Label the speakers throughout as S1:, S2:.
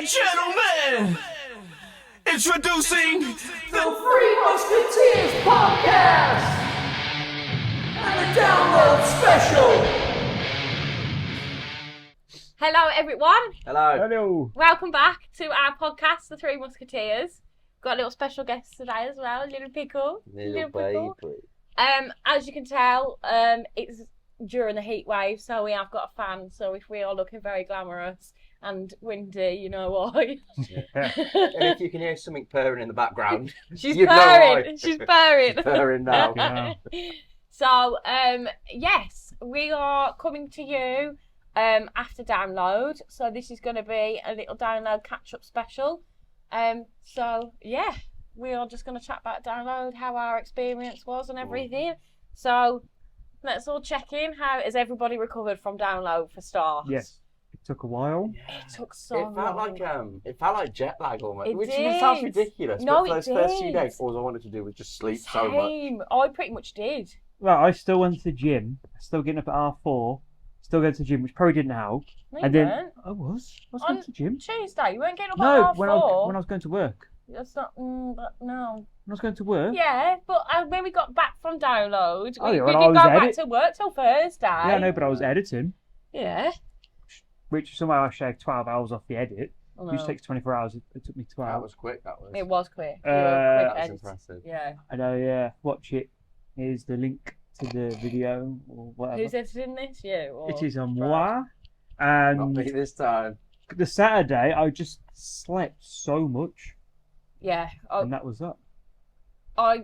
S1: and gentlemen, introducing the Three Musketeers podcast and a download special.
S2: Hello everyone,
S3: Hello.
S2: welcome back to our podcast, The Three Musketeers. Got a little special guest today as well, little pickle.
S3: Little
S2: pickle.
S3: baby.
S2: As you can tell, it's during the heat wave, so we have got a fan, so if we are looking very glamorous and windy, you know why.
S3: Yeah. And if you can hear something purring in the background,
S2: She's
S3: you know why.
S2: purring, she's purring.
S3: She's purring now.
S2: So, yes, we are coming to you after download, so this is going to be a little download catch-up special. So yeah, we are just going to chat about download, how our experience was and everything. So let's all check in. How has everybody recovered from download for starters?
S4: Yes, it took a while.
S2: It took so
S3: It felt
S2: long.
S3: like jet lag almost,
S2: It
S3: which
S2: did.
S3: even sounds ridiculous.
S2: No,
S3: but for
S2: it
S3: those first few
S2: did.
S3: days, all I wanted to do was just sleep so much.
S2: Same. I pretty much did.
S4: Well, I still went to the gym, still getting up at R4, still going to the gym, which probably didn't help.
S2: No,
S4: And
S2: you
S4: then
S2: weren't.
S4: I was
S2: On
S4: going to the gym.
S2: Tuesday, you weren't getting up
S4: No,
S2: at
S4: when
S2: R4.
S4: I was going to work.
S2: That's not. But no.
S4: When I was going to work.
S2: Yeah, but when we got back from download,
S4: Oh,
S2: we
S4: yeah, well, I
S2: didn't go
S4: was
S2: back to work till Thursday.
S4: Yeah, I know, but I was editing,
S2: Yeah.
S4: which somehow I shaved 12 hours off the edit.
S2: I know.
S4: Which takes 24 hours. It took me 12
S3: That
S4: hours.
S3: was quick. That was.
S2: It was quick. You
S4: Uh,
S2: were a quick
S3: That was
S2: edit.
S3: impressive.
S2: Yeah.
S4: I know, yeah. Watch it. Here's the link to the video or whatever.
S2: Who's editing this? You? Or
S4: It is on
S2: Brad?
S4: moi.
S3: Not
S4: And
S3: me this time.
S4: the Saturday, I just slept so much.
S2: Yeah.
S4: And that was that.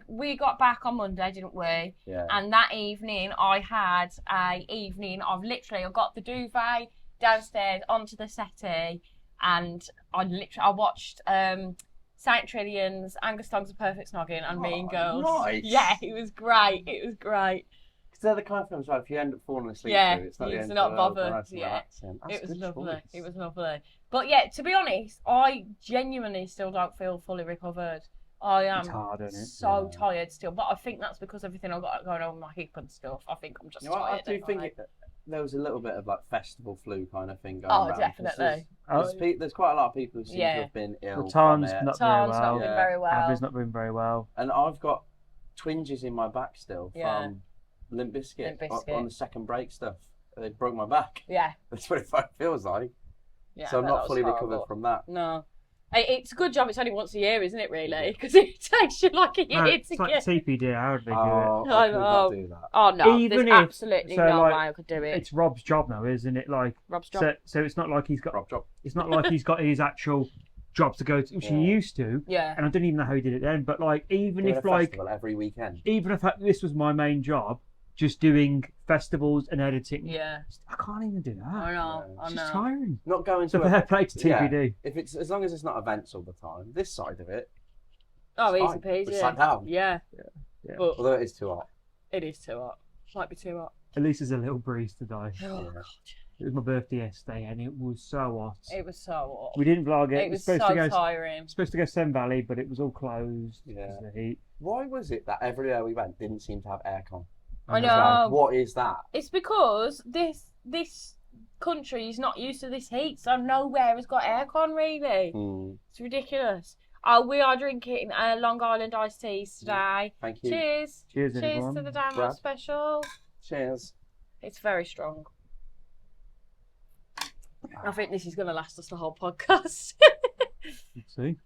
S2: We got back on Monday, didn't we?
S3: Yeah.
S2: And that evening, I had a evening of literally, I got the duvet downstairs onto the settee, and I watched Saint Trillian's Angus Tongs of Perfect Snogging and Mean Girls.
S3: Nice.
S2: Yeah, it was great. It was great.
S3: Because they're the kind of films where if you end up falling asleep
S2: Yeah,
S3: to, it's not the
S2: it's
S3: end
S2: not
S3: of the world,
S2: bothered,
S3: nice and
S2: yeah.
S3: relaxing. That's
S2: It was
S3: a good
S2: lovely.
S3: choice.
S2: It was lovely. But yeah, to be honest, I genuinely still don't feel fully recovered. I am
S4: It's hard, isn't it?
S2: so
S3: Yeah.
S2: tired still, but I think that's because everything I've got going on with my hip and stuff. I think I'm just
S3: You know what, I
S2: tired.
S3: do
S2: don't
S3: think there was a little bit of like festival flu kind of thing going
S2: Oh,
S3: around. 'cause
S2: definitely.
S3: There's quite a lot of people who seem
S2: Yeah.
S3: to have been ill
S4: Well,
S3: from
S4: Tom's
S3: it.
S4: not very
S2: Tom's not
S4: well.
S2: been
S3: Yeah.
S2: very well.
S4: Abby's not doing very well.
S3: And I've got twinges in my back still
S2: Yeah.
S3: from Limp Bizkit,
S2: Limp Bizkit.
S3: on the second break stuff. They broke my back.
S2: Yeah.
S3: That's what it feels like.
S2: Yeah.
S3: So I'm
S2: I bet
S3: not
S2: that was
S3: fully
S2: horrible.
S3: recovered from that.
S2: No. It's a good job it's only once a year, isn't it, really? Because it takes you like a year
S4: No,
S2: to
S4: it's like
S2: get...
S4: TPD. How would they do
S3: Oh,
S4: it?
S3: I
S2: I
S3: could
S2: know.
S3: not do that.
S2: Oh, no.
S4: Even
S2: There's
S4: if-
S2: absolutely
S4: so,
S2: no
S4: like,
S2: way I could do it.
S4: It's Rob's job now, isn't it? Like,
S2: Rob's job.
S4: so it's not like he's got.
S3: Drop.
S4: It's not like he's got his actual job to go to, which
S3: Yeah.
S4: he used to.
S2: Yeah.
S4: And I don't even know how he did it then. But like, even
S3: Doing
S4: if
S3: a
S4: like,
S3: festival every weekend.
S4: even if this was my main job, just doing festivals and editing,
S2: Yeah.
S4: I can't even do that.
S2: I know.
S3: Yeah.
S2: I
S4: It's
S2: know.
S4: just tiring.
S3: Not going
S4: So
S3: to
S4: fair play to
S3: yeah.
S4: TPD.
S3: if it's as long as it's not events all the time. This side of it,
S2: Oh,
S3: it's
S2: easy
S3: fine.
S2: peasy.
S3: We sat down.
S2: Yeah.
S4: Yeah.
S2: But
S3: Although it is too hot.
S2: it is too hot. Might be too hot.
S4: At least there's a little breeze today.
S2: Oh,
S3: Yeah.
S2: God.
S4: It was my birthday yesterday, and it was so hot.
S2: It was so hot.
S4: We didn't vlog it.
S2: It was
S4: supposed
S2: so
S4: to go.
S2: tiring.
S4: Supposed to go Sen Valley, but it was all closed
S3: Yeah.
S4: because of the heat.
S3: Why was it that everywhere we went didn't seem to have aircon?
S2: I
S3: It was
S2: know.
S3: like, what is that?
S2: It's because this country is not used to this heat, so nowhere has got aircon really. It's ridiculous. We are drinking Long Island iced teas today.
S3: Thank you.
S2: Cheers.
S4: Cheers,
S2: Cheers
S4: everyone.
S2: to the download
S3: Brad.
S2: special.
S3: Cheers.
S2: It's very strong. I think this is going to last us the whole podcast.
S4: Let's see.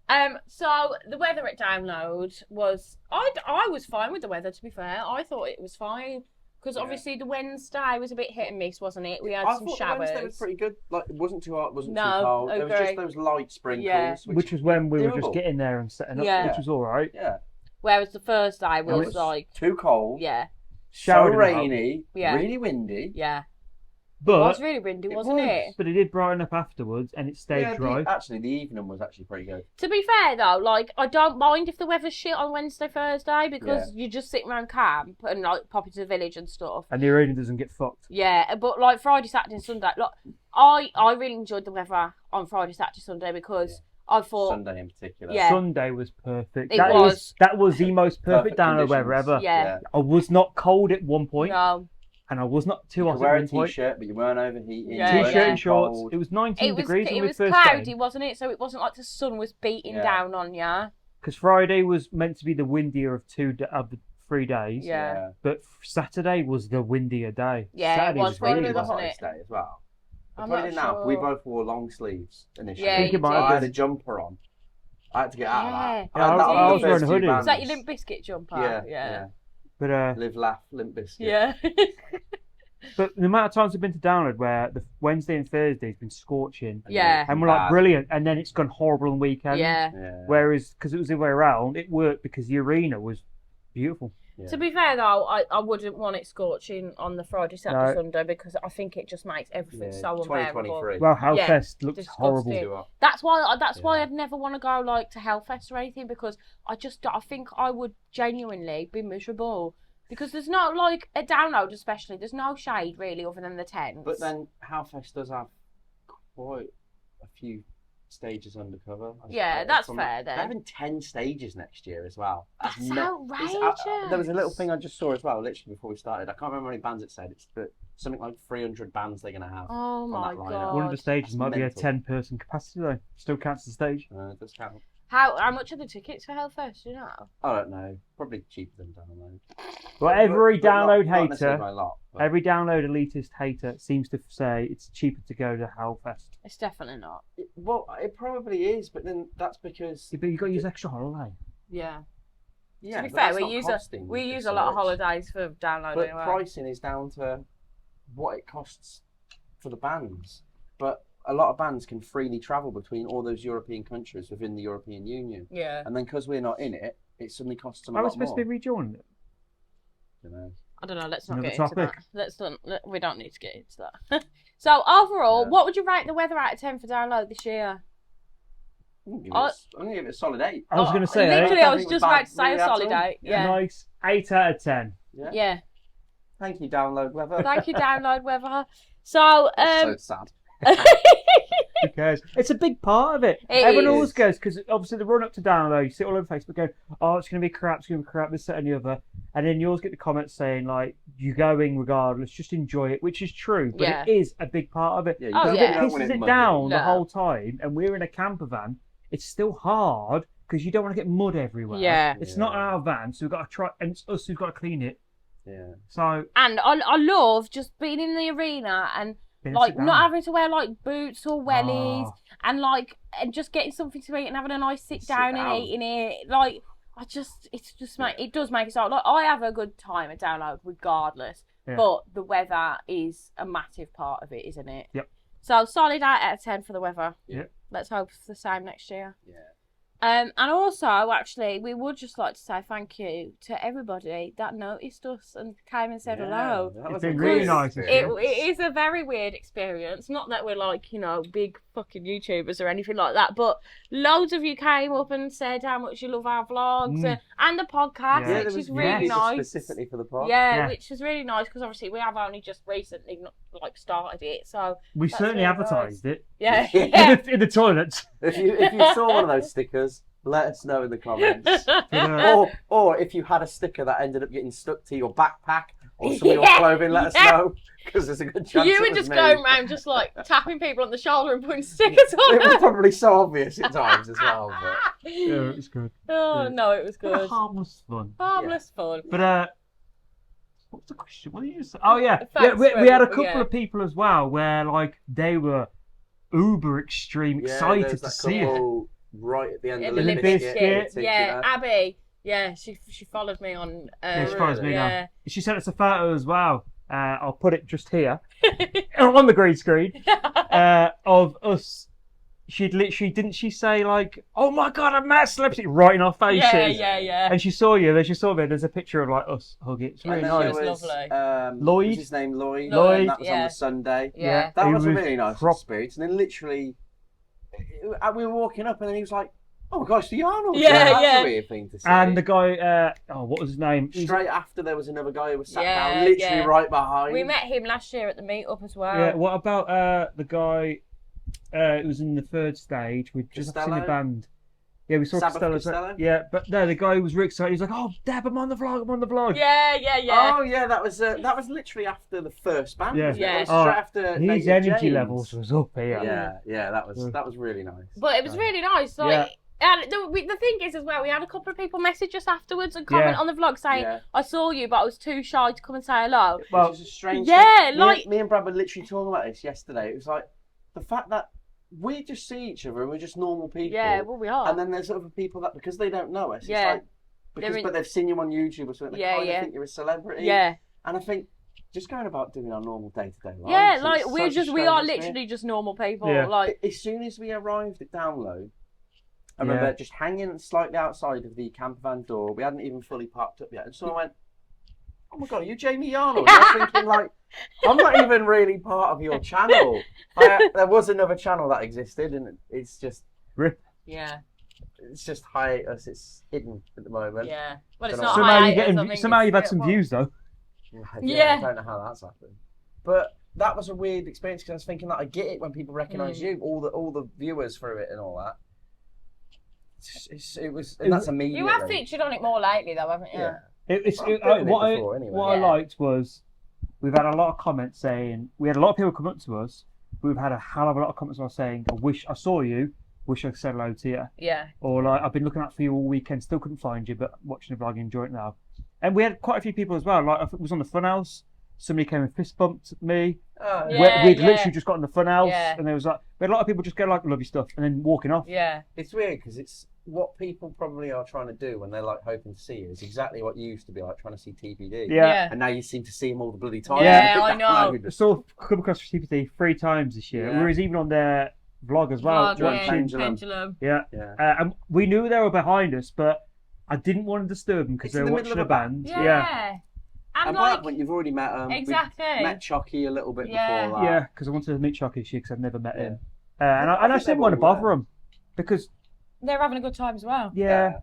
S2: So the weather at download was I was fine with the weather, to be fair. I thought it was fine because
S3: Yeah.
S2: obviously the Wednesday was a bit hit and miss, wasn't it? We had
S3: I
S2: some
S3: thought
S2: showers.
S3: the Wednesday was pretty good. Like it wasn't too hot, it wasn't
S2: No,
S3: too cold. There was just
S2: agree.
S3: those light sprinkles,
S2: Yeah.
S4: Which was when we were just
S3: doable.
S4: getting there and setting up,
S2: Yeah.
S4: which was all right.
S3: yeah,
S2: Whereas the Thursday
S3: it
S2: was
S3: was
S2: like,
S3: too cold.
S2: yeah,
S3: So
S4: Showered it out.
S3: rainy,
S2: Yeah.
S3: really windy.
S2: yeah. It
S4: But
S2: was really windy,
S3: It
S2: wasn't
S3: was.
S2: it?
S4: but it did brighten up afterwards, and it stayed
S3: Yeah,
S4: dry.
S3: actually, the evening was actually pretty good.
S2: To be fair though, like I don't mind if the weather's shit on Wednesday, Thursday because you just sit around camp and like pop into the village and stuff.
S4: And the evening doesn't get fucked.
S2: Yeah, but like Friday, Saturday, and Sunday, like I really enjoyed the weather on Friday, Saturday, Sunday because I thought,
S3: Sunday in particular.
S2: Yeah.
S4: Sunday was perfect.
S2: It
S4: That
S2: was.
S4: that was the most perfect
S3: Perfect
S4: download weather
S3: conditions.
S4: ever.
S2: yeah,
S4: I was not cold at one point,
S2: no,
S4: and I was not too
S3: You
S4: hot
S3: could wear
S4: at
S3: a
S4: one point.
S3: t-shirt, but you weren't overheating.
S2: Yeah,
S3: you weren't
S4: T-shirt
S3: too
S4: and shorts.
S3: cold.
S4: It was 19 degrees when
S2: It
S4: we
S2: was
S4: first
S2: cloudy,
S4: came.
S2: wasn't it? So it wasn't like the sun was beating
S3: Yeah.
S2: down on you.
S4: Because Friday was meant to be the windier of the 3 days.
S2: Yeah.
S4: But Saturday was the windier day.
S2: Yeah, it
S4: Saturday
S2: was
S4: was
S3: Probably
S2: windy,
S4: really
S3: the
S2: wasn't
S4: hot.
S2: it?
S3: hottest day as well.
S2: I'm
S3: Put it
S2: not
S3: in now. We
S2: sure.
S3: both wore long sleeves initially.
S2: Yeah,
S4: I think
S2: you
S4: it might
S2: did.
S3: I
S4: have
S3: had
S4: been.
S3: a jumper on. I had to get out of that.
S2: Yeah.
S3: I had
S4: Yeah,
S3: that
S2: I
S3: on
S2: was
S3: the
S4: wearing
S3: first
S4: a
S3: few
S4: hoodie.
S2: Is that your
S3: bands.
S2: Limp Bizkit jumper?
S3: Yeah,
S2: Yeah.
S4: But
S3: Live, laugh, Limp Bizkit.
S2: Yeah.
S4: but the amount of times we've been to download where the Wednesday and Thursday has been scorching,
S2: Yeah.
S4: and we're like
S3: Bad.
S4: brilliant, and then it's gone horrible on weekends.
S2: Yeah.
S3: Yeah.
S4: Whereas because it was the other way around, it worked because the arena was beautiful.
S3: Yeah.
S2: To be fair though, I wouldn't want it scorching on the Friday, Saturday,
S4: No.
S2: Sunday because I think it just makes everything
S3: Yeah,
S2: so unbearable.
S3: 2023.
S4: Well, Hellfest
S2: Yeah,
S4: looks
S2: disgusting.
S4: horrible.
S3: Too hot.
S2: That's why
S3: Yeah.
S2: I'd never want to go like to Hellfest or anything because I think I would genuinely be miserable because there's not like a download especially. There's no shade really other than the tents.
S3: But then Hellfest does have quite a few stages undercover. I
S2: Yeah,
S3: suppose.
S2: that's
S3: From-
S2: fair then.
S3: They're having 10 stages next year as well.
S2: That's
S3: no- it's-
S2: outrageous.
S3: there was a little thing I just saw as well, literally before we started. I can't remember how many bands it said. It's something like 300 bands they're going to have.
S2: Oh
S3: on
S2: my
S3: that lineup.
S2: god!
S4: One of the stages
S3: That's
S4: might be a
S3: mental.
S4: 10-person capacity though. Still counts as a stage.
S3: It does count.
S2: How much are the tickets for Hellfest? Do you know?
S3: I don't know. Probably cheaper than download.
S4: But every
S3: But not-
S4: download
S3: not necessarily
S4: hater,
S3: by a lot, but-
S4: every download elitist hater seems to say it's cheaper to go to Hellfest.
S2: It's definitely not.
S3: Well, it probably is, but then that's because
S4: Yeah, but you got to use extra holiday.
S2: Yeah.
S3: yeah.
S2: To be
S3: but
S2: fair,
S3: that's
S2: we
S3: not
S2: use
S3: costing
S2: we
S3: the
S2: use a lot of
S3: service.
S2: holidays for downloading.
S3: But
S2: anyway.
S3: pricing is down to what it costs for the bands. But a lot of bands can freely travel between all those European countries within the European Union,
S2: Yeah.
S3: and then because we're not in it, it suddenly costs them a
S4: Are we
S3: lot
S4: supposed
S3: more.
S4: to be rejoining it?
S3: You know.
S2: I don't know. Let's not
S4: Another
S2: get into that.
S4: topic.
S2: We don't need to get into that. So overall,
S3: Yeah.
S2: what would you rate the weather out of 10 for download this year?
S3: I'm
S2: I-
S3: going to give it a solid 8.
S4: I was going to say
S2: literally,
S3: I
S2: I was
S3: think
S2: just
S3: it was
S2: about to say
S3: bad
S2: a solid
S3: really at
S2: 8.
S4: a
S2: Yeah.
S4: nice 8 out of 10.
S2: Yeah.
S3: Thank you, download weather.
S2: Thank you, download weather. So
S3: So sad.
S4: Who cares? It's a big part of it.
S2: It
S4: Everyone
S2: is.
S4: always goes, because obviously the run up to download, you see it all over Facebook going, oh, it's going to be crap, it's going to be crap, this, that, and the other. And then you always get the comments saying, like, you're going regardless, just enjoy it, which is true, but
S2: Yeah.
S4: it is a big part of it.
S3: Yeah, you
S2: Oh,
S3: don't-
S4: If
S2: yeah.
S3: you
S4: it
S3: don't want
S4: pisses it
S3: muddy.
S4: down the
S2: No.
S4: whole time, and we're in a camper van, it's still hard, because you don't want to get mud everywhere.
S2: Yeah.
S4: It's not our van, so we've got to try, and it's us who've got to clean it.
S3: Yeah.
S4: So,
S2: And I love just being in the arena and
S4: then
S2: like
S4: sit down.
S2: not having to wear like boots or wellies
S4: Oh.
S2: and like and just getting something to eat and having a nice sit
S3: Sit
S2: down
S3: down.
S2: and eating it. Like it does make it so like I have a good time at download regardless.
S4: Yeah.
S2: But the weather is a massive part of it, isn't it?
S4: Yep.
S2: So solid 8 out of 10 for the weather.
S4: Yep.
S2: Let's hope it's the same next year.
S3: Yeah.
S2: And also, actually, we would just like to say thank you to everybody that noticed us and came and said hello.
S3: That
S4: It's
S3: was
S4: been
S3: a
S4: really
S3: good
S4: nice this
S3: experience.
S2: It is a very weird experience. Not that we're like, big fucking YouTubers or anything like that, but loads of you came up and said how much you love our vlogs and the podcast,
S4: Yeah.
S3: there
S2: which
S3: was
S2: is really
S4: videos
S2: nice.
S3: specifically for the pod.
S2: Yeah,
S4: Yeah.
S2: which is really nice because obviously we have only just recently started it, so
S4: We
S2: That's
S4: certainly
S2: really
S4: advertised it.
S2: yeah.
S4: In the toilets.
S3: If you saw one of those stickers, let us know in the comments.
S4: Uh,
S3: or if you had a sticker that ended up getting stuck to your backpack or some of your
S2: Yeah.
S3: clothing, let us know. Because there's a good chance
S2: You
S3: it
S2: were
S3: was
S2: just
S3: me.
S2: going around just like tapping people on the shoulder and putting stickers on
S3: It was
S2: them.
S3: probably so obvious at times as well. But
S4: yeah, it was good.
S2: Oh
S4: Yeah.
S2: no, it was
S4: Bit of
S2: good.
S4: harmless fun.
S2: Harmless fun.
S4: But what was the question? What did you say? Oh yeah,
S2: Thanks
S4: we had a
S2: for-
S4: couple
S2: yeah.
S4: of people as well where like they were uber extreme
S3: yeah,
S4: excited
S3: there's
S4: to
S3: that
S4: see it.
S3: couple right at the end
S2: Yeah,
S3: of
S2: the
S3: the
S4: Limp
S3: Limp
S4: Bizkit.
S3: Bizkit.
S2: Yeah, Abby. Yeah, she followed me on.
S4: Yeah, she follows me
S2: yeah.
S4: now. She sent us a photo as well. I'll put it just here on the green screen of us. She'd literally didn't she say like, "Oh my god, I met a celebrity" right in our faces.
S2: Yeah.
S4: And she saw you. Then she saw me. There's a picture of like us hugging. It's really
S3: And then
S4: nice.
S3: there
S2: It was
S3: was,
S2: lovely.
S3: Lloyd.
S4: Lloyd.
S3: Was his name Lloyd?
S2: Lloyd,
S3: And that was on
S2: yeah.
S3: the Sunday.
S2: Yeah.
S3: That
S4: He
S3: was a
S4: was
S3: really nice
S4: prop-
S3: experience. And then literally, we were walking up, and then he was like, "Oh my gosh, the Arnold!"
S2: Yeah,
S3: That's
S2: yeah.
S3: a weird thing to say.
S4: And the guy, what was his name?
S3: straight after there was another guy who was sat
S2: Yeah,
S3: down, literally
S2: yeah.
S3: right behind.
S2: We met him last year at the meetup as well.
S4: Yeah. What about the guy who was in the third stage with just seen the
S3: Costello?
S4: band? Yeah, we saw
S3: Sabbath
S4: Costello.
S3: Costello?
S4: Yeah, but no, the guy was really excited. He was like, "Oh, Deb, I'm on the vlog. I'm on the vlog."
S2: Yeah.
S3: Oh yeah, that was literally after the first band.
S4: Yeah.
S3: Wasn't it?
S2: Yeah.
S3: It was
S4: Oh,
S3: straight after
S4: His
S3: Native
S4: energy
S3: James.
S4: levels was up here.
S3: Yeah, that was really nice.
S2: But it was really nice. Like,
S4: Yeah.
S2: and the thing is as well, we had a couple of people message us afterwards and comment on the vlog saying,
S3: Yeah.
S2: "I saw you, but I was too shy to come and say hello."
S4: Well,
S3: Which is a strange
S2: yeah,
S3: thing.
S2: like-
S3: me and Brad were literally talking about this yesterday. It was like the fact that we just see each other and we're just normal people.
S2: Yeah, well, we are.
S3: And then there's other people that because they don't know us,
S2: Yeah.
S3: it's like but they've seen you on YouTube or something. They
S2: Yeah,
S3: kind
S2: yeah.
S3: of think you're a celebrity.
S2: Yeah.
S3: And I think just going about doing our normal day-to-day lives.
S2: Yeah,
S3: it's
S2: like
S3: such a
S2: we are
S3: strange
S2: literally
S3: experience.
S2: just normal people.
S4: Yeah.
S2: Like,
S3: As soon as we arrived at Download, I remember just hanging slightly outside of the camper van door. We hadn't even fully parked up yet, and so I went, "Oh my god, are you Jamie Arnold?" And I was thinking, like, I'm not even really part of your channel. There was another channel that existed, and it's just
S2: yeah,
S3: hiatus. It's hidden at the moment.
S2: yeah. Well, it's
S3: Don't
S2: not
S3: know.
S4: Somehow you've had some views though.
S2: Yeah.
S3: I don't know how that's happened, but that was a weird experience because I was thinking that I get it when people recognise you, all the viewers through it and all that. It was, and that's immediately.
S2: You have featured on it more lately, though, haven't you?
S3: Yeah.
S4: What I liked was we've had a lot of comments saying we had a lot of people come up to us. We've had a hell of a lot of comments saying, "I wish I saw you. Wish I said hello to you."
S2: Yeah.
S4: Or like, "I've been looking out for you all weekend. Still couldn't find you, but watching the vlog, enjoy it now." And we had quite a few people as well. Like, it was on the Funhouse. Somebody came and fist bumped me.
S3: Oh,
S4: We'd literally just got in the Funhouse,
S2: Yeah.
S4: and there was like we had a lot of people just go like, "Love your stuff," and then walking off.
S2: Yeah.
S3: It's weird because it's what people probably are trying to do when they're like hoping to see you. Is exactly what you used to be like trying to see TPD.
S4: Yeah.
S3: And now you seem to see him all the bloody time.
S2: Yeah,
S3: You
S2: I
S3: think
S2: know.
S3: that's
S4: Saw come across TPD 3 times this year.
S3: Yeah.
S4: We was even on their vlog as well.
S2: Vlog,
S3: John
S2: yeah,
S3: Pendulum.
S4: Yeah.
S3: Yeah.
S4: And we knew they were behind us, but I didn't want to disturb them because
S3: It's
S4: they
S3: in
S4: were
S3: the
S4: watching
S3: middle
S4: a
S3: of a
S4: band.
S2: Yeah. And
S3: And by
S2: like,
S3: that point, you've already met him.
S2: exactly.
S3: We've met Chucky a little bit
S2: Yeah.
S3: before that.
S4: Yeah, because I wanted to meet Chucky this year because I've never met
S3: Yeah.
S4: him.
S3: I
S4: And I
S3: think
S4: just didn't
S3: they
S4: want to
S3: all
S4: bother
S3: were.
S4: him because,
S2: They're having a good time as well.
S4: yeah.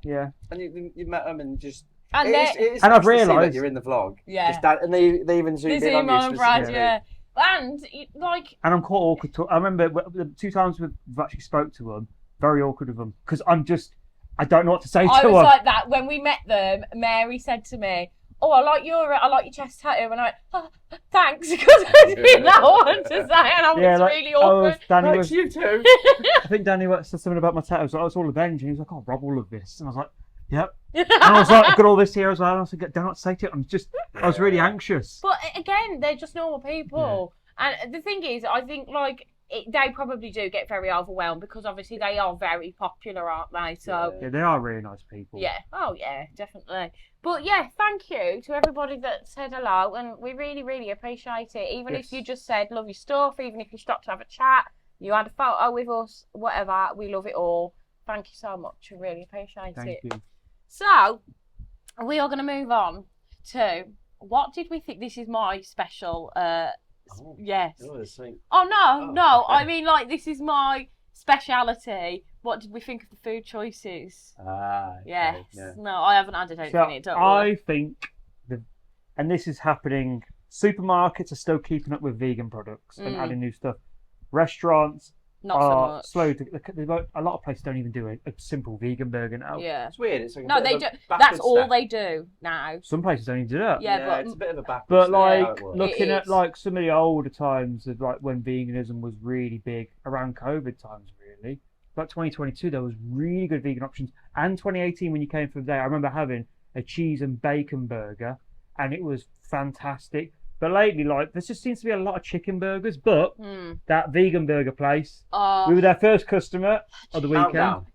S3: And you met him and just.
S2: And
S3: it
S2: they,
S3: is
S4: And
S3: nice
S4: I've
S3: to see that
S4: realised-
S3: you're in the vlog.
S2: Yeah.
S3: Just that, and they even zoomed
S2: this
S3: in on
S2: email
S3: you
S2: and Brad,
S3: specifically.
S2: yeah. And like,
S4: And I'm quite awkward. I remember the 2 times we've actually spoke to them, very awkward with them because I don't know what to say to
S2: I was
S4: them.
S2: like that when we met them. Mary said to me, "Oh, I like your chest tattoo," and I went, "Oh, thanks," because I didn't know what to say, and I was really awkward.
S4: Danny
S3: Thanks,
S4: was,
S3: you too.
S4: I think Danny said something about my tattoos. Like, "Oh, it's all revenge," and he was like, "Oh, Rob will love this," and I was like, "Yep." And I was like, "I've got all this here as well." And I was like, "I don't know what to say to it." I was really anxious.
S2: But again, they're just normal people, and the thing is, I think like they probably do get very overwhelmed because obviously they are very popular, aren't they? So.
S4: Yeah, they are really nice people.
S2: Yeah. Oh, yeah, definitely. But yeah, thank you to everybody that said hello, and we really, really appreciate it. Even if you just said love your stuff, even if you stopped to have a chat, you had a photo with us, whatever, we love it all. Thank you so much. We really appreciate
S4: Thank
S2: it.
S4: you.
S2: So, we are going to move on to what did we think? This is my special. Yes.
S3: Oh, sweet.
S2: Oh no,
S3: Oh,
S2: no.
S3: okay.
S2: I mean, like this is my speciality. What did we think of the food choices?
S3: Okay,
S2: Yes.
S3: yeah.
S2: No, I haven't added anything
S4: So
S2: in it. Don't worry.
S4: I think, and this is happening, supermarkets are still keeping up with vegan products and adding new stuff. Restaurants
S2: Not so
S4: are
S2: much.
S4: slow. A lot of places don't even do a simple vegan burger now.
S2: Yeah.
S3: It's weird. It's like a
S2: No,
S3: bit
S2: they
S3: of
S2: do.
S3: a backward
S2: That's all
S3: step.
S2: they do now.
S4: Some places don't even do that.
S2: Yeah, but
S3: it's a bit of a backward
S4: But
S3: step, how
S4: like
S3: it works.
S4: looking
S2: It
S4: at
S2: is.
S4: like some of the older times of like when veganism was really big around COVID times, really. Like 2022, there was really good vegan options, and 2018 when you came from there, I remember having a cheese and bacon burger, and it was fantastic. But lately, like there just seems to be a lot of chicken burgers. But that vegan burger place, we were their first customer of the weekend. Meltdown.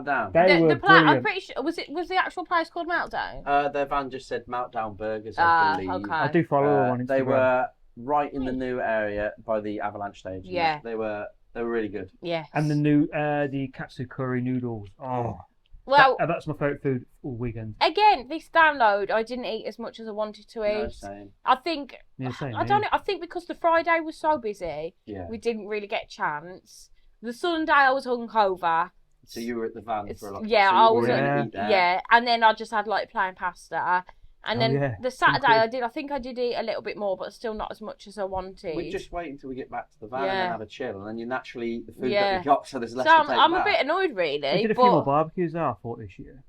S3: Meltdown.
S4: They were
S2: the plan.
S4: brilliant.
S2: I'm pretty sure. Was the actual place called Meltdown?
S3: Their van just said Meltdown Burgers, I believe.
S2: Okay.
S4: I do follow them on Instagram.
S3: They were right in the new area by the Avalanche stage.
S2: Yeah.
S3: They were really good.
S2: Yes.
S4: And the new the katsu curry noodles. Oh,
S2: well,
S4: that's my favourite food all weekend.
S2: again, this download, I didn't eat as much as I wanted to
S3: No,
S2: eat.
S3: same.
S2: I think
S4: Yeah, same,
S2: I don't know. I think because the Friday was so busy,
S3: Yeah.
S2: we didn't really get a chance. The Sunday I was hungover.
S3: So you were at the van for a lot.
S2: Yeah,
S3: so
S2: I
S3: you
S2: was
S3: were
S4: at-
S3: gonna eat there.
S2: Yeah, and then I just had like plain pasta. And
S4: Oh,
S2: then
S4: yeah.
S2: the Saturday
S4: £10.
S2: I think I did eat a little bit more, but still not as much as I wanted.
S3: We just wait until we get back to the van and
S2: Yeah.
S3: then have a chill, and then you naturally eat the food
S2: Yeah.
S3: that we got, so there's less
S2: So
S3: to take
S2: I'm a
S3: back.
S2: bit annoyed, really.
S4: We did a few more barbecues there, I thought, this year.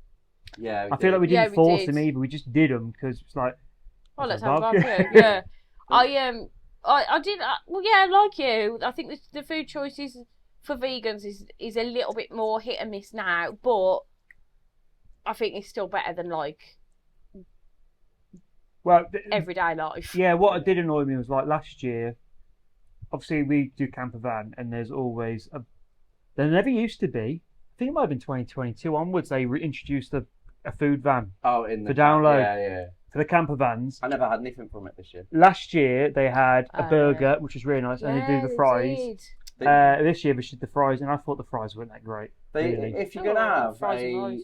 S3: Yeah,
S4: I feel like we
S2: Yeah,
S4: didn't
S2: we
S4: force
S2: did.
S4: them either. We just did them because it's like,
S2: Oh, let's
S4: a
S2: have a
S4: barbecue.
S2: barbecue. Yeah. I did. Well, yeah, like you. I think the food choices for vegans is a little bit more hit and miss now, but I think it's still better than like
S4: well,
S2: everyday life.
S4: yeah. What did annoy me was like last year. Obviously, we do camper van, and there's always a. There never used to be. I think it might have been 2022 onwards. They introduced a food van
S3: Oh, in the
S4: for download.
S3: Yeah.
S4: for the camper vans.
S3: I never had anything from it this year.
S4: Last year they had a
S2: Oh,
S4: burger,
S2: yeah.
S4: which was really nice, and
S2: Yeah,
S4: they do the fries.
S2: did.
S4: This year they did the fries, and I thought the fries weren't that great. Really.
S3: If you're
S2: Oh,
S3: gonna have
S2: fries and fries.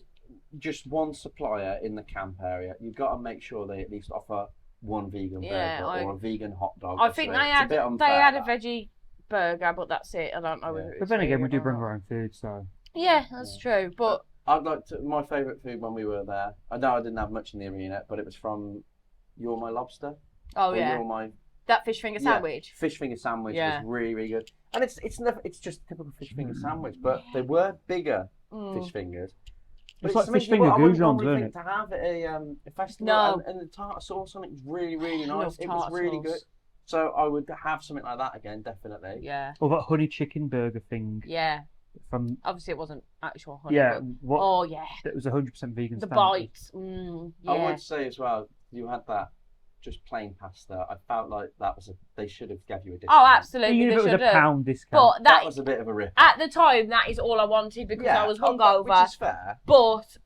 S3: just one supplier in the camp area, you've got to make sure they at least offer one vegan
S2: Yeah,
S3: burger or a vegan hot dog.
S2: I
S3: or
S2: think
S3: something.
S2: they
S3: It's a
S2: had
S3: bit
S2: they
S3: unfair,
S2: had a
S3: that.
S2: veggie burger, but that's it. I don't know whether
S3: Yeah.
S2: it's
S4: But then again, we
S2: vegan
S4: do
S2: or
S4: bring
S2: not.
S4: our own food, so
S2: Yeah, that's true. But
S3: I'd like to. My favourite food when we were there. I know I didn't have much in the arena, but it was from You're My Lobster.
S2: oh
S3: or
S2: yeah,
S3: You're My
S2: that fish finger
S3: Yeah.
S2: sandwich.
S3: Fish finger sandwich
S2: Yeah.
S3: was really, really good. And it's just a typical fish finger sandwich, but they were bigger
S2: Mm.
S3: fish fingers.
S4: It's like
S3: something
S4: fish
S3: you
S4: finger
S3: I wouldn't
S4: goujons,
S3: normally
S4: isn't
S3: think to have at a festival.
S2: No.
S3: And the tartar sauce on it was really, really
S2: I
S3: nice.
S2: love
S3: It was
S2: tartar
S3: really
S2: sauce.
S3: good. So I would have something like that again, definitely.
S2: Yeah,
S4: or that honey chicken burger thing
S2: yeah.
S4: from
S2: Obviously, it wasn't actual honey.
S4: yeah.
S2: But,
S4: What
S2: oh yeah,
S4: it was 100% vegan.
S2: the
S4: standard.
S2: bites. Yeah.
S3: I would say as well, you had that just plain pasta. I felt like that was they should have gave you a discount.
S2: Oh, absolutely.
S4: Even if
S2: They
S4: it was
S2: should
S4: a
S2: have.
S4: pound discount.
S2: But
S3: That
S2: that
S3: was a bit of a rip.
S2: at the time, that is all I wanted because I was hungover.
S3: Which is fair.
S2: But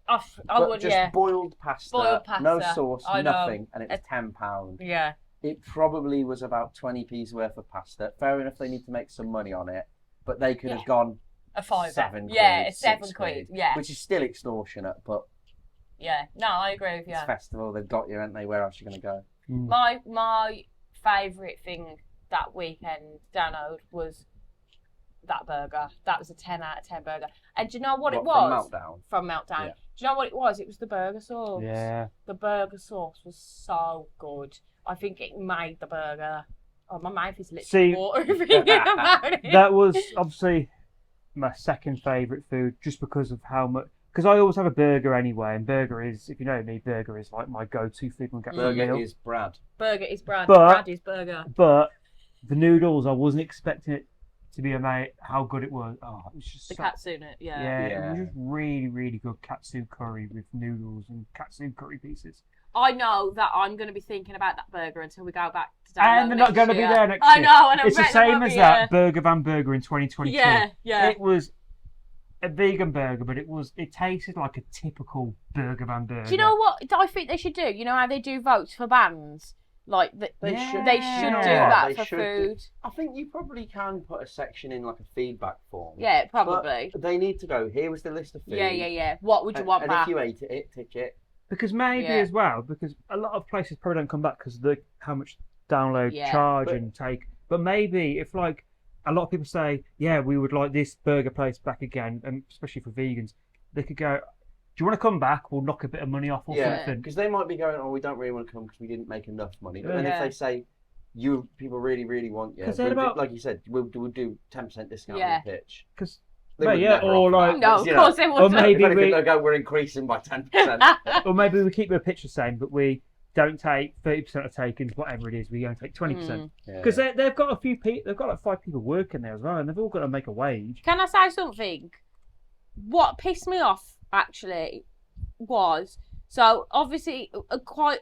S2: I
S3: But
S2: would,
S3: just
S2: yeah,
S3: boiled pasta,
S2: Boiled pasta.
S3: no sauce,
S2: I know.
S3: nothing, and it was £10.
S2: yeah.
S3: It probably was about 20p's worth of pasta. Fair enough, they need to make some money on it, but they could have gone
S2: A fiver.
S3: £7.
S2: Yeah,
S3: quid,
S2: £7.
S3: £6,
S2: Yeah,
S3: which is still extortionate. But
S2: yeah. No, I agree with you.
S3: it's festival, they've got you, haven't they? Where else are you going to go?
S4: Mm.
S2: My favourite thing that weekend, Danode, was that burger. That was a 10 out of 10 burger. And do you know what it was?
S3: From Meltdown.
S2: From Meltdown.
S3: Yeah.
S2: Do you know what it was? It was the burger sauce.
S4: Yeah.
S2: The burger sauce was so good. I think it made the burger. Oh, my mouth is literally
S4: See,
S2: watering thinking about it.
S4: That was obviously my second favourite food, just because of how much. Because I always have a burger anyway, and burger is, if you know me, burger is like my go-to food when I get for a
S3: Burger
S4: meal.
S3: is Brad.
S2: Burger is Brad.
S4: But-
S2: Brad is burger.
S4: But the noodles, I wasn't expecting it to be how good it was. Oh, it was just
S2: The
S4: so,
S2: katsuna, yeah.
S4: yeah, it
S3: Yeah.
S4: was just really, really good katsu curry with noodles and katsu curry pieces.
S2: I know that I'm going to be thinking about that burger until we go back to download
S4: And they're not
S2: next
S4: going to be
S2: year.
S4: there next
S2: I
S4: year.
S2: know, and I
S4: It's the
S2: bet there
S4: same
S2: won't
S4: as
S2: be,
S4: that Burger Van Burger in 2022.
S2: Yeah, yeah.
S4: It was a vegan burger, but it tasted like a typical Burger Van Burger.
S2: Do you know what I think they should do? You know how they do votes for bands? Like,
S3: They
S4: Yeah.
S3: should.
S2: they
S3: You
S2: should
S3: know
S2: do
S3: what?
S2: that
S3: They
S2: for
S3: should do-
S2: food.
S3: I think you probably can put a section in like a feedback form.
S2: Yeah,
S3: But
S2: probably.
S3: they need to go, here was the list of food.
S2: Yeah. What would you want
S3: and
S2: back?
S3: if you ate it, tick it.
S4: Because maybe
S2: Yeah.
S4: as well, because a lot of places probably don't come back because of how much download
S2: Yeah,
S4: charge
S3: but-
S4: and take. But maybe if like a lot of people say, yeah, we would like this burger place back again, and especially for vegans, they could go, do you want to come back? We'll knock a bit of money off or
S3: Yeah,
S4: something.
S3: because they might be going, oh, we don't really want to come because we didn't make enough money. But then
S2: Yeah.
S3: if they say, people really, really want you,
S4: 'Cause they're about-
S3: like you said, we'll do 10% discount
S2: Yeah.
S3: on the pitch.
S4: Because
S3: They
S4: Well,
S3: would
S4: yeah,
S3: never
S4: or
S3: offer
S4: like-
S3: that,
S2: No, of
S3: you
S2: course
S3: know.
S2: they
S4: or
S2: wouldn't.
S4: maybe
S3: If anything,
S4: we,
S3: they'll go, we're increasing by 10%.
S4: or maybe we keep the pitch the same, but we don't take 30% of takings, whatever it is. We only take 20%.
S2: Mm.
S4: Because they've got a few people, they've got like 5 people working there as well, and they've all got to make a wage.
S2: Can I say something? What pissed me off, actually, was... So, obviously, quite...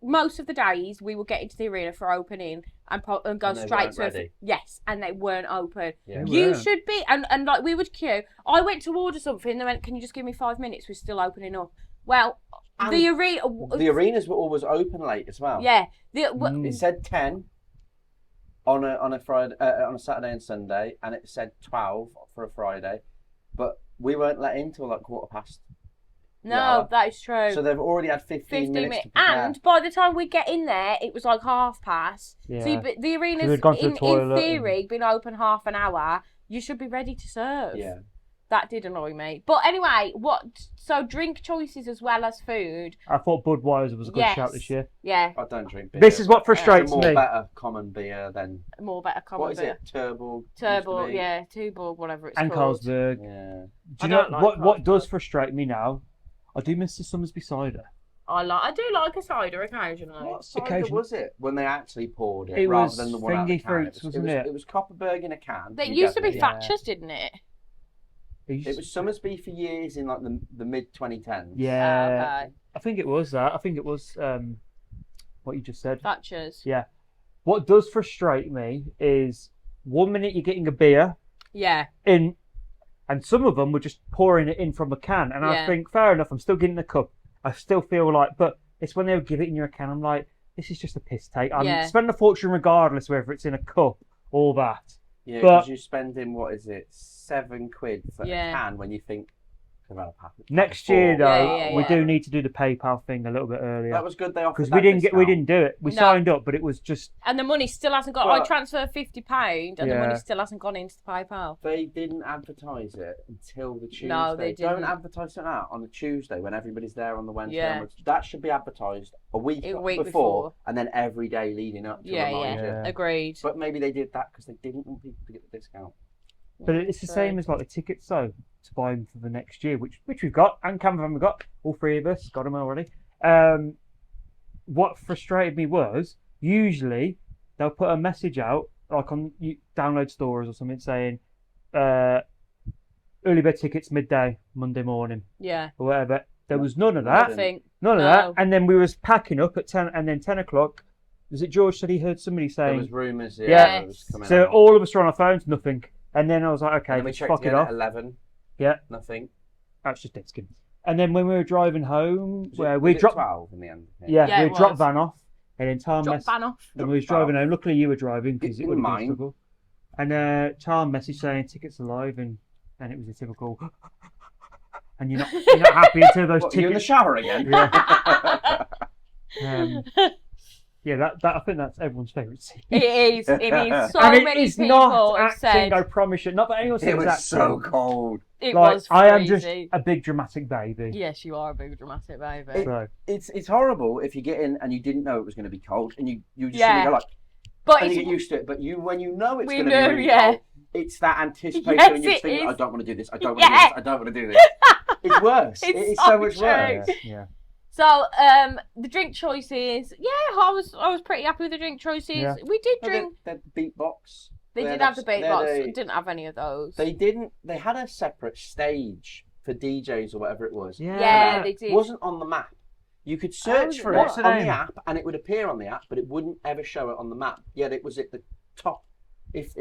S2: Most of the days, we would get into the arena for opening and go
S3: And they
S2: straight
S3: weren't
S2: to...
S3: ready.
S2: Yes, and they weren't open.
S3: Yeah.
S4: They
S2: You
S4: weren't.
S2: should be... And like, we would queue. I went to order something, and they went, can you just give me 5 minutes? We're still opening up. Well,
S3: And
S2: the arena...
S3: The arenas were always open late as well.
S2: Yeah.
S3: It said 10 on a Friday, on a Saturday and Sunday, and it said 12 for a Friday, but we weren't let in till like 15:15.
S2: No,
S3: Yeah.
S2: that is true.
S3: So they've already had 15 minutes to prepare.
S2: And by the time we get in there, it was like past.
S4: Yeah.
S2: So the arena's,
S4: we'd gone to the
S2: in
S4: toilet
S2: theory, been open half an hour. You should be ready to serve.
S3: Yeah.
S2: That did annoy me. But anyway, so drink choices as well as food.
S4: I thought Budweiser was a good shout this year.
S2: Yeah.
S3: I don't drink beer.
S4: This is what
S3: but
S4: frustrates
S3: it's a more
S4: me.
S3: better common beer than
S2: More better common
S3: what is
S2: beer.
S3: it? Tuborg.
S2: Tuborg, yeah, Tuborg, whatever it's
S4: And
S2: called.
S4: Carlsberg.
S3: Yeah.
S4: Do you
S2: I
S4: know
S2: don't like
S4: what does
S2: Carlsberg.
S4: frustrate me now? I do miss the Summersby cider.
S2: I do like a cider occasionally.
S3: What cider
S4: Occasion-
S3: was it when they actually poured it,
S4: It
S3: rather
S4: was
S3: than the one out of the
S4: Thingy
S3: can?
S4: Fruits, wasn't it?
S3: It was Copperberg in a can.
S2: That
S3: you
S2: used to
S3: get
S2: be
S3: it.
S2: Thatcher's, didn't it?
S3: It was Summersby for years in like the mid 2010s.
S4: Yeah,
S2: Okay.
S4: I think it was that. I think it was what you just said.
S2: Thatcher's.
S4: Yeah. What does frustrate me is 1 minute you're getting a beer
S2: Yeah.
S4: in, and some of them were just pouring it in from a can, and I
S2: Yeah.
S4: think fair enough. I'm still getting the cup. I still feel like, but it's when they would give it in your can. I'm like, this is just a piss take. I'm
S2: Yeah.
S4: spending a fortune regardless whether it's in a cup or that.
S3: Yeah,
S4: But-
S3: because you're spending, what is it, £7 for
S2: Yeah.
S3: a can when you think, I've had a pack of
S4: Next
S3: four.
S4: year though,
S2: Yeah,
S4: we
S2: yeah.
S4: do need to do the PayPal thing a little bit earlier
S3: That was good. They offered
S4: because
S3: that
S4: we
S3: discount.
S4: didn't do it. We
S2: No.
S4: signed up, but it was just
S2: And the money still hasn't got. I
S3: Well-
S2: transferred £50, and the money
S4: Yeah.
S2: still hasn't gone into the PayPal.
S3: They didn't advertise it until the Tuesday.
S2: No, they
S3: Don't
S2: didn't.
S3: advertise it out on the Tuesday when everybody's there on the Wednesday.
S2: Yeah.
S3: onwards. That should be advertised a week before, and then every day leading up to
S2: Yeah,
S3: remind you.
S4: Yeah.
S2: Agreed.
S3: But maybe they did that because they didn't want people to get the discount.
S4: But it's the
S2: True.
S4: same as like the tickets, though, to buy them for the next year, which we've got, and Campervan we've got, all three of us got them already. What frustrated me was usually they'll put a message out like on download stores or something saying early bird tickets midday Monday morning
S2: Yeah.
S4: or whatever. There was none of that,
S2: Nothing.
S4: none of
S2: No.
S4: that, and then we was packing up at 10, and then 10 o'clock. Was it George said he heard somebody
S3: There
S4: saying?
S3: was rumours.
S4: Yeah.
S3: It was coming
S4: So
S3: out.
S4: all of us were on our phones, nothing. And then I was like,
S3: And
S4: okay,
S3: then we
S4: just
S3: checked
S4: fuck it
S3: again
S4: off.
S3: at 11.
S4: Yeah.
S3: Nothing.
S4: That's just dead skin. And then when we were driving home,
S3: Was
S4: where
S3: it-
S4: we
S3: was it
S4: dropped,
S3: 12 in the end.
S4: yeah,
S2: Yeah,
S4: we
S2: it
S4: dropped
S2: was.
S4: Van off, and then Tom
S2: Drop
S4: messaged,
S2: ban off.
S4: and we was driving home. Luckily, you were driving because it
S3: Didn't
S4: would have been
S3: mind.
S4: struggle. And Tom messaged saying tickets are live, and it was a typical. And you're not happy until those
S3: What, you in the
S4: tickets.
S3: shower again?
S4: Yeah. Yeah, that I think that's everyone's favourite scene.
S2: It is. It is. So
S4: and it
S2: many
S4: is
S2: people
S4: not
S2: have
S4: acting.
S2: said
S4: I promise you. Not that anyone said
S3: It was
S4: acting.
S3: so cold.
S2: it
S4: Like
S2: was
S4: I am just
S2: crazy.
S4: a big dramatic baby.
S2: Yes, you are a big dramatic baby.
S4: So
S3: It's horrible if you get in and you didn't know it was going to be cold, and you just
S2: Yeah.
S3: go like,
S2: But
S3: and you
S2: it's,
S3: get used to it. But when you know it's
S2: We
S3: going to be
S2: know,
S3: really
S2: yeah.
S3: cold, it's that anticipation
S2: Yes,
S3: when you
S2: it
S3: think,
S2: is.
S3: I don't want to do this. I don't want to do
S2: Yeah.
S3: this. I don't want to do this. It's worse.
S2: It's
S3: It's
S2: so
S3: so much
S2: true.
S3: worse.
S4: yeah.
S2: so the drink choices. Yeah, I was pretty happy with the drink choices.
S4: Yeah.
S2: We did
S3: No,
S2: drink.
S3: the beatbox.
S2: They
S3: they
S2: did
S3: had
S2: have the
S3: they had
S2: beatbox.
S3: a-
S2: We didn't have any of those.
S3: They didn't. They had a separate stage for DJs or whatever it was.
S2: Yeah, they
S3: It
S2: did.
S3: wasn't on the map. You could search
S2: Oh,
S3: for
S2: what's
S3: it
S4: the
S3: on
S4: name?
S3: the app, and it would appear on the app, but it wouldn't ever show it on the map. Yet it was at the top. If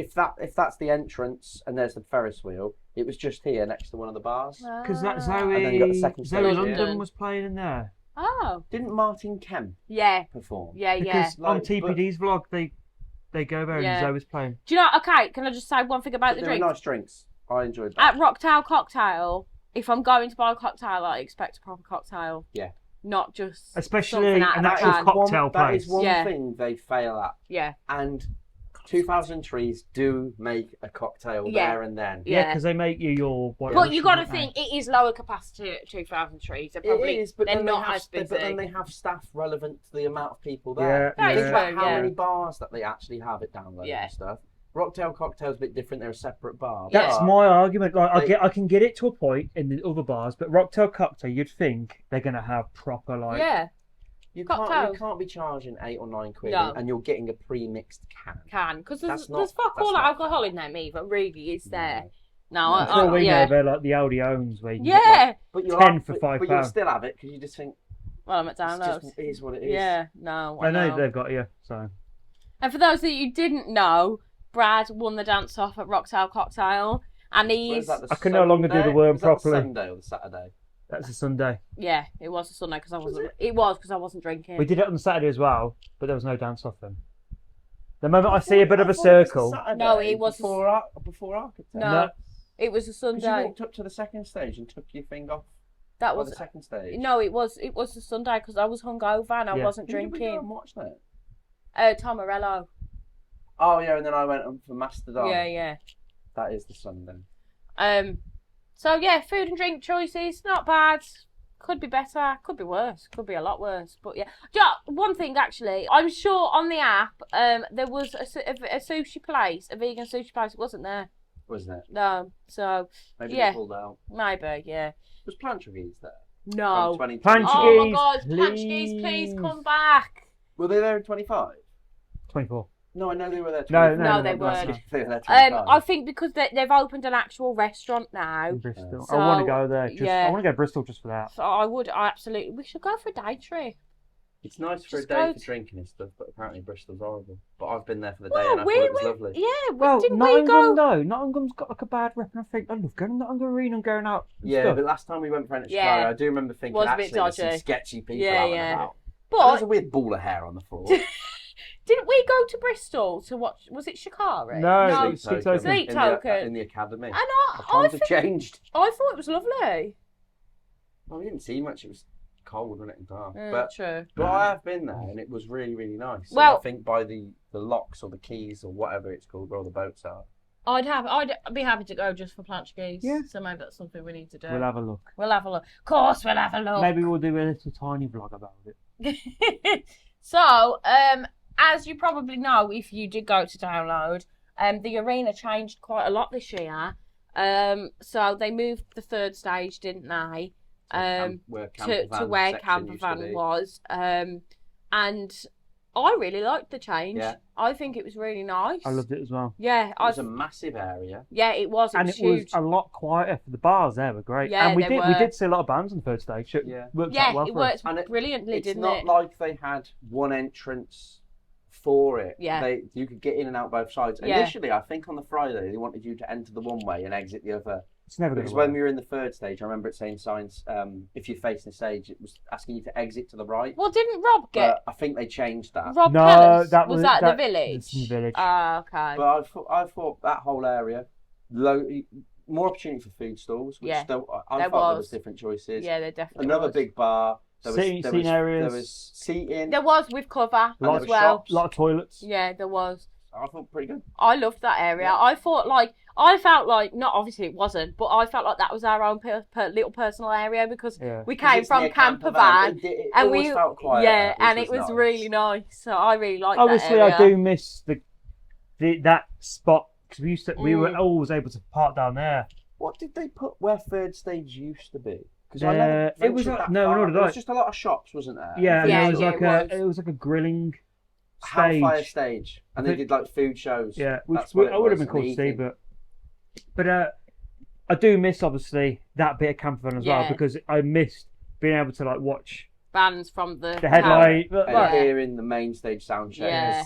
S3: that's the entrance and there's the Ferris wheel, it was just here next to one of the bars.
S4: Because that
S3: And then you got the
S4: Zoe
S3: second
S4: Zoe
S3: stage,
S4: London
S2: yeah.
S4: was playing in there.
S2: Oh,
S3: Didn't Martin Kemp
S2: yeah,
S3: perform?
S2: yeah.
S4: Because on
S3: Like,
S4: TPD's vlog, they go there
S2: Yeah.
S4: and Zoe was playing.
S2: Do you know? Okay, can I just say one thing about
S3: But
S2: the
S3: they were
S2: drinks?
S3: nice drinks. I enjoyed that.
S2: At Rocktail Cocktail, if I'm going to buy a cocktail, I expect a proper cocktail.
S3: Yeah.
S2: Not just
S4: Especially
S2: something out
S4: an
S2: of a
S4: actual
S2: can.
S4: cocktail
S3: That
S4: place.
S3: is one
S2: Yeah.
S3: thing they fail at.
S2: Yeah,
S3: And 2003s do make a cocktail
S2: Yeah.
S3: there and then.
S4: Yeah,
S2: yeah.
S4: because they make you your.
S2: But you got to think it is lower capacity at 2003. So probably
S3: It is, but
S2: they're
S3: then
S2: not
S3: they have,
S2: as busy.
S3: But then they have staff relevant to the amount of people
S4: Yeah,
S3: there.
S2: That is
S3: Think about
S2: true,
S3: how
S2: yeah.
S3: many bars that they actually have at Download
S2: Yeah.
S3: and stuff. Rocktail Cocktail's a bit different. They're a separate bar.
S4: That's
S3: but
S4: my argument. Like
S3: They-
S4: I can get it to a point in the other bars, but Rocktail Cocktail, you'd think they're gonna have proper like.
S2: yeah,
S3: you
S2: cocktails.
S3: can't be charging £8 or £9
S2: No.
S3: and you're getting a pre-mixed can.
S2: because
S3: That's
S2: there's
S3: not-
S2: fuck
S3: that's
S2: all
S3: not-
S2: alcohol in them either. Really, is there? No,
S3: No.
S4: For all we
S2: yeah,
S4: know, they're like the Aldi owns where you can get,
S2: yeah.
S3: But you
S4: 10 for £5.
S3: But you'll still have it because you just think
S2: Well, I'm at
S3: it's
S2: downloads.
S3: just, it is what it is.
S2: Yeah, no,
S4: like, I know
S2: know.
S4: they've got you. So
S2: And for those that you didn't know, Brad won the dance off at Rocktail Cocktail, and
S3: Where's
S2: he's
S3: that, the
S4: I can no longer do the
S3: Sunday?
S4: worm
S3: Was that
S4: properly.
S3: The Sunday or the Saturday?
S4: that's a Sunday.
S2: yeah, it was a Sunday because I wasn't. It was because I wasn't drinking.
S4: We did it on the Saturday as well, but there was no dance off then. The moment I see a bit of a circle,
S2: No, it was
S3: before Architect.
S2: No, it was a
S3: Because you
S2: Sunday.
S3: walked up to the second stage and took your thing off.
S2: That
S3: on
S2: was
S3: the second stage.
S2: no, it was a Sunday because I was hungover and I
S4: Yeah.
S2: wasn't
S3: Who did we go
S2: drinking.
S3: and watch that?
S2: Tom Morello.
S3: Oh yeah, and then I went up for Mastodon.
S2: Yeah, yeah.
S3: That is the Sunday.
S2: So yeah, food and drink choices, not bad. Could be better, could be worse, could be a lot worse. But yeah, one thing actually, I'm sure on the app, there was a sushi place, a vegan sushi place, wasn't there?
S3: Wasn't it?
S2: No, so
S3: Maybe
S2: yeah,
S3: they pulled out.
S2: maybe yeah.
S3: Was Plantragese there?
S2: No.
S3: From 2020?
S4: Plantragese.
S2: Oh my God,
S4: please.
S2: Plantragese, please come back.
S3: Were they there in 25?
S4: 24.
S3: No, I know they were there.
S4: No,
S3: 25.
S2: No, they
S3: Not
S2: weren't.
S3: necessarily they were there 25.
S2: I think because they've opened an actual restaurant now.
S4: In Bristol.
S2: So,
S4: I want to go there.
S2: yeah.
S4: I want to go to Bristol just for that.
S2: So I absolutely. We should go for a day trip.
S3: It's nice for
S2: Just
S3: a
S2: go
S3: day for
S2: to-
S3: drinking and stuff, but apparently Bristol's horrible. But I've been there for the day
S2: Well,
S3: and I thought it was lovely.
S2: Yeah,
S4: Well,
S2: didn't we
S4: Nottingham,
S2: go?
S4: though. Nottingham's got like a bad rep, and I think I love going to Nottingham Arena and going out. And
S3: Yeah,
S4: stuff.
S3: but last time we went for an
S2: Yeah.
S3: Chicago, I do remember thinking
S2: Was a bit
S3: actually there's some
S2: dodgy.
S3: sketchy people
S2: Yeah,
S3: out and
S2: yeah.
S3: about. And there's a
S2: But
S3: weird ball of hair on the floor.
S2: didn't we go to Bristol to watch? Was it Shikari?
S4: No,
S3: Sleep
S4: Sleep Token.
S2: Sleep
S3: in
S2: Token.
S3: in the academy.
S2: And
S3: The
S2: I
S3: times have changed.
S2: thought it was lovely.
S3: Well, we didn't see much. It was cold, wasn't it, and dark. But
S2: True.
S3: I have been there, and it was really, really nice.
S2: Well-
S3: And I think by the locks or the keys or whatever it's called, where all the boats are.
S2: I'd be happy to go just for Plantragese.
S4: Yeah.
S2: So maybe that's something we need to do.
S4: We'll have a look.
S2: We'll have a look. Of course, we'll have a look.
S4: Maybe we'll do a little tiny vlog about it.
S2: So, as you probably know, if you did go to download, the arena changed quite a lot this year. So they moved the third stage, didn't they?
S3: Where
S2: To where camper van was. And I really liked the change.
S3: Yeah.
S2: I think it was really nice.
S4: I loved it as well.
S2: Yeah,
S3: It was a massive area.
S2: yeah, it was. It
S4: And
S2: was
S4: it was
S2: huge.
S4: a lot quieter. The bars there were great.
S2: Yeah,
S4: and we
S2: they
S4: did
S2: were.
S4: we did see a lot of bands on the third stage. It
S3: Yeah.
S4: worked
S2: Yeah,
S4: out well
S2: it
S4: for us.
S2: worked
S3: And
S2: brilliantly,
S3: It's
S2: didn't
S3: not
S2: it?
S3: like they had one entrance for it.
S2: Yeah.
S3: You could get in and out both sides.
S2: Yeah.
S3: Initially, I think on the Friday, they wanted you to enter the one way and exit the other.
S4: It's never going
S3: Because
S4: to
S3: when
S4: work.
S3: we were in the third stage, I remember it saying signs, if you're facing the stage, it was asking you to exit to the right.
S2: Well, didn't Rob get
S3: But I think they changed that.
S2: Rob
S4: No,
S2: Pellis?
S4: that
S2: was
S4: was-
S2: that
S4: that-
S2: the village?
S4: it's in the village.
S2: Ah, okay.
S3: But I thought that whole area, more opportunity for food stalls, which
S2: Yeah,
S3: still, I
S2: there
S3: thought there
S2: was.
S3: was different choices.
S2: Yeah, there definitely
S3: Another
S2: was.
S3: big bar.
S4: Seating areas.
S3: There was seating.
S2: There was with cover
S3: Lot
S2: as
S3: of
S2: well.
S3: shops.
S4: A lot of toilets.
S2: Yeah, there was.
S3: I thought pretty good.
S2: I loved that area.
S3: Yeah.
S2: I felt like, not obviously it wasn't, but I felt like that was our own little personal area because
S4: Yeah.
S2: we
S3: 'Cause
S2: came
S3: it's
S2: from
S3: near
S2: camper van.
S3: It
S2: And
S3: always
S2: we,
S3: felt quiet.
S2: yeah,
S3: which
S2: and it was
S3: nice.
S2: really nice. So I really liked
S4: Obviously,
S2: that area.
S4: I do miss that spot because we were
S2: Mm.
S4: always able to park down there.
S3: What did they put where third stage used to be? Because
S4: It was like- no, nor did
S3: There
S4: I.
S3: was just a lot of shops, wasn't there?
S4: Yeah, and
S2: Yeah,
S4: there was
S2: yeah,
S4: like
S2: it
S4: it was like a grilling
S3: Hellfire
S4: stage.
S3: stage, and
S4: I
S3: they
S4: think-
S3: did like food shows.
S4: Yeah, which
S3: That's what it
S4: I would have
S3: was,
S4: been cool to
S3: and
S4: see,
S3: eating.
S4: but I do miss obviously that bit of camper van as well
S2: Yeah.
S4: because I missed being able to like watch
S2: Bands from the
S4: headlight.
S3: And
S2: Yeah.
S3: hearing the main stage sound check.
S2: Yeah.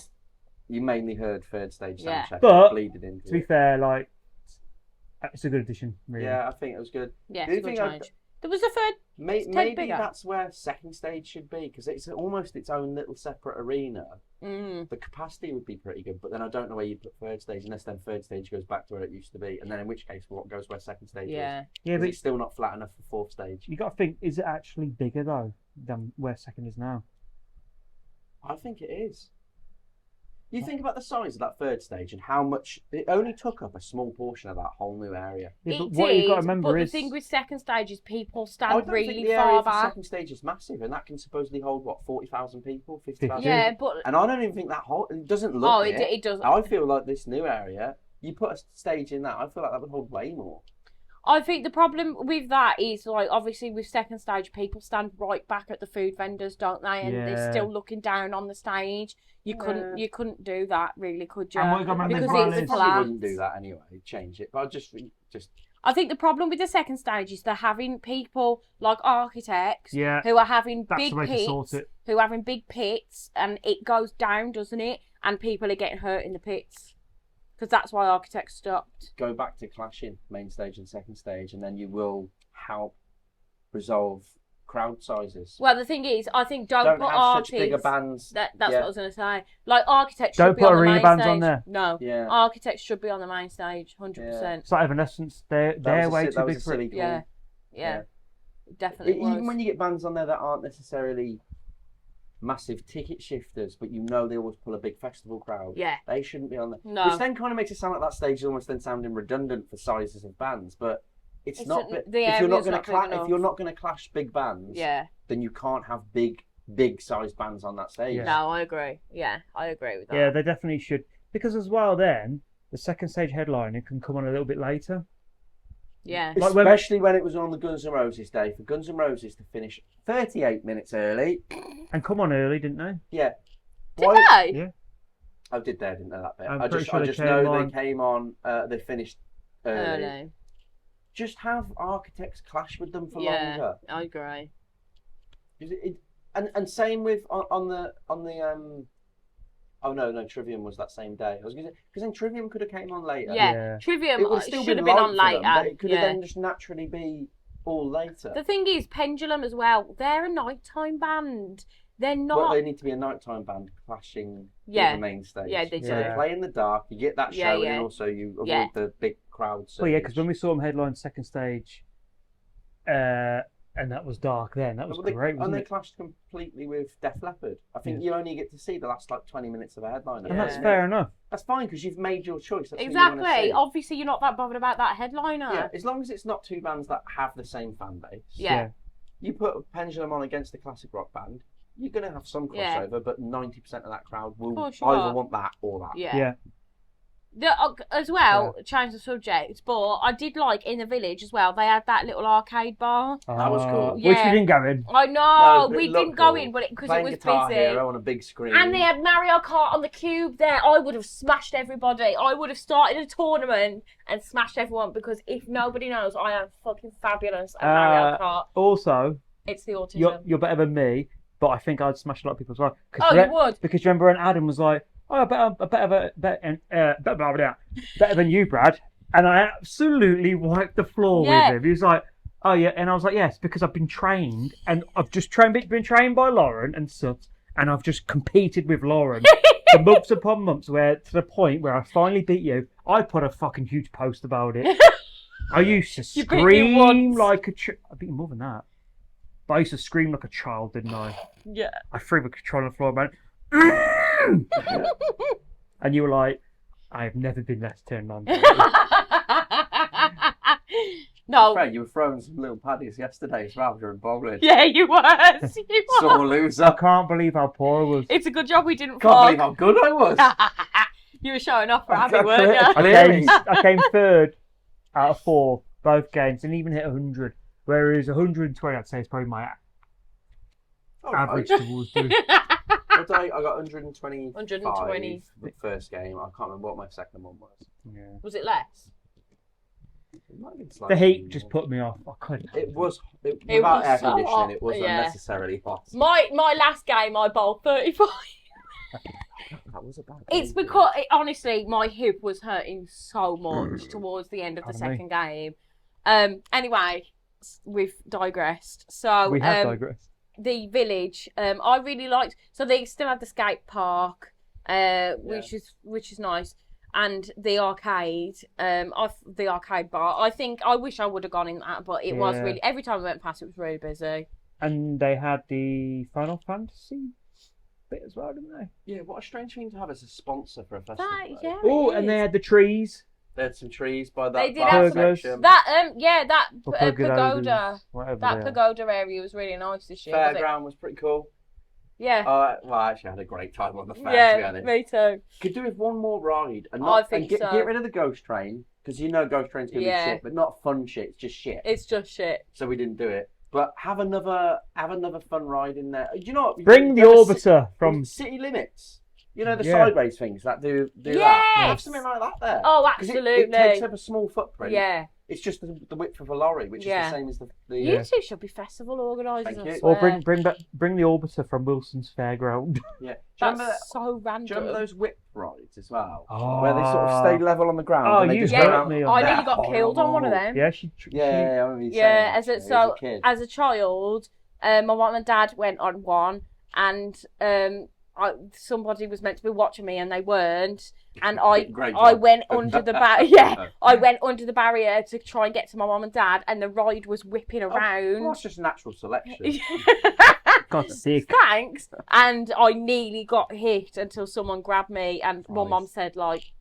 S3: You mainly heard third stage sound
S2: Yeah.
S3: check.
S4: But,
S3: bleeded into
S4: To be
S3: it.
S4: fair, like it's a good addition, really.
S3: Yeah, I think it was good.
S2: Yeah,
S3: The
S2: it's a
S3: only
S2: good
S3: thing
S2: change. There was a third.
S3: Maybe
S2: bigger.
S3: that's where second stage should be because it's almost its own little separate arena.
S2: Mm,
S3: The capacity would be pretty good, but then I don't know where you put third stage unless then third stage goes back to where it used to be, and then in which case what goes where second stage
S2: yeah.
S3: is?
S4: Yeah,
S3: 'Cause
S4: but
S3: it's still not flat enough for fourth stage.
S4: you got to think: is it actually bigger though than where second is now?
S3: I think it is. You think about the size of that third stage and how much it only took up a small portion of that whole new area.
S4: Yeah,
S2: It
S4: but what you've got to
S2: did,
S4: remember
S2: but
S4: is
S2: the thing with second stage is people
S3: I
S2: stand
S3: don't
S2: really
S3: think the area
S2: far
S3: for
S2: back.
S3: second stage is massive, and that can supposedly hold what 40,000 people, 50,000.
S2: Yeah, but
S3: And I don't even think that whole it doesn't look.
S2: oh, it does.
S3: I feel like this new area, you put a stage in that, I feel like that would hold way more.
S2: I think the problem with that is like obviously with second stage, people stand right back at the food vendors, don't they? And they're
S4: Yeah.
S2: still looking down on the stage. You couldn't do that, really, could you?
S4: And what you got to remember
S2: Because
S4: as well
S2: it's
S3: They
S4: is-
S3: probably
S2: flat.
S3: wouldn't do that anyway. Change it, but I just
S2: I think the problem with the second stage is they're having people like architects
S4: Yeah,
S2: who are having
S4: that's
S2: big
S4: the way to sort
S2: pits,
S4: it.
S2: who are having big pits, and it goes down, doesn't it? And people are getting hurt in the pits because that's why architects stopped.
S3: go back to clashing main stage and second stage, and then you will help resolve crowd sizes.
S2: Well, the thing is, I think don't put
S3: have
S2: artists.
S3: such bigger bands.
S2: That's
S3: Yeah.
S2: what I was going to say. Like architects
S4: Don't
S2: should be
S4: put
S2: on the
S4: arena
S2: main
S4: bands
S2: stage.
S4: on there.
S2: No,
S3: Yeah.
S2: architects should be on the main stage, 100%.
S4: It's like Evanescence. They're way too
S3: that was
S4: big
S3: a
S4: for it.
S3: silly call.
S2: Yeah, yeah, definitely was.
S3: Even when you get bands on there that aren't necessarily massive ticket shifters, but you know they always pull a big festival crowd.
S2: Yeah.
S3: They shouldn't be on there.
S2: No.
S3: Which then kind of makes it sound like that stage is almost then sounding redundant for sizes of bands, but It's not.
S2: The
S3: If you're not
S2: area's
S3: going
S2: not
S3: to
S2: big enough.
S3: if you're not going to clash big bands,
S2: Yeah.
S3: then you can't have big sized bands on that stage.
S4: Yeah.
S2: No, I agree. Yeah, I agree with that.
S4: Yeah, they definitely should. Because as well, then the second stage headliner can come on a little bit later.
S2: Yeah.
S4: Like when-
S3: Especially when it was on the Guns N' Roses day, for Guns N' Roses to finish 38 minutes early.
S4: And come on early, didn't they?
S3: Yeah.
S2: Did
S3: Why-
S2: they?
S4: Yeah.
S3: I did there, didn't know that bit.
S4: I'm
S3: I
S4: pretty
S3: just,
S4: sure
S3: I
S4: they
S3: just
S4: came
S3: know
S4: on-
S3: they came on. They finished early.
S2: Early.
S3: Just have architects clash with them for
S2: Yeah,
S3: longer.
S2: I agree.
S3: And same with on the oh no, Trivium was that same day. I was gonna say, because then Trivium could have came on later.
S2: Yeah,
S4: Yeah.
S2: Trivium
S3: It would have still
S2: should have
S3: been
S2: been on
S3: light for them,
S2: later.
S3: but it could have then just naturally be all later.
S2: The thing is, Pendulum as well, they're a nighttime band. They're
S3: But
S2: not.
S3: they need to be a nighttime band clashing
S2: Yeah.
S3: with the main stage.
S2: Yeah, they
S3: So
S4: do.
S3: they play in the dark. You get that show,
S2: Yeah,
S3: and
S2: yeah.
S3: then also you avoid
S2: Yeah.
S3: the big crowd.
S4: Well, yeah, because
S3: surge.
S4: when we saw them headline second stage, and that was dark then, that was
S3: Well,
S4: great,
S3: and
S4: wasn't
S3: they
S4: it?
S3: clashed completely with Def Leppard. I think you only get to see the last like 20 minutes of a headliner.
S4: And that's
S2: Yeah.
S4: fair enough.
S3: That's fine because you've made your choice. That's who you wanna
S2: Exactly.
S3: see.
S2: Obviously, you're not that bothered about that headliner.
S3: Yeah, as long as it's not two bands that have the same fan base.
S2: Yeah.
S3: You put a Pendulum on against a classic rock band, you're going to have some
S2: Yeah.
S3: crossover, but 90% of that crowd will
S2: course you
S3: either
S2: are.
S3: want that or that.
S2: Yeah.
S4: Yeah.
S2: As well, change the subject, but I did like in the village as well. They had that little arcade bar.
S3: That was cool.
S4: Which
S2: Yeah.
S4: we didn't go in.
S2: I know
S3: No, but it
S2: we
S3: looked
S2: didn't go
S3: cool.
S2: in, but because it
S3: Playing
S2: was
S3: Guitar
S2: busy.
S3: Hero on a big screen.
S2: And they had Mario Kart on the cube there. I would have smashed everybody. I would have started a tournament and smashed everyone because if nobody knows, I am fucking fabulous at Mario Kart.
S4: Also,
S2: It's the autism.
S4: you're better than me, but I think I'd smash a lot of people as well.
S2: Oh, you would?
S4: Because remember when Adam was like, "Oh, better than you, Brad," and I absolutely wiped the floor
S2: Yeah.
S4: with him. He was like, "Oh yeah," and I was like, "Yes, because I've been trained, and I've just been trained by Lauren and such, and I've just competed with Lauren for months upon months, where to the point where I finally beat you. I put a fucking huge post about it. I used to
S2: You beat me
S4: scream
S2: once.
S4: like a I beat you more than that. But I used to scream like a child, didn't I?
S2: Yeah.
S4: I threw the controller on the floor and went, and you were like, I have never been less turned on.
S2: No.
S3: Fred, you were throwing some little paddies yesterday as well during bowling.
S2: Yeah, you was. You was.
S3: Sore loser.
S4: I can't believe how poor I was.
S2: It's a good job we didn't
S3: Can't believe
S2: fall.
S3: how good I was.
S2: You were showing off for Abby,
S3: Okay.
S2: weren't you?
S3: Clearly.
S4: I came third out of 4, both games, and even hit 100. Whereas 120, I'd say, is probably my
S3: Oh,
S4: average
S3: I,
S4: towards the.
S3: I got 125
S2: 120.
S3: the first game. I can't remember what my second one was.
S4: Yeah.
S2: Was it less?
S3: It might have been
S4: The
S3: slightly
S4: heat
S3: more.
S4: just put me off. I couldn't.
S3: It was
S2: It
S3: without
S2: was
S3: air
S2: so
S3: conditioning.
S2: hot,
S3: It was
S2: yeah.
S3: unnecessarily hot.
S2: My last game, I bowled 35.
S3: That was a bad.
S2: It's
S3: game.
S2: because, honestly, my hip was hurting so much towards the end of the
S4: Pardon me?
S2: second game. Anyway, we've digressed. So,
S4: We have digressed.
S2: the village, I really liked. So they still had the skate park, which is nice, and the arcade. The arcade bar. I wish I would have gone in that, but it was
S4: Yeah.
S2: really. Every time I went past, it was really busy.
S4: And they had the Final Fantasy bit as well, didn't they?
S3: Yeah, what a strange thing to have as a sponsor for a festival.
S2: That
S3: though.
S2: yeah.
S4: Oh,
S2: it
S4: and they
S2: is.
S4: had the trees.
S3: They had some trees by that.
S2: They did
S3: bar
S2: have
S4: some-
S3: section.
S2: That that
S4: Or
S2: pagoda.
S4: Whatever
S2: That
S4: they are.
S2: pagoda area was really nice this year. wasn't it?
S3: Fairground was pretty cool.
S2: Yeah.
S3: Well, I actually had a great time on the fair, to be
S2: Yeah,
S3: honest.
S2: me too.
S3: Could do with one more ride and
S2: I
S3: not
S2: think
S3: and
S2: so.
S3: get rid of the ghost train because you know ghost train's gonna
S2: Yeah.
S3: be shit, but not fun shit. It's just shit.
S2: It's just shit.
S3: So we didn't do it. But have another fun ride in there. Do you know what?
S4: Bring the
S3: You ever
S4: Orbiter from.
S3: City Limits. You know the
S4: Yeah.
S3: sideways things that do that.
S2: Yes!
S3: Have something like that there.
S2: Oh,
S3: 'Cause
S2: absolutely.
S3: It takes up a small footprint.
S2: Yeah.
S3: It's just the width of a lorry, which
S2: Yeah.
S3: is the same as the.
S2: You two should be festival organisers.
S3: Thank
S2: I
S3: you.
S2: swear.
S4: Or bring the Orbiter from Wilson's Fairground.
S3: Yeah. Do you
S2: That's
S3: remember,
S2: so random.
S3: do you remember those whip rides as well?
S4: Oh.
S3: Where they sort of stay level on the ground
S4: Oh,
S3: and they
S4: you
S3: just
S2: hurt
S3: go around.
S4: me
S2: I
S4: on
S2: nearly got killed on one of them.
S4: Yeah,
S3: Yeah, I remember you saying
S2: Yeah,
S3: that to me as
S2: so
S3: a kid.
S2: as a child, my mum and dad went on one, and somebody was meant to be watching me, and they weren't. And
S3: Great
S2: I
S3: job.
S2: went under the I went under the barrier to try and get to my mum and dad, and the ride was whipping
S3: Well,
S2: around.
S3: that's just natural selection.
S4: God's sake.
S2: Thanks. And I nearly got hit until someone grabbed me, and my
S3: Nice.
S2: mum said, like,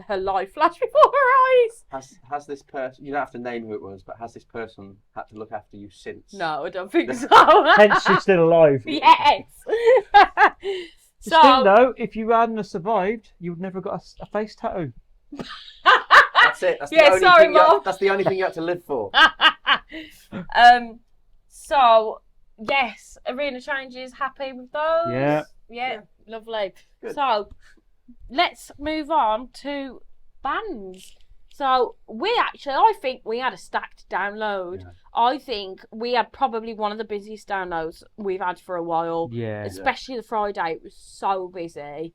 S2: her life flash before her eyes.
S3: Has this person? You don't have to name who it was, but has this person had to look after you since?
S2: No, I don't think so.
S4: Hence, she's still alive.
S2: Yes.
S4: Just think though, if you hadn't have survived, you would never got a face tattoo.
S3: That's it. That's
S2: Yeah,
S3: the only
S2: sorry,
S3: thing
S2: Mum.
S3: that's the only thing you had to live for.
S2: So yes, arena changes. Happy with those?
S4: Yeah.
S2: Lovely.
S3: Good.
S2: So let's move on to bands. So I think we had a stacked download.
S3: Yeah.
S2: I think we had probably one of the busiest downloads we've had for a while.
S4: Yeah.
S2: Especially the Friday, it was so busy.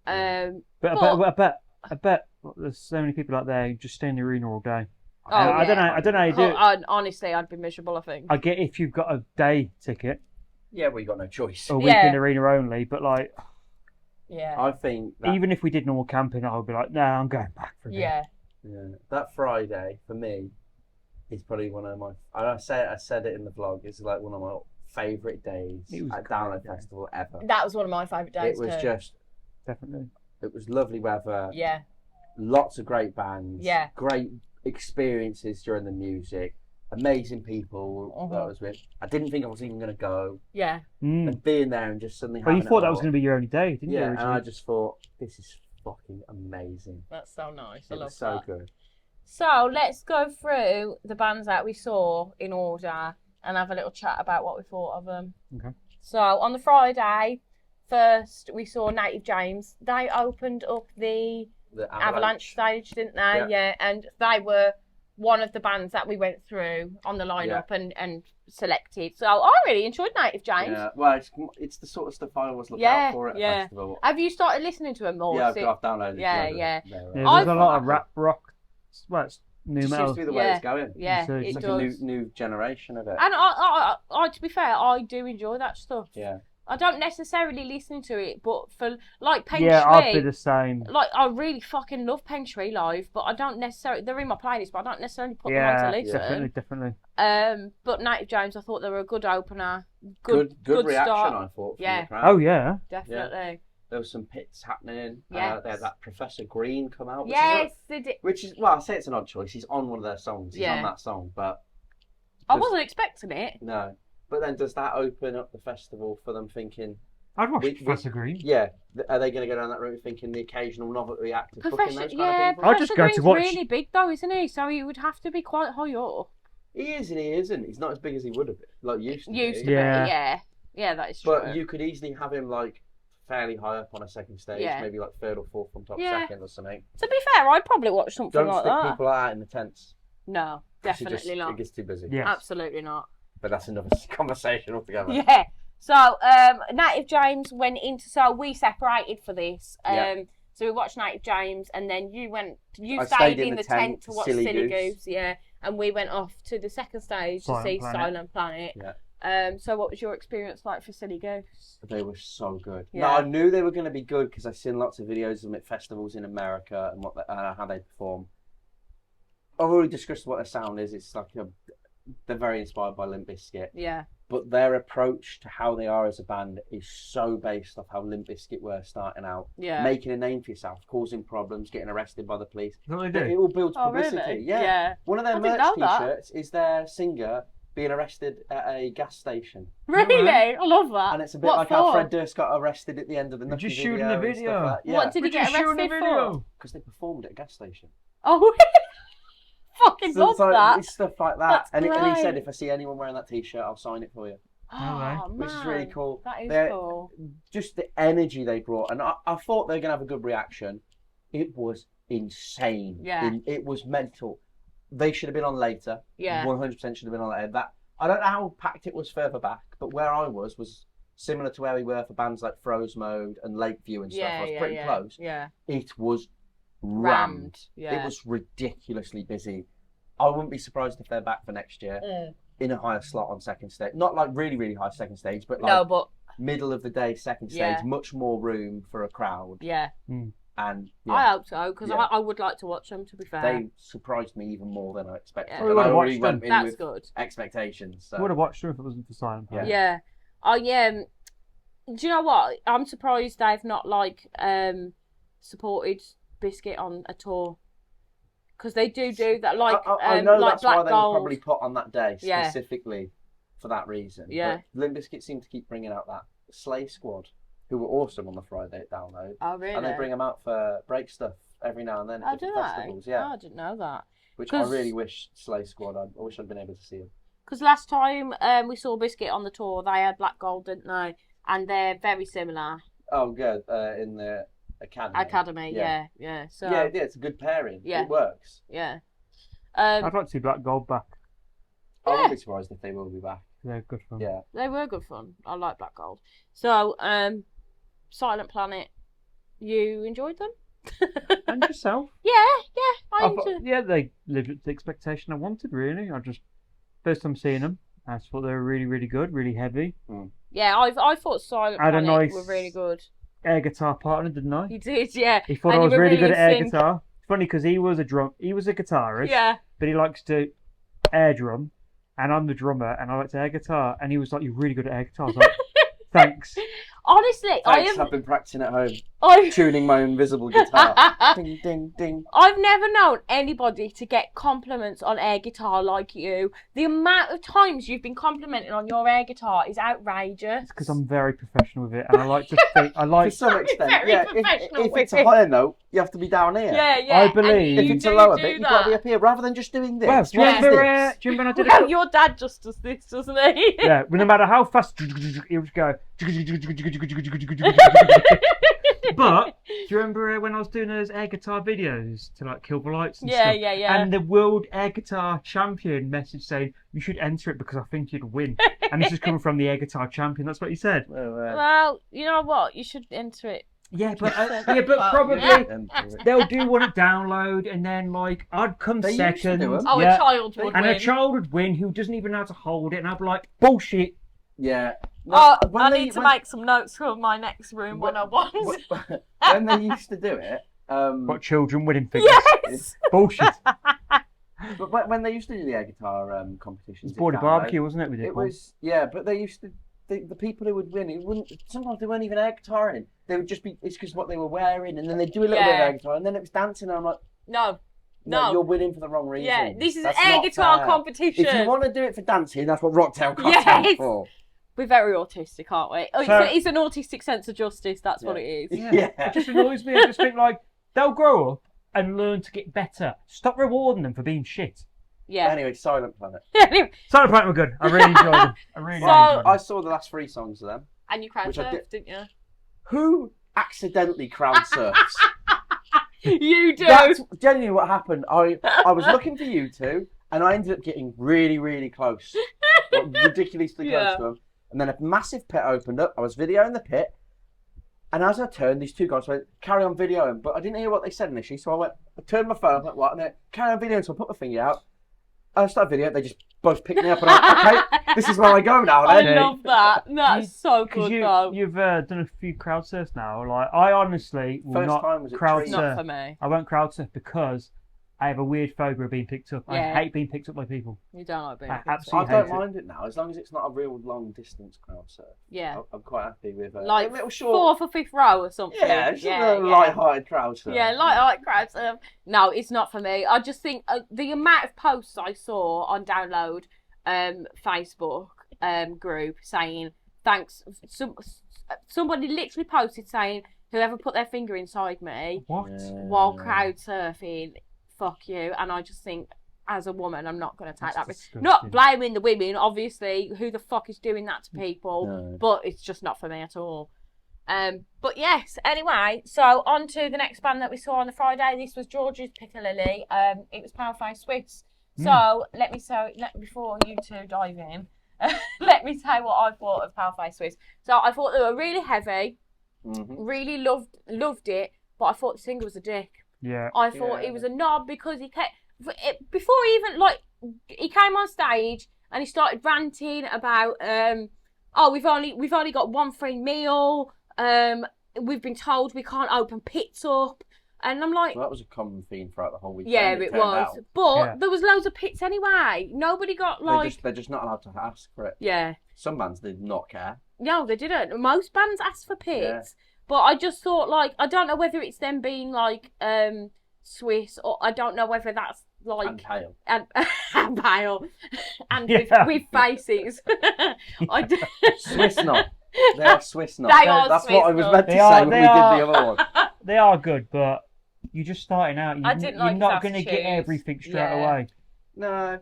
S4: But I bet there's so many people out there who just stay in the arena all day.
S2: Oh,
S4: I don't
S2: yeah.
S4: know how you do it.
S2: Honestly, I'd be miserable, I think.
S4: I get if you've got a day ticket,
S3: Yeah, well, you got no choice.
S4: a weekend arena only, but like,
S2: Yeah.
S3: I think that,
S4: even if we did normal camping, I would be like, no, I'm going back for a bit.
S2: Yeah.
S3: that Friday for me is probably one of my. I said it in the vlog. It's like one of my favourite days
S4: It was
S3: at
S4: a great
S3: Download
S4: day.
S3: Festival ever.
S2: That was one of my favourite days
S3: It was
S2: too.
S3: just.
S4: Definitely.
S3: It was lovely weather.
S2: Yeah.
S3: Lots of great bands.
S2: Yeah.
S3: Great experiences during the music. Amazing people that I was with. I didn't think I was even going to go.
S2: Yeah.
S3: And being there and just suddenly
S4: Well, you
S3: having
S4: thought
S3: it
S4: that was
S3: all.
S4: going to be your only day, didn't you?
S3: Yeah, and
S4: originally?
S3: I just thought, this is fucking amazing.
S2: That's so nice. I
S3: It
S2: love
S3: was so
S2: that.
S3: good.
S2: So let's go through the bands that we saw in order and have a little chat about what we thought of them.
S4: Okay.
S2: So on the Friday, first we saw Native James. They opened up the
S3: The
S2: Avalanche stage, didn't they? Yeah. And they were one of the bands that we went through on the lineup and selected. So I really enjoyed Native James.
S3: Yeah, well, it's the sort of stuff I always look
S2: Yeah,
S3: out for at a
S2: yeah.
S3: festival.
S2: Have you started listening to them more?
S3: Yeah,
S2: since-
S3: I've downloaded.
S2: Yeah,
S3: loads of
S2: yeah.
S3: it.
S4: Yeah,
S2: I've-
S4: there's a lot of rap rock. Well, it's new
S3: It
S4: metal.
S3: seems to be the way
S2: Yeah.
S3: it's going.
S2: Yeah,
S4: So
S2: it
S3: It's like
S2: does.
S3: a new generation of it.
S2: And I, to be fair, I do enjoy that stuff.
S3: Yeah.
S2: I don't necessarily listen to it, but for like Pen
S4: Yeah, I'd be
S2: Shui,
S4: the same.
S2: like I really fucking love Pen Shui live, but I don't necessarily. They're in my playlist, but I don't necessarily put them on
S4: Yeah,
S2: to listen.
S4: definitely.
S2: But Native James, I thought they were a good opener.
S3: Good reaction,
S2: start.
S3: I thought. From
S2: Yeah.
S3: The crowd.
S4: Oh yeah.
S2: Definitely.
S3: There was some pits happening.
S2: Yes.
S3: They had that Professor Green come out.
S2: Yes, they did.
S3: Which is, well, I say it's an odd choice. He's on one of their songs. He's
S2: Yeah.
S3: on that song, but
S2: I wasn't expecting it.
S3: no. But then does that open up the festival for them thinking,
S4: I'd watch
S3: We-
S4: Professor Green.
S3: yeah, are they going to go down that route thinking the occasional novelty actors booking
S2: Professor,
S3: those kind
S2: yeah,
S3: of people?
S4: I'll just
S2: Professor
S4: go to
S2: Green's
S4: watch-
S2: really big though, isn't he? So he would have to be quite high up.
S3: He is and he isn't. He's not as big as he would have been, like used to
S2: Used to
S3: be.
S2: be,
S4: Yeah.
S2: yeah, that is true.
S3: But you could easily have him like fairly high up on a second stage,
S2: Yeah.
S3: maybe like third or fourth from top
S2: Yeah.
S3: second or something.
S2: To be fair, I'd probably watch something
S3: Don't
S2: like
S3: stick
S2: that.
S3: people out in the tents.
S2: No,
S3: 'cause
S2: definitely
S3: It
S2: not.
S3: gets too busy.
S4: Yes.
S2: Absolutely not.
S3: But that's another conversation altogether.
S2: Yeah. So, Native James went into. So we separated for this.
S3: Yeah.
S2: So we watched Native James, and then you
S3: I
S2: stayed in the tent to watch Silly Goose. Yeah. And we went off to the second stage
S4: Silent
S2: to see
S4: Planet.
S2: Silent Planet.
S3: Yeah.
S2: So what was your experience like for Silly Goose?
S3: They were so good.
S2: Yeah.
S3: No, I knew they were going to be good because I've seen lots of videos of them at festivals in America and how they perform. I've already discussed what their sound is. It's like they're very inspired by Limp Bizkit,
S2: Yeah.
S3: but their approach to how they are as a band is so based off how Limp Bizkit were starting out,
S2: Yeah.
S3: making a name for yourself, causing problems, getting arrested by the police.
S4: Is that what they
S3: But
S4: do?
S3: it all builds
S2: Oh,
S3: publicity.
S2: really?
S3: Yeah.
S2: Yeah.
S3: One of their
S2: I didn't
S3: merch
S2: know that.
S3: t-shirts is their singer being arrested at a gas station.
S2: Really? I love that.
S3: And it's a bit
S2: What
S3: like how
S2: for?
S3: Fred Durst got arrested at the end of the
S4: We're
S3: Nucky
S4: just shooting the
S3: and stuff
S4: video.
S3: like that.
S2: What
S3: Yeah,
S2: did he
S4: We're
S2: get
S4: just shooting
S2: arrested
S4: a
S2: for?
S4: video.
S3: because they performed at a gas station.
S2: Oh, fucking
S3: So
S2: love
S3: it's like,
S2: that.
S3: it's stuff like that.
S2: That's
S3: And he said,
S2: great.
S3: if I see anyone wearing that t-shirt, I'll sign it for you.
S2: Oh,
S3: Which is really
S2: man.
S3: cool.
S2: That is
S3: They're-
S2: cool.
S3: Just the energy they brought. And I thought they were going to have a good reaction. It was insane.
S2: Yeah.
S3: It was mental. They should have been on later.
S2: Yeah.
S3: 100% should have been on later. I don't know how packed it was further back, but where I was similar to where we were for bands like Froze Mode and Lakeview and stuff.
S2: Yeah,
S3: I was
S2: yeah,
S3: pretty
S2: yeah.
S3: close.
S2: Yeah.
S3: It was
S2: Rammed.
S3: rammed.
S2: Yeah.
S3: It was ridiculously busy. I wouldn't be surprised if they're back for next year in a higher slot on second stage. Not like really, really high second stage, but like
S2: No, but
S3: middle of the day second stage.
S2: Yeah.
S3: Much more room for a crowd.
S2: yeah.
S3: And
S2: I
S3: yeah,
S2: hope so, because
S3: Yeah.
S2: I would like to watch them, to be fair.
S3: they surprised me even more than I expected.
S2: Yeah.
S3: And
S4: We would've
S3: I already
S4: watched
S3: went
S4: them.
S3: in
S2: That's
S3: with
S2: good.
S3: expectations. So.
S4: I would have watched them if it wasn't for Silent
S3: Yeah.
S4: Planet.
S2: Yeah. Do you know what? I'm surprised they've not, like, supported Biscuit on a tour. Because they do that, like
S3: I know
S2: like
S3: that's
S2: Black
S3: why they
S2: Gold.
S3: were probably put on that day
S2: Yeah.
S3: specifically for that reason.
S2: Yeah.
S3: But Limp Bizkit seem to keep bringing out that Slay Squad, who were awesome on the Friday at Download.
S2: Oh, really?
S3: And they bring them out for break stuff every now and then at different festivals. Yeah.
S2: Oh, I didn't know that.
S3: Which I really wish Slay Squad. I wish I'd been able to see them.
S2: Because last time we saw Biscuit on the tour, they had Black Gold, didn't they? And they're very similar.
S3: Oh, good. In the Academy.
S2: Yeah. So
S3: yeah, it's a good pairing.
S2: Yeah.
S3: It works.
S2: yeah.
S4: I'd like to see Black Gold back.
S3: I
S2: Yeah.
S3: wouldn't be surprised if they will be back.
S4: They're good fun.
S3: Yeah.
S2: They were good fun. I like Black Gold. So, Silent Planet, you enjoyed them?
S4: And yourself?
S2: Yeah, I
S4: thought,
S2: enjoyed.
S4: yeah, they lived up to the expectation I wanted, really. First time seeing them, I just thought they were really, really good, really heavy.
S2: Yeah, I thought Silent
S4: I had a
S2: Planet
S4: nice
S2: were really good.
S4: air guitar partner, didn't I?
S2: You did, yeah.
S4: He thought
S2: And
S4: I
S2: you
S4: was
S2: were
S4: really good
S2: in
S4: at air
S2: sync.
S4: guitar. It's funny because he was a guitarist,
S2: Yeah.
S4: but he likes to air drum, and I'm the drummer, and I like to air guitar. And he was like, "You're really good at air guitar." I was like, "Thanks."
S2: Honestly,
S3: Thanks, I've been practicing at home,
S2: I've
S3: tuning my invisible guitar. Ding, ding, ding.
S2: I've never known anybody to get compliments on air guitar like you. The amount of times you've been complimented on your air guitar is outrageous.
S4: Because I'm very professional with it, and I like to think. I
S3: To
S4: like.
S3: some extent,
S2: very
S3: yeah.
S2: professional
S3: If it's
S2: with
S3: a
S2: it.
S3: higher note, you have to be down here.
S2: Yeah.
S4: I
S2: and
S4: believe-
S3: If
S2: you
S3: it's
S2: do
S3: a lower
S2: do
S3: bit, you've
S2: that.
S3: got to be up here rather than just doing this.
S4: Well, do you
S3: What is
S4: remember?
S3: this?
S4: Do you remember when I did
S2: Well,
S4: it?
S2: your dad just does this, doesn't he?
S4: Yeah, no matter how fast he would go. But do you remember when I was doing those air guitar videos to like kill the lights and stuff?
S2: Yeah.
S4: And the world air guitar champion message saying you should enter it because I think you'd win. And this is coming from the air guitar champion. That's what he said.
S2: Well, you know what? You should enter it.
S4: Yeah, but probably they'll do one at Download, and then like I'd come
S3: They used to
S4: second.
S3: do 'em.
S2: Oh,
S4: yeah,
S2: a child would
S4: and
S2: win.
S4: a child would win who doesn't even know how to hold it, and I'd be like, bullshit.
S3: Yeah.
S2: Oh,
S3: When
S2: I
S3: they-
S2: need to
S3: when-
S2: make some notes for my next room
S3: when-
S2: 101.
S3: when they used to do it,
S4: What children winning figures?
S2: Yes!
S4: Bullshit.
S3: but when they used to do the air guitar competitions,
S4: It's Border
S3: at Download,
S4: Barbecue, wasn't it? We did
S3: It
S4: one.
S3: was, yeah, but they used to, the people who would win, it wouldn't, sometimes they weren't even air guitaring. They would just be, it's because what they were wearing, and then they'd do a little bit of
S2: Yeah.
S3: air guitar, and then it was dancing, and I'm like,
S2: No.
S3: you're winning for the wrong reason.
S2: Yeah, this is
S3: That's
S2: air
S3: not
S2: guitar
S3: fair.
S2: competition.
S3: If you want to do it for dancing, that's what Rocktail got
S2: Yes.
S3: out for.
S2: We're very autistic, aren't we? Oh,
S4: So-
S2: it's an autistic sense of justice, that's what it is.
S3: Yeah.
S4: It just annoys me. I just think like they'll grow up and learn to get better. Stop rewarding them for being shit.
S2: Yeah.
S3: Anyway, Silent Planet.
S2: Anyway,
S4: Silent Planet were good. I really enjoyed them. I really
S2: So-
S4: enjoyed
S3: I
S4: them.
S3: saw the last 3 songs of them.
S2: and you crowd
S3: Which I
S2: surfed, didn't you?
S3: Who accidentally crowd surfs?
S2: You do.
S3: That's genuinely what happened. I was looking for you two, and I ended up getting really, really close. Like, ridiculously close
S2: Yeah.
S3: to them. And then a massive pit opened up. I was videoing the pit. And as I turned, these 2 guys went, carry on videoing. But I didn't hear what they said initially. So I turned my phone, I was like, what? And they carry on videoing. So I put my finger out. I started videoing. They just both picked me up. And I'm like, okay, this is where I go now
S2: I
S3: then.
S2: love that. That's so
S4: Because
S2: good, though.
S4: you've done a few crowd surfs now. Like I honestly will
S3: First
S4: not
S3: time was at
S4: crowd
S3: Trees.
S2: Not
S4: surf.
S2: for me.
S4: I won't crowd surf because I have a weird phobia of being picked up.
S2: Yeah.
S4: I hate being picked up by people.
S2: You don't like being
S4: I
S2: picked
S4: absolutely
S2: up.
S3: I don't mind it now, as long as it's not a real long distance crowd surf.
S2: Yeah.
S3: I'm quite happy with
S2: Like
S3: a little short.
S2: 4th or 5th row or something.
S3: Yeah, just a light-hearted crowd surf.
S2: Yeah, like crowd surf. No, it's not for me. I just think the amount of posts I saw on Download Facebook group saying thanks. Somebody literally posted saying whoever put their finger inside me
S4: What?
S2: while crowd surfing, fuck you. And I just think, as a woman, I'm not going to take
S4: That's
S2: that risk.
S4: disgusting.
S2: Not blaming the women, obviously. Who the fuck is doing that to people?
S3: No.
S2: But it's just not for me at all. But yes, anyway, so on to the next band that we saw on the Friday. This was George's Piccadilly. It was Powerfire Swiss. So before you two dive in, let me say what I thought of Powerfire Swiss. So I thought they were really heavy.
S3: Mm-hmm.
S2: Really loved it, but I thought the singer was a dick.
S4: Yeah.
S2: I thought
S3: Yeah.
S2: he was a knob because he kept before he even he came on stage and he started ranting about we've only got 1 free meal, we've been told we can't open pits up, and I'm like,
S3: Well, that was a common theme throughout the whole weekend.
S2: yeah, it
S3: turned
S2: was,
S3: out.
S2: but
S4: Yeah.
S2: there was loads of pits anyway. Nobody got like
S3: They're just not allowed to ask for it.
S2: yeah.
S3: Some bands did not care.
S2: No, they didn't. Most bands asked for pits, But I just thought, like, I don't know whether it's them being, like, Swiss, or I don't know whether that's, like...
S3: And pale.
S2: And pale. And
S4: Yeah.
S2: with faces.
S3: Swiss not. They are Swiss not.
S2: They are
S3: That's
S2: Swiss
S3: what I was
S2: not.
S3: meant to
S4: They
S3: say
S4: are-
S3: when we
S4: they
S3: did
S4: are-
S3: the other one.
S4: They are good, but you're just starting out.
S2: I didn't
S4: You're
S2: like
S4: not
S2: his
S4: going to get
S2: attitude.
S4: everything straight
S2: Yeah.
S4: away.
S3: No.
S2: And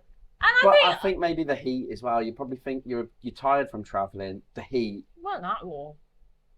S3: But
S2: I
S3: I think maybe the heat as well. You probably think you're tired from travelling. The heat.
S2: Well, that warm.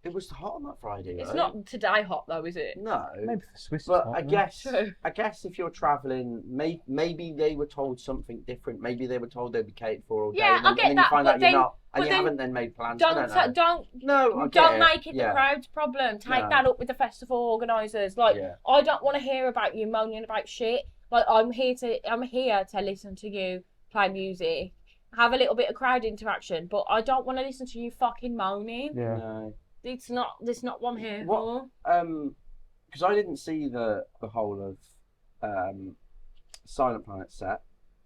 S3: It was hot on that Friday,
S2: It's
S3: right?
S2: not today hot, though, is it?
S3: No.
S4: Maybe for the Swiss.
S3: But
S4: it's hot,
S3: I
S4: isn't it?
S3: guess if you're travelling, maybe they were told something different. Maybe they were told they'd be catered for all day.
S2: Yeah,
S3: and then,
S2: I get
S3: and then
S2: that,
S3: you find
S2: but
S3: out
S2: then-
S3: you're not, and
S2: but
S3: you
S2: then
S3: haven't then made plans. I
S2: Don't
S3: don't know.
S2: don't make it the crowd's problem. Take that up with the festival organisers. Like,
S3: Yeah.
S2: I don't want to hear about you moaning about shit. Like, I'm here to listen to you play music, have a little bit of crowd interaction, but I don't want to listen to you fucking moaning.
S4: Yeah.
S3: No.
S2: It's not. There's not one here.
S3: What? Because I didn't see the whole of Silent Planet set,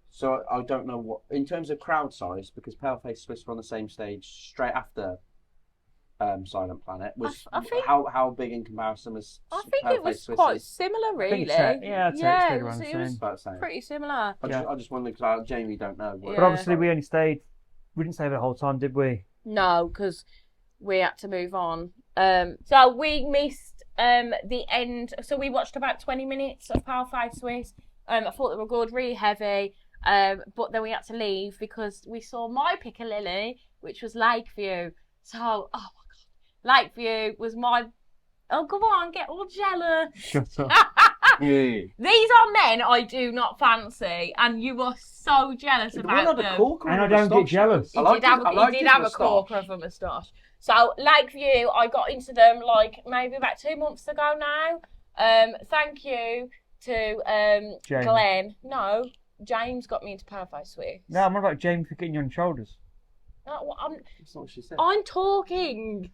S3: so I don't know what in terms of crowd size. Because Paleface Swiss were on the same stage straight after Silent Planet. Was
S2: I think-
S3: how big in comparison was?
S2: I think it was
S3: Paleface Swiss
S2: quite
S3: is?
S2: similar,
S4: I
S2: really.
S4: think it's, I'd say it's
S2: yeah,
S4: around the
S2: it was
S4: same.
S3: About the same.
S2: pretty similar.
S3: I just wondered because Jamie don't know.
S2: Yeah.
S4: But obviously, we only stayed. We didn't stay the whole time, did we?
S2: No, because we had to move on. So we missed the end. So we watched about 20 minutes of Power 5 Swiss. I thought they were good, really heavy. But then we had to leave because we saw my Piccadilly, which was Lakeview. So, oh my God. Lakeview was my... Oh, come on, get all jealous.
S4: Shut up.
S3: Yeah.
S2: These are men I do not fancy, and you were so jealous
S3: The
S2: about
S3: one had
S2: them.
S3: a corker
S4: And
S3: on
S4: I
S3: his
S4: don't get
S3: moustache.
S4: jealous.
S2: He
S3: I liked
S2: did have,
S3: his- I
S2: he
S3: liked
S2: did
S3: his
S2: have a
S3: moustache.
S2: corker of a moustache. So, Lakeview, I got into them like maybe about 2 months ago now. Thank you to
S4: James.
S2: Glenn. No, James got me into Power 5 Swiss.
S4: No, I'm about Jamie for getting you on shoulders.
S2: No,
S3: That's not what she said.
S2: I'm talking.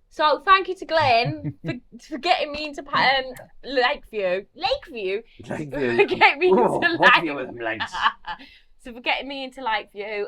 S2: So, thank you to Glenn for getting me into Lakeview. Lakeview?
S3: Lakeview.
S2: Get me
S3: Whoa,
S2: into
S3: what have you
S2: Lakeview.
S3: with them legs?
S2: So for getting me into Lakeview,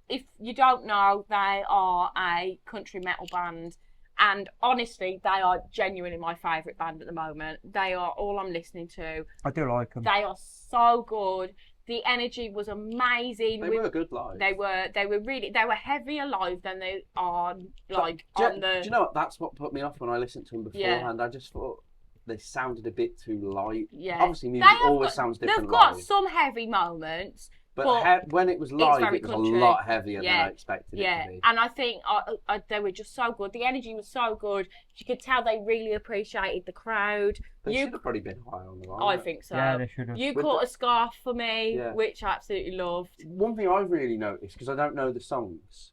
S2: if you don't know, they are a country metal band, and honestly, they are genuinely my favourite band at the moment. They are all I'm listening to.
S4: I do like them.
S2: They are so good. The energy was amazing.
S3: They were good live.
S2: They were heavier live than they are like
S3: do,
S2: on the.
S3: do you know what? That's what put me off when I listened to them beforehand. I just thought they sounded a bit too light.
S2: Yeah.
S3: Obviously, music always sounds different
S2: They've got
S3: live.
S2: some heavy moments.
S3: But when it was live,
S2: very
S3: it was
S2: country.
S3: a lot heavier than
S2: Yeah.
S3: I expected
S2: Yeah,
S3: it to be.
S2: and I think they were just so good. The energy was so good. You could tell they really appreciated the crowd.
S3: They
S2: You,
S3: should have probably been higher on the line.
S2: I think so.
S4: Yeah, they should have.
S2: You
S3: With
S2: caught a scarf for me,
S3: Yeah.
S2: which I absolutely loved.
S3: One thing I've really noticed, because I don't know the songs,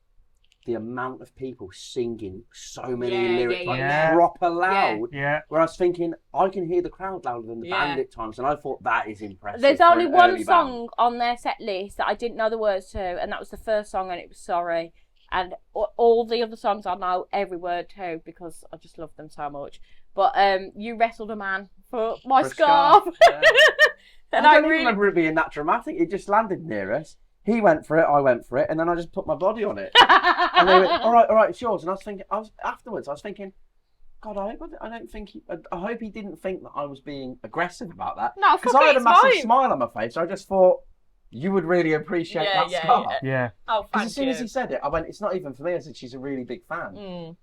S3: the amount of people singing so many
S2: Yeah,
S3: lyrics,
S2: yeah,
S3: like
S4: yeah.
S3: proper loud.
S4: Yeah.
S3: Where I was thinking, I can hear the crowd louder than the
S2: Yeah.
S3: band at times, and I thought that is impressive.
S2: There's
S3: for
S2: only
S3: an
S2: one
S3: early
S2: song on their set list that I didn't know the words to, and that was the first song, and it was Sorry. And all the other songs I know every word to because I just love them so much. But You Wrestled a Man for my
S3: For a
S2: scarf.
S3: Yeah.
S2: And
S3: I
S2: I
S3: don't even
S2: really.
S3: remember it being that dramatic. It just landed near us. He went for it, I went for it, and then I just put my body on it. And they went, all right, it's yours. And I was thinking, afterwards, I was thinking, God, I hope he didn't think that I was being aggressive about that.
S2: No,
S3: Because
S2: fuck
S3: I
S2: it,
S3: had a
S2: it's
S3: massive
S2: fine.
S3: smile on my face. I just thought, you would really appreciate
S2: Yeah,
S3: that
S2: yeah,
S3: scar.
S2: yeah.
S4: Yeah.
S2: Oh,
S3: Because
S2: thank
S3: as soon
S2: you.
S3: as he said it, I went, it's not even for me. I said, she's a really big fan.
S2: Mm.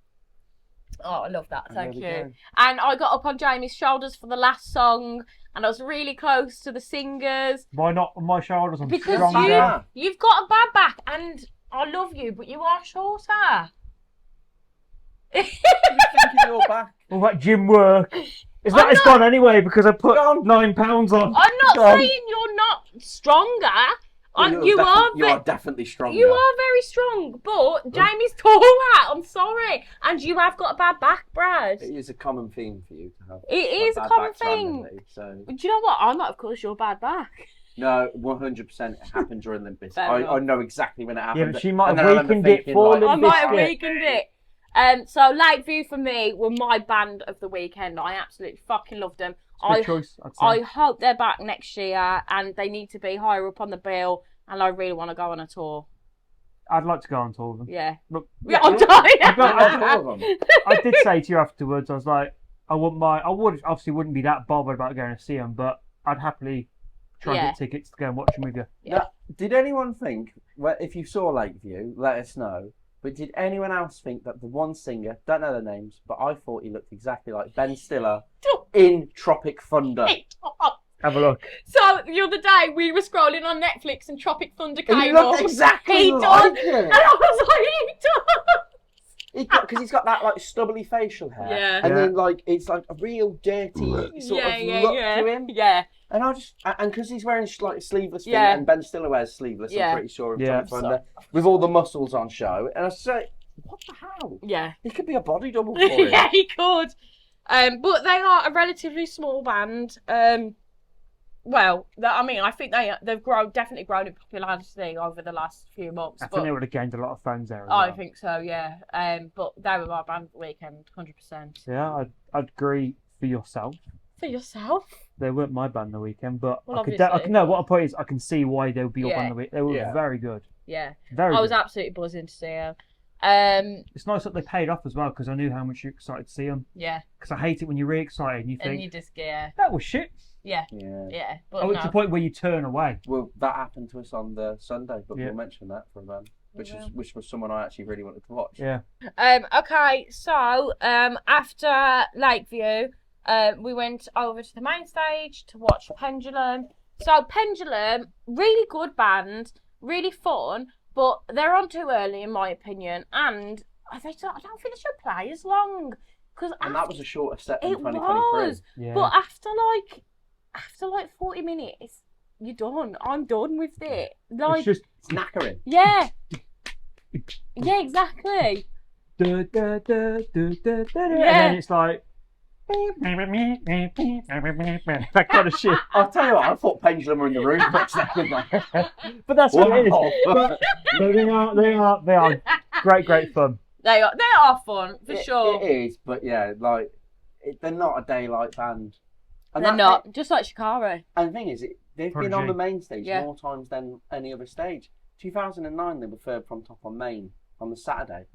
S2: Oh, I love that.
S3: And
S2: Thank
S3: there we
S2: you.
S3: go.
S2: And I got up on Jamie's shoulders for the last song, and I was really close to the singers
S4: Why not on my shoulders? I'm
S2: because
S4: stronger.
S3: Yeah.
S2: you've got a bad back, and I love you, but you are shorter.
S3: Thinking of your back.
S4: All that gym work. Is
S2: I'm
S4: that it's
S2: not-
S4: gone anyway because I put
S3: Gone.
S4: 9 pounds on.
S2: I'm not
S4: Gone.
S2: saying you're not stronger.
S3: Well,
S2: You are.
S3: you are definitely stronger.
S2: You are very strong, but Jamie's taller. I'm sorry, and you have got a bad back, Brad.
S3: It is a common theme for you to have.
S2: It is a
S3: bad
S2: common
S3: backs
S2: thing.
S3: randomly, So
S2: Do you know what? I might have caused your bad back.
S3: no, 100% it happened during the business.
S2: Fair enough.
S3: I know exactly when it happened.
S4: Yeah, but she might
S3: And
S4: have
S3: then I remember
S4: weakened it
S3: thinking,
S4: for
S3: like,
S4: Limp
S2: I might have
S4: Bizkit.
S2: weakened it. So Lakeview for me were my band of the weekend. I absolutely fucking loved them.
S4: Good choice, I'd say.
S2: I hope they're back next year, and they need to be higher up on the bill. And I really want to go on a tour.
S4: I'd like to go on tour of them.
S2: Yeah.
S4: But
S2: Yeah, I'm dying.
S4: I did say to you afterwards, I was like, I wouldn't mind. I wouldn't be that bothered about going to see them, but I'd happily try and get tickets to go and watch them with you.
S2: Yeah.
S3: Now, did anyone think, if you saw Lakeview, let us know. But did anyone else think that the one singer, don't know their names, but I thought he looked exactly like Ben Stiller in Tropic Thunder?
S4: Have a look.
S2: So the other day we were scrolling on Netflix and Tropic Thunder came
S3: He looked
S2: up.
S3: exactly
S2: He
S3: like
S2: does.
S3: him.
S2: And I was like, he does.
S3: Because he's got that like stubbly facial hair,
S2: Yeah.
S3: and
S4: Yeah.
S3: then like it's like a real dirty sort of look to him.
S2: Yeah.
S3: And I just and because he's wearing like a sleeveless thing,
S2: Yeah.
S3: and Ben Stiller wears sleeveless.
S2: Yeah.
S3: I'm pretty sure. In
S4: Yeah.
S3: Tropic Thunder, with all the muscles on show, and I was like, what the hell?
S2: Yeah.
S3: He could be a body double for him.
S2: Yeah, he could. But they are a relatively small band. I think they've definitely grown in popularity over the last few months.
S4: I think they would have gained a lot of fans there as well.
S2: I think so, yeah. But they were my band of the weekend, 100%.
S4: Yeah, I'd agree for yourself.
S2: For yourself?
S4: They weren't my band the weekend, but
S2: Well,
S4: I could.
S2: obviously.
S4: No, what I put is I can see why they would be your
S2: Yeah.
S4: band of the week. They were
S3: Yeah.
S4: very good.
S2: Yeah.
S4: Very.
S2: I was
S4: good.
S2: absolutely buzzing to see them.
S4: It's nice that they paid off as well because I knew how much you're excited to see them.
S2: Yeah.
S4: Because I hate it when you're really excited and you think
S2: And you just, yeah.
S4: that was shit.
S2: Yeah.
S3: Yeah.
S2: Yeah. But
S4: Oh, it's the point where you turn away.
S3: Well, that happened to us on the Sunday, but
S4: Yeah.
S3: we'll mention that for a moment. Which
S2: Yeah.
S3: was someone I actually really wanted to watch.
S4: Yeah.
S2: Okay, so after Lakeview, we went over to the main stage to watch Pendulum. So Pendulum, really good band, really fun, but they're on too early in my opinion, and I don't think they should play as long.
S3: And that was a shorter set than
S2: it
S3: 2023.
S2: was,
S4: Yeah.
S2: but after like 40 minutes, you're done. I'm done with it. Like,
S4: It's just.
S3: It's knackering.
S2: yeah, yeah, exactly.
S4: Da, da, da, da, da, da,
S2: Yeah.
S4: And then it's like. That kind of shit.
S3: I'll tell you what, I thought Pendulum were in the room for a second there.
S4: But that's what it is.
S3: Wow.
S4: No, they are great fun.
S2: They are fun for sure.
S3: It is, but yeah, like they're not a daylight band. And
S2: They're
S3: that's
S2: not
S3: it.
S2: just like Shikari.
S3: And the thing is, they've been on
S4: Prodigy.
S3: the main stage
S2: Yeah.
S3: more times than any other stage. 2009, they were third from top on main on the Saturday.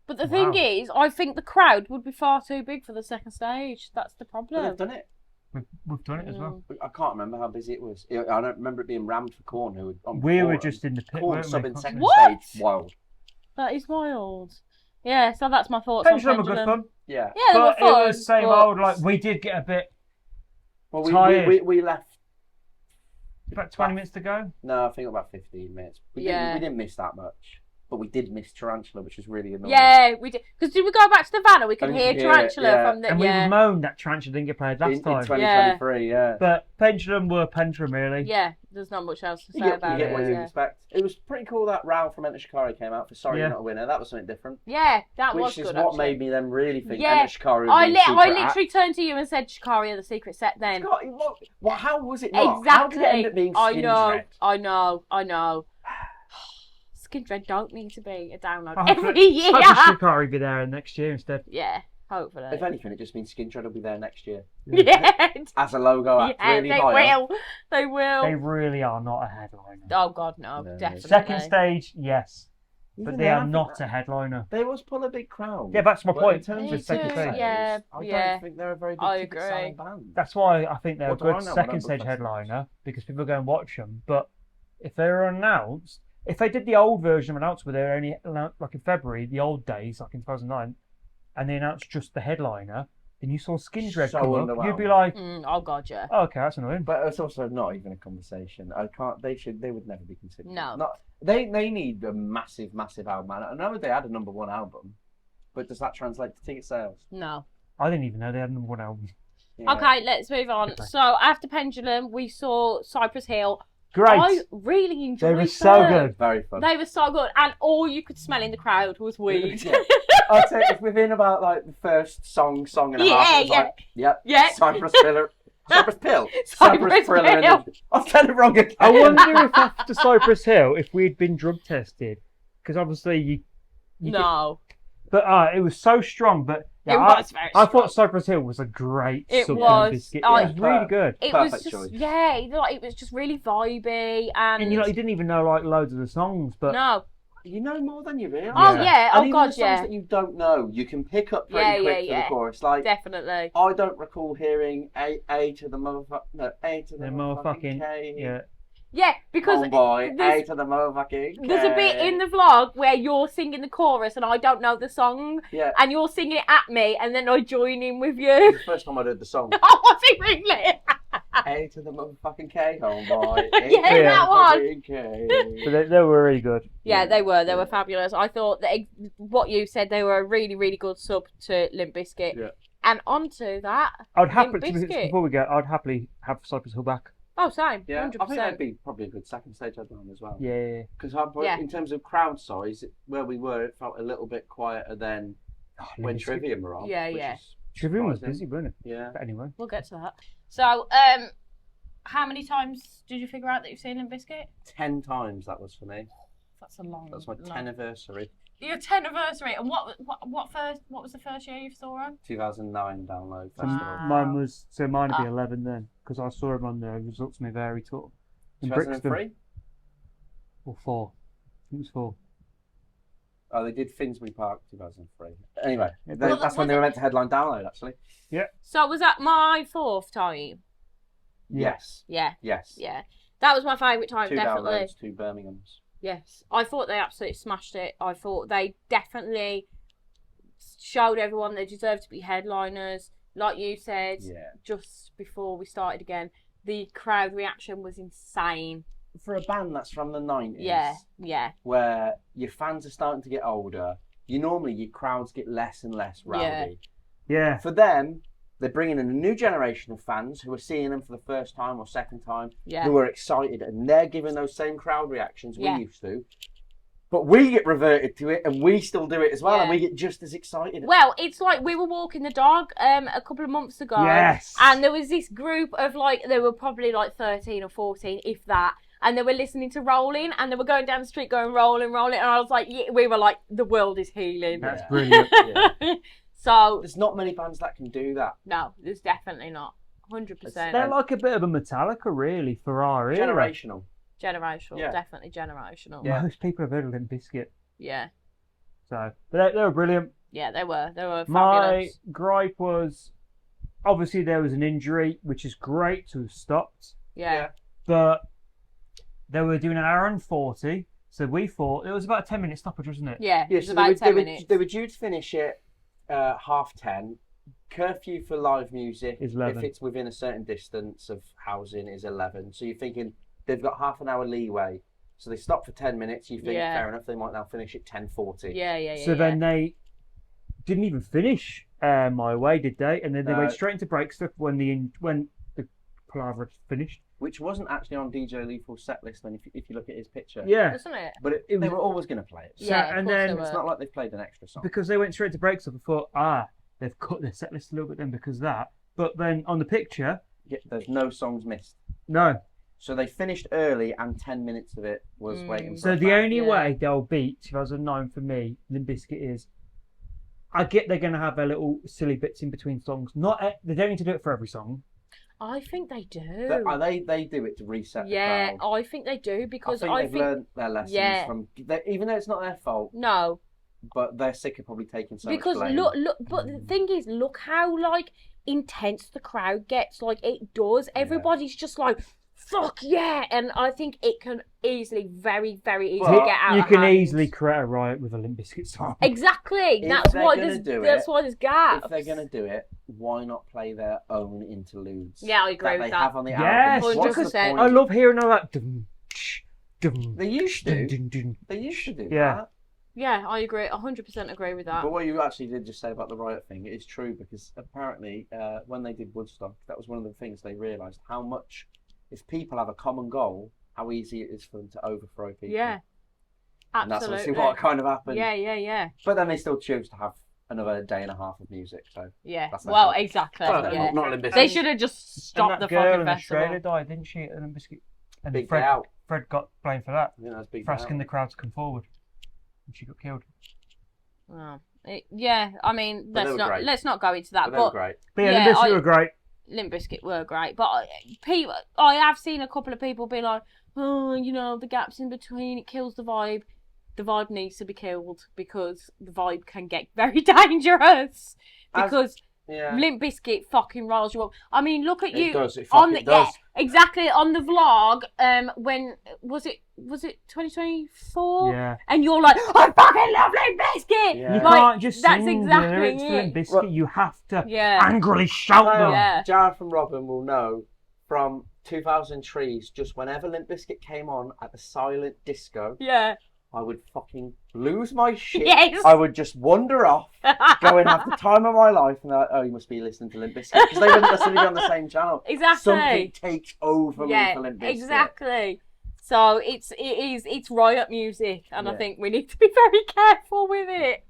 S2: But the
S4: Wow.
S2: thing is, I think the crowd would be far too big for the second stage. That's the
S3: But
S2: problem.
S3: they've done it.
S4: We've done it as well.
S3: I can't remember how busy it was. I don't remember it being rammed for Corn, who were on
S4: We were
S3: before,
S4: just in the pit.
S3: Corn
S4: weren't we,
S3: sub in
S4: constantly?
S3: second
S2: What?
S3: stage. Wild.
S2: That is wild. Yeah, so that's my thoughts
S4: Pendulum
S2: on
S4: were good
S2: Pendulum.
S4: fun.
S3: Yeah.
S2: Yeah, they were
S4: But
S2: fun.
S4: it was same
S2: but-
S4: old. Like we did get a bit.
S3: Well,
S4: Tired.
S3: we left.
S4: About 20 minutes to go.
S3: No, I think about 15 minutes.
S2: Yeah.
S3: We didn't miss that much. But we did miss Tarantula, which was really annoying.
S2: Yeah, we did. Because did we go back to the van and we could
S3: And
S2: hear
S3: you could hear it,
S2: Tarantula
S3: yeah.
S2: from the...
S4: And
S2: yeah.
S4: we moaned that Tarantula didn't get played last
S3: in
S4: time.
S3: 2023, yeah.
S4: But Pendulum were Pendulum, really.
S2: Yeah, there's not much else to say
S3: You get
S2: about
S3: what
S2: it.
S3: you
S2: Yeah.
S3: expect. It was pretty cool that Rao from Enter Shikari came out for Sorry
S4: Yeah.
S3: You're Not a Winner. That was something different.
S2: Yeah, that was
S3: Which is
S2: good,
S3: what
S2: actually.
S3: made me then really think
S2: Yeah.
S3: Enter Shikari would
S2: I
S3: be a secret
S2: literally turned to you and said Shikari are the secret set then.
S3: act. Well, how was it not? How did
S2: Exactly.
S3: it end up being
S2: I
S3: Skin
S2: know.
S3: Dread?
S2: I know. Skin Dread don't need to be a download
S4: I hope
S2: every year.
S4: Shikari be there next year instead.
S2: Yeah, hopefully.
S3: If anything, it just means Skin Dread will be there next year.
S2: Yeah,
S3: As a logo act,
S2: yeah,
S3: really
S2: they
S3: high up.
S2: will. They will.
S4: They really are not a headliner.
S2: Oh God, no,
S3: No.
S2: definitely.
S4: Second stage, yes.
S3: Even
S4: But they
S3: then, I
S4: are
S3: think
S4: not
S3: that-
S4: a headliner.
S3: They always pull a big crowd.
S4: Yeah, that's my
S3: But
S4: point
S3: in terms
S2: They
S3: of
S4: second
S2: do,
S4: stage.
S2: yeah,
S3: I
S2: yeah.
S3: don't think they're a very big
S2: I
S3: ticket selling
S2: agree.
S3: band.
S4: That's why I think they're
S3: What
S4: a
S3: do I
S4: good
S3: know? I
S4: second
S3: don't
S4: stage
S3: book festivals.
S4: headliner because people go and watch them. But if they were announced, if they did the old version of announced where they were only announced, like in February, the old days, like in 2009, and they announced just the headliner, then you saw Skin Dread
S3: So
S4: come up, you'd be
S3: underwhelming.
S4: like,
S2: Oh God, yeah.
S4: oh, okay, that's annoying.
S3: But it's also not even a conversation. I can't. They would never be considered.
S2: No.
S3: Not. They need a massive album. And I know they had a number one album, but does that translate to ticket sales?
S2: No.
S4: I didn't even know they had a number one album.
S3: Yeah.
S2: Okay, let's move on.
S4: Okay.
S2: So after Pendulum, we saw Cypress Hill.
S4: Great.
S2: I really enjoyed
S4: They were so
S2: them.
S4: good.
S3: Very fun.
S2: They were so good, and all you could smell in the crowd was weed.
S3: Yeah. I'd say it's within about like the first song and a
S2: Yeah,
S3: half. It was
S2: yeah.
S3: like, yep.
S2: Yeah.
S3: Cypress Pill.
S2: Cypress
S3: Thriller. And
S2: Hill.
S3: then, I've said it wrong again.
S4: I wonder if after Cypress Hill, if we'd been drug tested, because obviously you
S2: No.
S4: but it was so strong. But yeah,
S2: It was very
S4: I
S2: strong.
S4: thought Cypress Hill was a great
S2: It
S4: Southern
S2: was.
S4: biscuit.
S2: Oh,
S4: It was really good.
S2: It
S3: Perfect
S2: was just
S3: choice.
S2: yeah, it was just really vibey and,
S4: And you know, you didn't even know like loads of the songs, but
S2: no,
S3: You know more than you realise.
S2: Oh
S4: Yeah.
S2: yeah,
S3: And
S2: oh
S3: even
S2: god,
S3: the songs
S2: yeah,
S3: that you don't know, you can pick up
S2: Yeah,
S3: pretty
S2: yeah,
S3: quick for
S2: yeah.
S3: the chorus. Like,
S2: definitely.
S3: I don't recall hearing A to the motherfucking... No, A to the
S4: The
S3: motherfucking
S4: motherfucking
S3: K.
S4: yeah.
S2: Yeah, because
S3: Oh boy, A
S2: there's,
S3: to the motherfucking K.
S2: there's a bit in the vlog where you're singing the chorus and I don't know the song,
S3: Yeah,
S2: and you're singing it at me, and then I join in with
S3: it's
S2: you.
S3: the first time I heard the song.
S2: Oh, was it really?
S3: A to the motherfucking K, oh boy.
S2: Yeah,
S3: A to
S2: that
S3: the
S2: one.
S3: motherfucking K.
S4: So they were really good.
S2: Yeah, they were. They
S3: Yeah.
S2: were fabulous. I thought that what you said, they were a really, really good sub to Limp Bizkit.
S3: Yeah.
S2: And onto that,
S4: I'd
S2: Limp
S4: happily
S2: Bizkit.
S4: before we go. I'd happily have Cypress Hill back.
S2: Oh, same.
S3: Yeah,
S2: 100%.
S3: I think that'd be probably a good second stage headline as well.
S4: Yeah.
S3: Because
S2: Yeah.
S3: in terms of crowd size, where we were, it felt a little bit quieter than when Trivium were on.
S2: Yeah,
S3: which
S2: yeah.
S3: is
S4: Trivium was
S3: surprising.
S4: busy, wasn't it?
S3: Yeah.
S4: But anyway.
S2: We'll get to that. So, how many times did you figure out that you've seen Limp Bizkit?
S3: 10 times that was for me.
S2: That's a long.
S3: That's my
S2: long-
S3: 10th anniversary.
S2: Your 10th anniversary. And what was the first year you saw him?
S3: 2009 download
S4: So
S3: festival.
S2: Wow.
S4: mine was mine would be
S2: Ah.
S4: 11 then because I saw him on the Results May Vary tour in Brixton.
S3: 2003?
S4: Or 4. I think it was 4.
S3: Oh, they did Finsbury Park 2003. Anyway,
S4: Yeah,
S2: Well,
S3: that's when they were meant to headline download, actually.
S2: So was that my 4th time?
S4: Yeah.
S3: Yes.
S2: Yeah,
S3: Yes.
S2: yeah. That was my favourite time,
S3: 2
S2: definitely.
S3: downloads, 2 Birminghams.
S2: Yes, I thought they absolutely smashed it. I thought they definitely showed everyone they deserve to be headliners. Like you said,
S3: Yeah.
S2: just before we started again, the crowd reaction was insane.
S3: For a band that's from the 90s,
S2: Yeah, yeah,
S3: where your fans are starting to get older, your crowds get less and less rowdy.
S4: Yeah.
S3: For them, they're bringing in a new generation of fans who are seeing them for the first time or second time,
S2: yeah.
S3: who are excited, and they're giving those same crowd reactions we
S2: Yeah.
S3: used to. But we get reverted to it, and we still do it as well,
S2: Yeah.
S3: and we get just as excited.
S2: Well, it's like we were walking the dog a couple of months ago,
S4: Yes.
S2: and there was this group of they were probably like 13 or 14, if that, and they were listening to Rolling, and they were going down the street going Rolling, Rolling, and I was like, we were like, the world is healing.
S4: That's
S3: Yeah.
S4: brilliant.
S3: Yeah.
S2: So,
S3: There's not many bands that can do that.
S2: no, there's definitely not. 100%.
S4: They're like a bit of a Metallica, really, for our era.
S3: Generational.
S2: Generational,
S3: Yeah.
S2: definitely generational.
S3: Yeah.
S4: Most people have heard of Limp Bizkit.
S2: Yeah,
S4: So, but they were brilliant.
S2: yeah, they were
S4: My
S2: fabulous.
S4: gripe was, obviously there was an injury, which is great to have stopped,
S2: Yeah,
S4: but they were doing an hour and 40, so we thought, it was about a 10-minute stoppage, wasn't it?
S2: yeah,
S3: Yeah,
S2: it's
S3: so
S2: about 10 minutes.
S3: they were due to finish it 10:30. Curfew for live music,
S4: Is
S3: if
S4: 11.
S3: it's within a certain distance of housing, is 11. So you're thinking they've got half an hour leeway. So they stop for 10 minutes. You think,
S2: Yeah.
S3: fair enough, they might now finish at 10:40.
S2: Yeah, yeah, yeah.
S4: So then they didn't even finish My Way, did they? And then they
S3: No.
S4: went straight into break stuff when the palaver had finished.
S3: Which wasn't actually on DJ Lethal's set list when if you look at his picture.
S4: Yeah.
S2: Wasn't it?
S3: But
S4: It
S3: they
S4: was-
S3: were always going to play it. So
S4: So-
S2: Yeah, of
S4: and
S2: course
S4: then-
S2: they were.
S3: it's not like they've played an extra song.
S4: Because they went straight to break stuff, I thought, they've cut their set list a little bit then because of that. But then on the picture,
S3: Yeah, there's no songs missed.
S4: no.
S3: So they finished early and 10 minutes of it was waiting for
S4: So
S3: a
S4: the
S3: fan.
S4: only
S2: Yeah.
S4: way they'll beat 2009 for me, Limp Bizkit, is I get they're going to have their little silly bits in between songs. They don't need to do it for every song.
S2: I think they do.
S3: They do it to reset
S2: Yeah,
S3: the crowd.
S2: I think they do because
S3: I think they've learned their lessons
S2: Yeah.
S3: from even though it's not their fault,
S2: no,
S3: but they're sick of probably taking so
S2: because
S3: much blame.
S2: look. But the thing is, look how intense the crowd gets. It does. Everybody's just like, "Fuck yeah!" And I think it can easily, very, very easily
S3: Well,
S2: get out.
S4: You
S2: of
S4: can
S2: hand.
S4: easily create a riot with a Limp Bizkit song.
S2: Exactly.
S3: If
S2: That's
S3: they're
S2: why
S3: gonna
S2: there's.
S3: do
S2: That's
S3: it-
S2: why there's gaps.
S3: If they're going to do it, why not play their own interludes?
S2: Yeah, I agree
S3: that
S2: with
S3: they
S2: that.
S3: have on the
S4: Yes,
S3: album. What's the
S2: 100%.
S3: point?
S4: I love hearing all that. Dum, tsh, dum,
S3: They used
S4: dun,
S3: to.
S4: dun, dun.
S3: They used to do
S4: Yeah.
S3: that.
S2: Yeah, I agree. 100% agree with that.
S3: But what you actually did just say about the riot thing is true because apparently when they did Woodstock, that was one of the things they realised how much, if people have a common goal, how easy it is for them to overthrow people.
S2: Yeah.
S3: And that's
S2: Absolutely.
S3: obviously what kind of happened.
S2: Yeah, yeah, yeah.
S3: But then they still choose to have another day and a half of music. So
S2: Yeah.
S3: That's their
S2: Well,
S3: fault.
S2: exactly.
S3: Well,
S2: yeah.
S3: not Limp Bizkit.
S2: They should have just
S4: And
S2: stopped
S4: that
S2: the
S4: girl
S2: fucking
S4: in
S2: festival.
S4: Australia died, didn't she? At Limp Bizkit. And
S3: Big
S4: Fred,
S3: Day Out.
S4: Fred got blamed for that,
S3: I think that's big.
S4: for
S3: Day
S4: asking
S3: Out.
S4: the crowd to come forward. And she got killed.
S2: Oh. Yeah, I mean,
S3: But they were great.
S2: let's not go into that.
S3: But they were
S2: But
S3: great.
S4: But yeah,
S2: Yeah,
S4: Limp Bizkit
S2: I-
S4: were great.
S2: Limp Bizkit were great. But I have seen a couple of people be like, oh, the gaps in between, it kills the vibe. the vibe needs to be killed because the vibe can get very dangerous. Because
S3: Yeah.
S2: Limp Bizkit fucking riles you up. I mean, look at you
S3: It does. It
S2: on
S3: fucking
S2: the
S3: does.
S2: exactly on the vlog. When was it 2024?
S4: Yeah.
S2: And you're like, I fucking love Limp Bizkit.
S3: Yeah.
S4: You
S2: Like,
S4: can't just
S2: that's
S4: sing
S2: exactly
S4: the lyrics to
S2: it.
S4: Limp Bizkit.
S3: Well,
S4: You have to
S2: Yeah.
S4: angrily shout them.
S2: Yeah.
S3: Jared from Robin will know from 2003's just whenever Limp Bizkit came on at the silent disco,
S2: Yeah.
S3: I would fucking lose my shit.
S2: Yes.
S3: I would just wander off, go and have the time of my life, and they're like, oh, you must be listening to Limp Bizkit. Because they wouldn't necessarily be on the same channel.
S2: Exactly.
S3: Something takes over me
S2: Yeah.
S3: for Limp Bizkit.
S2: Exactly. So it's riot music, and I
S3: Yeah.
S2: think we need to be very careful with it.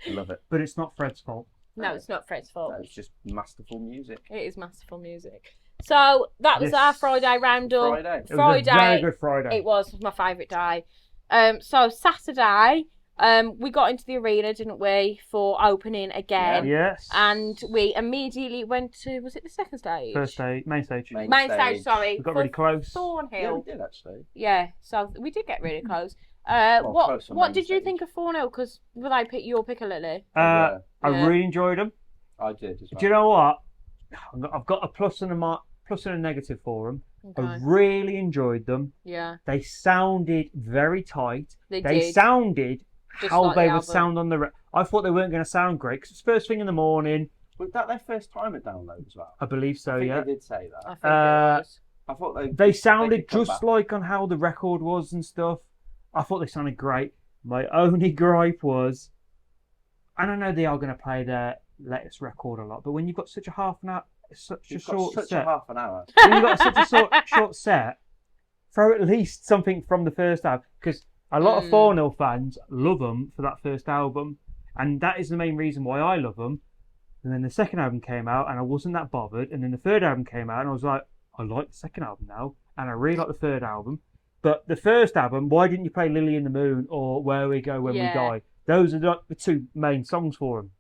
S3: Love it.
S4: But it's not Fred's fault.
S2: No, it's not Fred's fault.
S3: That's just masterful music.
S2: It is masterful music. So that was
S4: Yes.
S2: our Friday roundup.
S3: Friday.
S4: It was a very good Friday.
S2: It was my favourite day. So Saturday, we got into the arena, didn't we, for opening again?
S4: Yes.
S2: And we immediately went to, was it the second stage?
S4: First stage, main stage.
S2: Main stage, sorry.
S4: We got really close.
S3: Yeah,
S2: Thornhill.
S3: we did actually.
S2: Yeah, so we did get really close.
S3: close on
S2: What
S3: main
S2: did you
S3: stage.
S2: think of Thornhill? Because were they pick your Piccadilly?
S3: Yeah,
S4: I
S2: Yeah.
S4: really enjoyed them.
S3: I did as well.
S4: Do you know what? I've got a plus and a negative for them. I
S2: Okay.
S4: really enjoyed them.
S2: Yeah,
S4: They sounded very tight.
S2: they
S4: They
S2: did.
S4: sounded
S2: Just
S4: how
S2: like
S4: they
S2: the
S4: would
S2: album.
S4: sound on the. I thought they weren't going to sound great because it's first thing in the morning.
S3: Was that their first time at download as well?
S4: I believe so.
S3: I think
S4: Yeah.
S3: they did say
S2: I
S3: that.
S2: think it was.
S3: I thought
S4: They sounded
S3: could come
S4: just
S3: back.
S4: like on how the record was and stuff. I thought they sounded great. My only gripe was, and I know they are going to play their latest record a lot, but when you've got such a half an hour, such
S3: You've
S4: a
S3: got
S4: short
S3: such
S4: set,
S3: a half an hour.
S4: when you've got such a short set, throw at least something from the first album, because a lot of 4-0 fans love them for that first album, and that is the main reason why I love them. And then the second album came out, and I wasn't that bothered, and then the third album came out, and I was like, I like the second album now, and I really like the third album. But the first album, why didn't you play Lily in the Moon or Where We Go When
S2: Yeah.
S4: We Die? Those are the two main songs for them.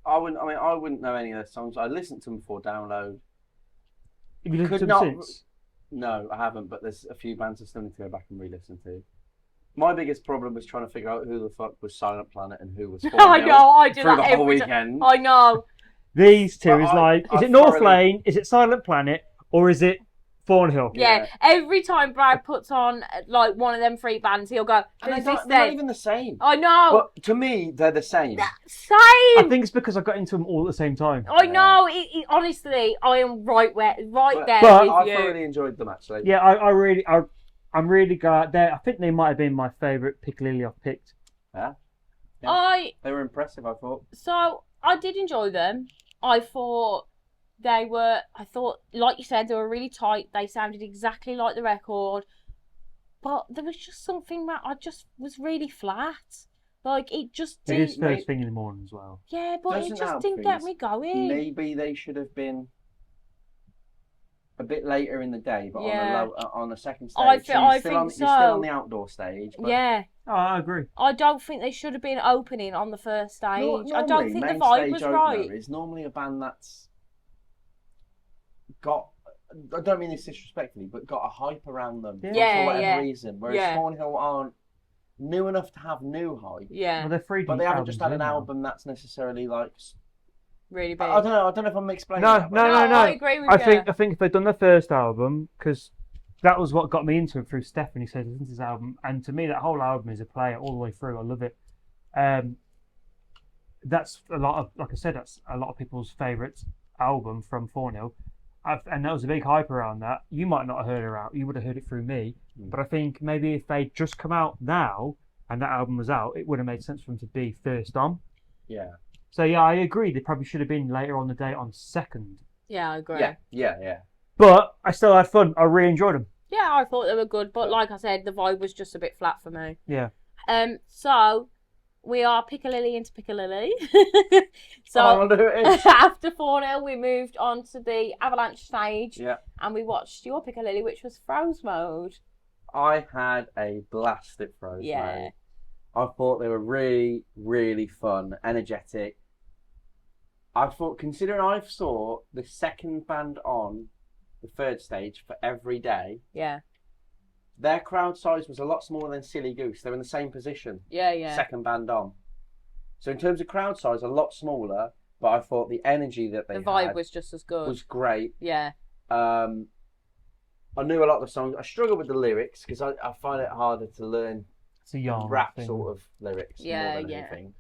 S3: I wouldn't know any of their songs. I listened to them before download.
S4: Have you listened
S3: Could
S4: to them
S3: not-
S4: since?
S3: No, I haven't, but there's a few bands I still need to go back and re-listen to. My biggest problem was trying to figure out who the fuck was Silent Planet and who was
S2: I
S3: 4-0
S2: know, I do
S3: through
S2: that
S3: the whole
S2: every time.
S3: weekend.
S2: I know.
S4: These two
S3: But
S4: is
S3: I-
S4: like, is
S3: I
S4: it North
S3: thoroughly-
S4: Lane, is it Silent Planet, or is it Thornhill?
S2: Yeah.
S3: Yeah.
S2: Every time Brad puts on like one of them three bands, he'll go,
S3: And
S2: "Who's
S3: they're
S2: this
S3: not
S2: then?"
S3: even the same.
S2: I know.
S3: But to me, they're the same.
S2: Same.
S4: I think it's because I got into them all at the same time.
S2: I know. Honestly, I am right there
S4: But
S2: with
S3: I
S2: you.
S3: thoroughly enjoyed them actually.
S4: Yeah, I'm really glad. I think they might have been my favourite Piccadilly I've picked.
S3: Yeah. They were impressive, I thought.
S2: So I did enjoy them. I thought, like you said, they were really tight. They sounded exactly like the record. But there was just something that I just was really flat. Like, it just
S4: It
S2: didn't.
S4: is first thing in the morning as well.
S2: Yeah, but
S3: Doesn't
S2: it just
S3: help
S2: didn't get
S3: things.
S2: me going.
S3: Maybe they should have been a bit later in the day, but
S2: Yeah.
S3: on a second stage.
S2: I
S3: So you're
S2: think
S3: still on
S2: so.
S3: the outdoor stage. But
S2: Yeah.
S4: Oh, I agree.
S2: I don't think they should have been opening on the first stage. I don't
S3: Normally,
S2: think the
S3: main
S2: vibe
S3: stage
S2: was
S3: opener
S2: right.
S3: is normally a band that's got. I don't mean this disrespectfully, but got a hype around them
S2: Yeah,
S3: for whatever
S2: yeah.
S3: reason. Whereas
S2: Yeah.
S3: Thornhill aren't new enough to have new hype,
S2: Yeah,
S4: Well, they're three
S3: but they haven't just had an
S4: album.
S3: album that's necessarily like.
S2: really big.
S3: I don't know. I don't know if I'm explaining.
S4: No,
S3: that,
S4: no,
S3: but-
S4: no.
S2: I agree with
S4: I
S2: you.
S4: think if they'd done their first album, because that was what got me into it through Stephanie said, listen to this album, and to me that whole album is a player all the way through. I love it. That's a lot of, like I said, that's a lot of people's favourite album from Thornhill. And there was a big hype around that. You might not have heard it out. You would have heard it through me. But I think maybe if they'd just come out now and that album was out, it would have made sense for them to be first on.
S3: Yeah.
S4: So yeah, I agree. They probably should have been later on the day on second.
S2: Yeah, I agree.
S3: Yeah.
S4: But I still had fun. I really enjoyed them.
S2: Yeah, I thought they were good, but like I said, the vibe was just a bit flat for me.
S4: Yeah.
S2: So we are Piccadilly into Piccadilly.
S3: I
S2: So
S3: wonder who it is.
S2: after 4-0, we moved on to the Avalanche stage,
S3: Yeah.
S2: and we watched your Piccadilly, which was Froze Mode.
S3: I had a blast at Frozen.
S2: Yeah.
S3: I thought they were really, really fun, energetic. I thought, considering I saw the second band on the third stage for every day,
S2: Yeah.
S3: their crowd size was a lot smaller than Silly Goose. They were in the same position,
S2: Yeah.
S3: second band on. So in terms of crowd size, a lot smaller, but I thought the energy that they
S2: The vibe
S3: had
S2: was just as good.
S3: was great.
S2: Yeah.
S3: I knew a lot of the songs. I struggle with the lyrics because I find it harder to learn
S4: It's a yarn
S3: rap
S4: thing.
S3: sort of lyrics
S2: Yeah,
S3: more than
S2: yeah.
S3: anything.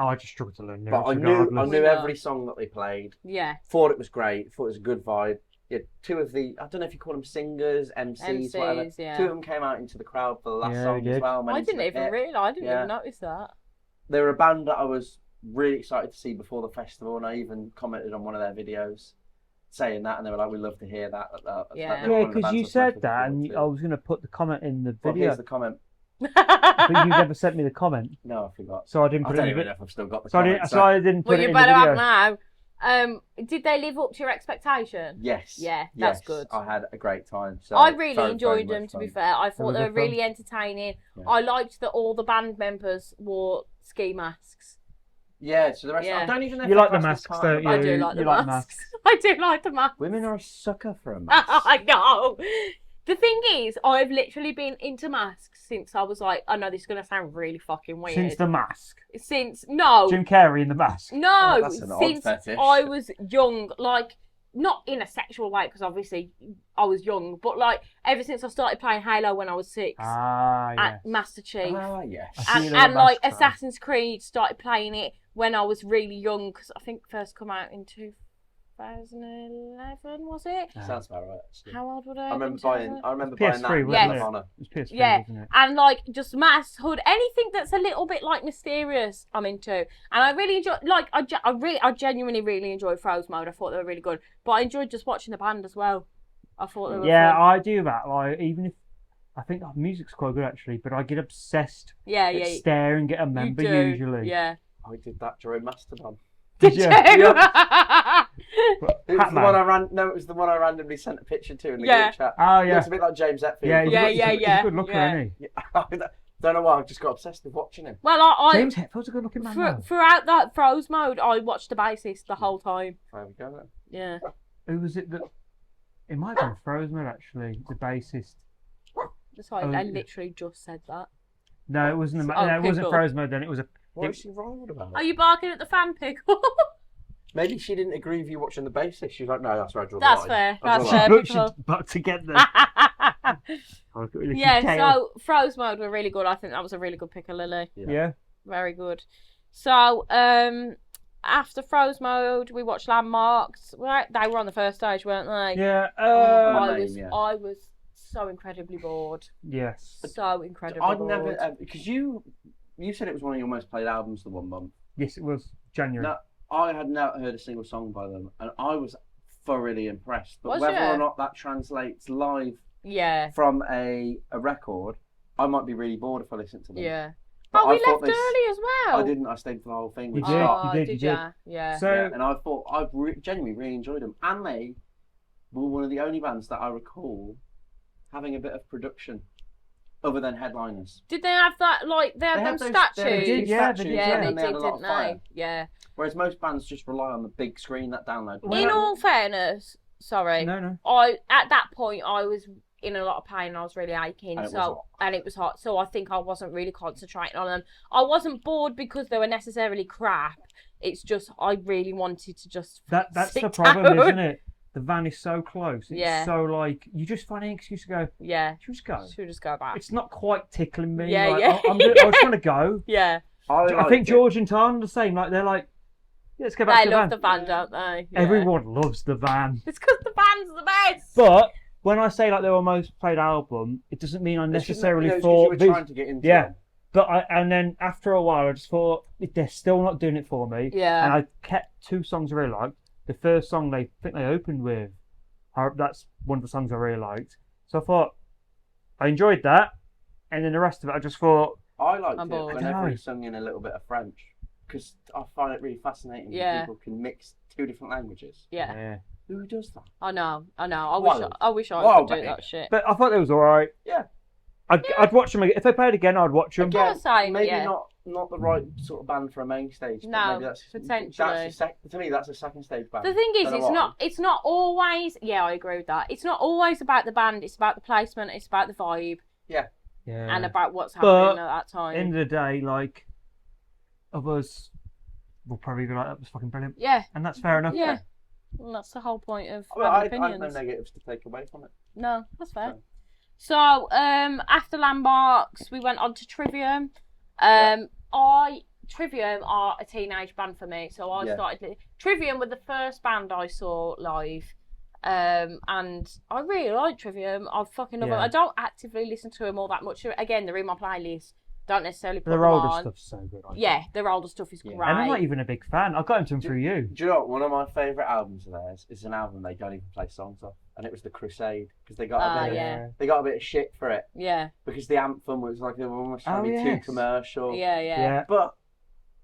S4: Oh, I just struggled to learn
S3: But
S4: lyrics.
S3: I knew
S4: regardless.
S3: every song that they played.
S2: Yeah.
S3: Thought it was great. Thought it was a good vibe. Yeah, two of the, I don't know if you call them singers, MCs, whatever.
S2: yeah.
S3: Two of them came out into the crowd for the last
S4: Yeah,
S3: song
S4: they
S3: as
S4: did.
S3: well.
S2: I didn't even realise. I didn't
S3: Yeah.
S2: even notice that.
S3: They were a band that I was really excited to see before the festival, and I even commented on one of their videos saying that, and they were like, "We love to hear that."
S2: Yeah.
S3: they were
S4: Yeah,
S3: one of the
S4: because
S3: bands
S4: you
S3: I was most
S4: said
S3: looking
S4: that,
S3: forward
S4: and
S3: to.
S4: I was going to put the comment in the
S3: Well,
S4: video,
S3: here's the comment.
S4: but you never sent me the comment,
S3: No, I forgot.
S4: so I didn't
S3: I
S4: put
S3: don't
S4: it in
S3: even
S4: the
S3: know
S4: video.
S3: if I've still got the
S4: So
S3: comment.
S4: I didn't put
S2: Well,
S4: it
S2: you
S4: in the
S2: better
S4: video.
S2: have now. Did they live up to your expectation?
S3: Yes.
S2: Yeah, that's
S3: yes,
S2: good.
S3: I had a great time. So
S2: I really
S3: very,
S2: enjoyed
S3: very
S2: them,
S3: much
S2: to be
S3: fun.
S2: fair. I thought
S4: was
S2: they were
S4: good fun.
S2: really entertaining.
S3: Yeah.
S2: I liked that all the band members wore ski masks.
S3: Yeah, so the rest.
S2: Yeah.
S3: I don't even know.
S4: You
S3: if
S4: like
S3: they're
S4: the
S3: classed as
S4: masks,
S3: carnival.
S4: don't
S2: I
S4: you?
S2: do like the
S4: you like
S2: masks. I do like the masks.
S3: Women are a sucker for a mask.
S2: I know. The thing is, I've literally been into masks since I was like, I know this is going to sound really fucking weird.
S4: Since the mask,
S2: No.
S4: Jim Carrey in the mask.
S2: No,
S3: Oh, that's an odd
S2: since
S3: fetish.
S2: I was young, like, not in a sexual way, because obviously I was young, but like, ever since I started playing Halo when I was 6,
S4: Ah, yeah.
S2: at Master Chief,
S3: Ah, yes.
S4: I see
S2: and,
S4: the
S2: and like
S4: masks on.
S2: Assassin's Creed, started playing it when I was really young, because I think first come out in 2011, was it?
S3: Sounds about right. Actually.
S2: How old would I
S3: I
S2: have
S3: remember
S2: been,
S3: buying.
S2: 2000?
S3: I remember
S4: PS3,
S3: buying that.
S4: wasn't
S3: Medal
S2: it?
S3: of Honor.
S4: It was PS3,
S2: Yeah,
S4: wasn't it?
S2: and like just Mask Hood, anything that's a little bit like mysterious, I'm into. And I really enjoy, like, I genuinely really enjoyed Froze Mode. I thought they were really good, but I enjoyed just watching the band as well. I thought they were
S4: Yeah,
S2: fun.
S4: I do that. Like, even if I think music's quite good actually, but I get obsessed
S2: Yeah,
S4: at
S2: yeah,
S4: staring at a
S2: you
S4: member
S2: do.
S4: usually.
S2: Yeah.
S3: I did that during Mastodon.
S2: Did
S4: you?
S2: you?
S3: It was
S4: Hat
S3: the one
S4: Man.
S3: it was the one I randomly sent a picture to in the
S2: Yeah.
S3: group chat.
S4: Oh
S3: It
S4: yeah,
S3: looks a bit like James Hetfield.
S4: yeah,
S2: Yeah,
S4: he's a
S2: yeah.
S4: good looker,
S2: Yeah.
S4: isn't he?
S3: Yeah. Don't know why. I just got obsessed with watching him.
S2: Well, I
S4: James Hetfield's a good looking man. though.
S2: throughout that Froze Mode, I watched the bassist the whole time.
S3: There we go. Then.
S2: Yeah.
S4: Who was it that? It might have been Frozen actually, the bassist.
S2: That's why
S4: Oh,
S2: I
S4: yeah.
S2: literally just said that.
S4: No, it wasn't.
S2: Oh,
S4: No, it wasn't
S2: Pickle.
S4: Frozen mode. Then it was a.
S3: What
S4: It-
S3: is she riled about?
S2: Are you barking at the fan pickle?
S3: Maybe she didn't agree with you watching the bassist. She was like, "No, that's where I draw the
S2: That's
S3: line."
S2: fair.
S3: I draw
S2: That's
S3: the
S2: fair.
S3: line.
S4: Look,
S2: Pickle.
S4: she's back together.
S2: Yeah, so Froze Mode were really good. I think that was a really good pick of Lily.
S4: Yeah.
S2: Very good. So, after Froze Mode, we watched Landmarks. Right, they were on the first stage, weren't they?
S4: Yeah.
S2: I was so incredibly bored.
S4: Yes.
S2: So incredibly
S3: I'd
S2: bored.
S3: never because you said it was one of your most played albums the one month.
S4: Yes, it was January.
S3: No, I had never heard a single song by them, and I was thoroughly impressed. But
S2: Was
S3: whether
S2: ya?
S3: or not that translates live
S2: Yeah,
S3: from a record, I might be really bored if I listen to them.
S2: yeah.
S3: But
S2: Oh, we
S3: I thought
S2: left
S3: this-
S2: early as well.
S3: I didn't. I stayed for the whole thing.
S4: You
S3: We
S4: did.
S3: start.
S2: Oh,
S4: you
S2: did
S4: did.
S2: ya? Yeah.
S4: So
S3: Yeah, and I thought I genuinely really enjoyed them, and they were one of the only bands that I recall having a bit of production, other than headliners.
S2: Did they have that, like, they had them
S3: those-
S2: statues?
S3: they had
S4: did,
S3: these
S4: yeah, they
S3: statues,
S4: did,
S2: Yeah,
S4: yeah.
S2: they
S3: and they had
S2: did,
S3: a lot
S2: didn't
S3: of fire.
S2: they? Yeah.
S3: Whereas most bands just rely on the big screen that download.
S4: Well,
S2: In
S4: that-
S2: all fairness, sorry,
S4: No.
S2: at that point I was in a lot of pain. I was really aching,
S3: And it was hot.
S2: and it was hot. So I think I wasn't really concentrating on them. I wasn't bored because they were necessarily crap. It's just I really wanted to just
S4: That's
S2: sit
S4: the problem,
S2: down.
S4: isn't it? The van is so close. It's
S2: Yeah.
S4: so like you just find an excuse to go.
S2: Yeah,
S4: Should we just go?
S2: should just go back.
S4: It's not quite tickling me.
S2: Yeah,
S4: like,
S2: yeah.
S4: I was trying to go.
S2: Yeah,
S4: I
S3: liked
S4: think
S3: it.
S4: George and Tarn are the same. Like they're like, yeah, let's go back
S2: they
S4: to the
S2: love
S4: van.
S2: the van, don't they? Yeah.
S4: Everyone loves the van.
S2: It's because the van's the best.
S4: But when I say like they were most played album, it doesn't mean I
S3: It's just
S4: necessarily
S3: not- you
S4: thought.
S3: were
S4: these-
S3: trying to get into
S4: yeah.
S3: them.
S4: But and then after a while, I just thought they're still not doing it for me.
S2: Yeah.
S4: And I kept two songs I really liked. The first song I think they opened with, that's one of the songs I really liked. So I thought I enjoyed that, and then the rest of it I just thought,
S3: I liked
S2: I'm
S3: it
S2: bored.
S3: whenever
S4: I
S3: he
S4: know.
S3: sung in a little bit of French, because I find it really fascinating when
S2: Yeah.
S3: people can mix two different languages.
S2: Yeah,
S3: Who does that?
S2: I know. I
S3: Wild.
S2: wish I
S3: Wild
S2: could do
S3: behaviour.
S2: that shit.
S4: But I thought it was all right.
S3: Yeah.
S4: I'd watch them again. If they played again, I'd watch them.
S3: Again,
S2: Same,
S3: maybe
S2: yeah.
S3: not not the right sort of band for a main stage. But
S2: No,
S3: maybe that's,
S2: potentially.
S3: To me, that's a second stage band.
S2: The thing is,
S3: Don't know why.
S2: it's not always. Yeah, I agree with that. It's not always about the band. It's about the placement. It's about the vibe
S3: Yeah.
S2: and about what's happening at that time.
S4: End of the day, like, of us, we'll probably be like, that was fucking brilliant.
S2: Yeah.
S4: And that's fair enough.
S2: Yeah. Well, that's the whole point of
S3: Well,
S2: having
S3: I have
S2: opinions.
S3: no negatives to take away from it.
S2: No, that's fair. So, after Landmarks, we went on to Trivium. Trivium are a teenage band for me, so I started. Trivium were the first band I saw live, and I really like Trivium. I fucking love them. I don't actively listen to them all that much. Again, they're in my playlist. Don't necessarily put
S4: Their
S2: them
S4: older
S2: on.
S4: stuff's so good.
S2: Yeah, their older stuff is great.
S4: And I'm not even a big fan. I got into them through you.
S3: Do you know what? One of my favourite albums of theirs is an album they don't even play songs of, and it was The Crusade, because they got they got a bit of shit for it.
S2: Yeah.
S3: Because the anthem was like they were almost trying to be too commercial.
S2: Yeah.
S3: But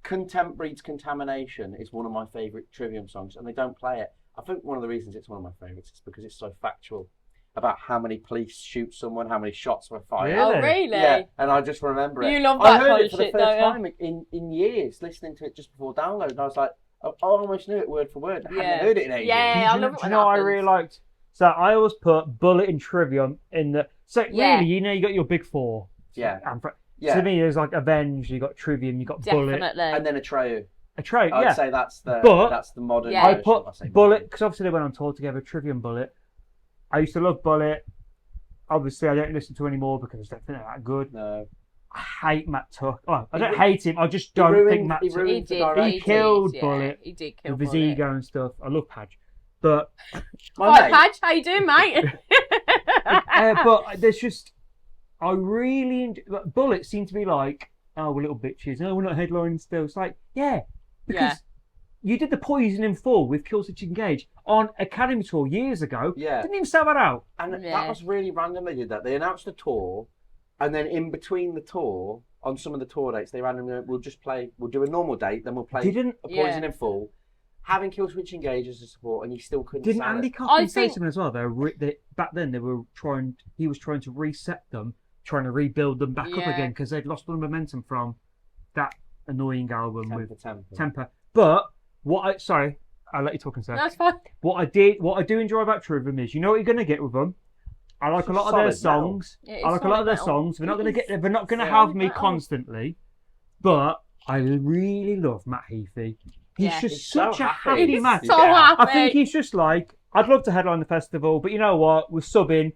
S3: Contempt Breeds Contamination is one of my favourite Trivium songs, and they don't play it. I think one of the reasons it's one of my favourites is because it's so factual about how many police shoot someone, how many shots were fired.
S4: Really?
S2: Oh, really?
S3: Yeah, and I just remember it.
S2: You love
S3: I
S2: that
S3: heard
S2: kind
S3: it
S2: of
S3: for the
S2: shit,
S3: first
S2: don't you?
S3: time in years, listening to it just before download, and I was like, I almost knew it word for word. I hadn't heard it in ages.
S2: Yeah, I love it
S4: Do you
S2: when
S4: know what I
S2: happens.
S4: really liked? So I always put Bullet and Trivium in the. So really, you know, you got your big four.
S3: Yeah.
S4: And
S3: Yeah.
S4: to me, there's like Avenged, you got Trivium, you got Bullet.
S2: Definitely.
S3: And then Atreyu.
S4: Atreyu,
S3: I'd
S4: yeah.
S3: say that's the modern
S2: Yeah.
S4: I
S3: version.
S4: put
S3: say
S4: Bullet,
S3: modern.
S4: because obviously they went on tour together, Trivium, Bullet. I used to love Bullet. Obviously, I don't listen to anymore because they're not that good.
S3: No.
S4: I hate Matt Tuck. Oh, I don't
S3: He-
S4: hate him. I just
S3: he
S4: don't
S3: ruined-
S4: think Matt
S3: he
S4: Tuck.
S3: ruined
S2: He
S3: the
S2: did.
S3: director.
S4: He killed
S2: did,
S4: Bullet
S2: He did kill
S4: with his
S2: Bullet.
S4: ego and stuff. I love Padge. But
S3: My
S2: Hi,
S3: mate,
S2: Padge. How you doing, mate?
S4: but there's just, I really like, Bullet seem to be like, oh, we're little bitches. No, we're not headlining still. It's like, yeah, because you did the Poison in Full with Killswitch Engage on Academy Tour years ago.
S3: Yeah.
S4: Didn't even sell that out.
S3: and that was really random. They did that. They announced a tour, and then in between the tour, on some of the tour dates, they randomly we'll do a normal date, then we'll play
S4: Didn't
S3: a Poison in Full, having Killswitch Engage as a support, and you still couldn't.
S4: Didn't
S3: sell
S4: Andy
S3: it.
S4: Cochran say something as well? Back then they were trying. He was trying to reset them, trying to rebuild them back up again because they'd lost all the momentum from that annoying album with Temper. But sorry, I'll let you talk in a second.
S2: That's fine.
S4: What I do enjoy about Trivium is, you know what you're going to get with them. I like a lot of their songs. I like a lot of their songs. They're not going to get. They're not going to have me constantly, but I really love Matt Heafy. He's just such a happy man.
S2: So happy.
S4: I think he's just like, I'd love to headline the festival, but you know what? We're subbing.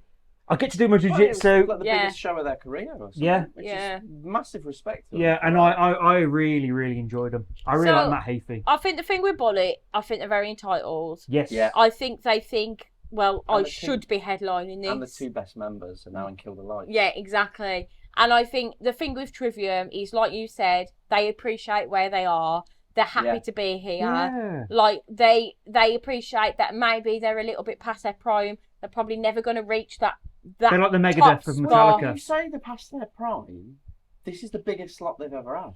S4: I get to do my jiu-jitsu.
S3: They've got the biggest show of their career or something. Which is massive respect to them.
S4: Yeah, and I really, really enjoyed them. I really like Matt Heafy.
S2: I think the thing with Bullet, I think they're very entitled.
S4: Yes.
S3: Yeah.
S2: I think they think, well,
S3: And
S2: I
S3: the
S2: should be headlining this.
S3: And the two best members are now in Kill the Light.
S2: Yeah, exactly. And I think the thing with Trivium is, like you said, they appreciate where they are. They're happy to be here.
S4: Yeah.
S2: Like, they appreciate that maybe they're a little bit past their prime. They're probably never going to reach that
S4: They're like the
S2: top
S4: Megadeth of
S2: spot.
S4: Metallica.
S3: You say they're past their prime. This is the biggest slot they've ever had.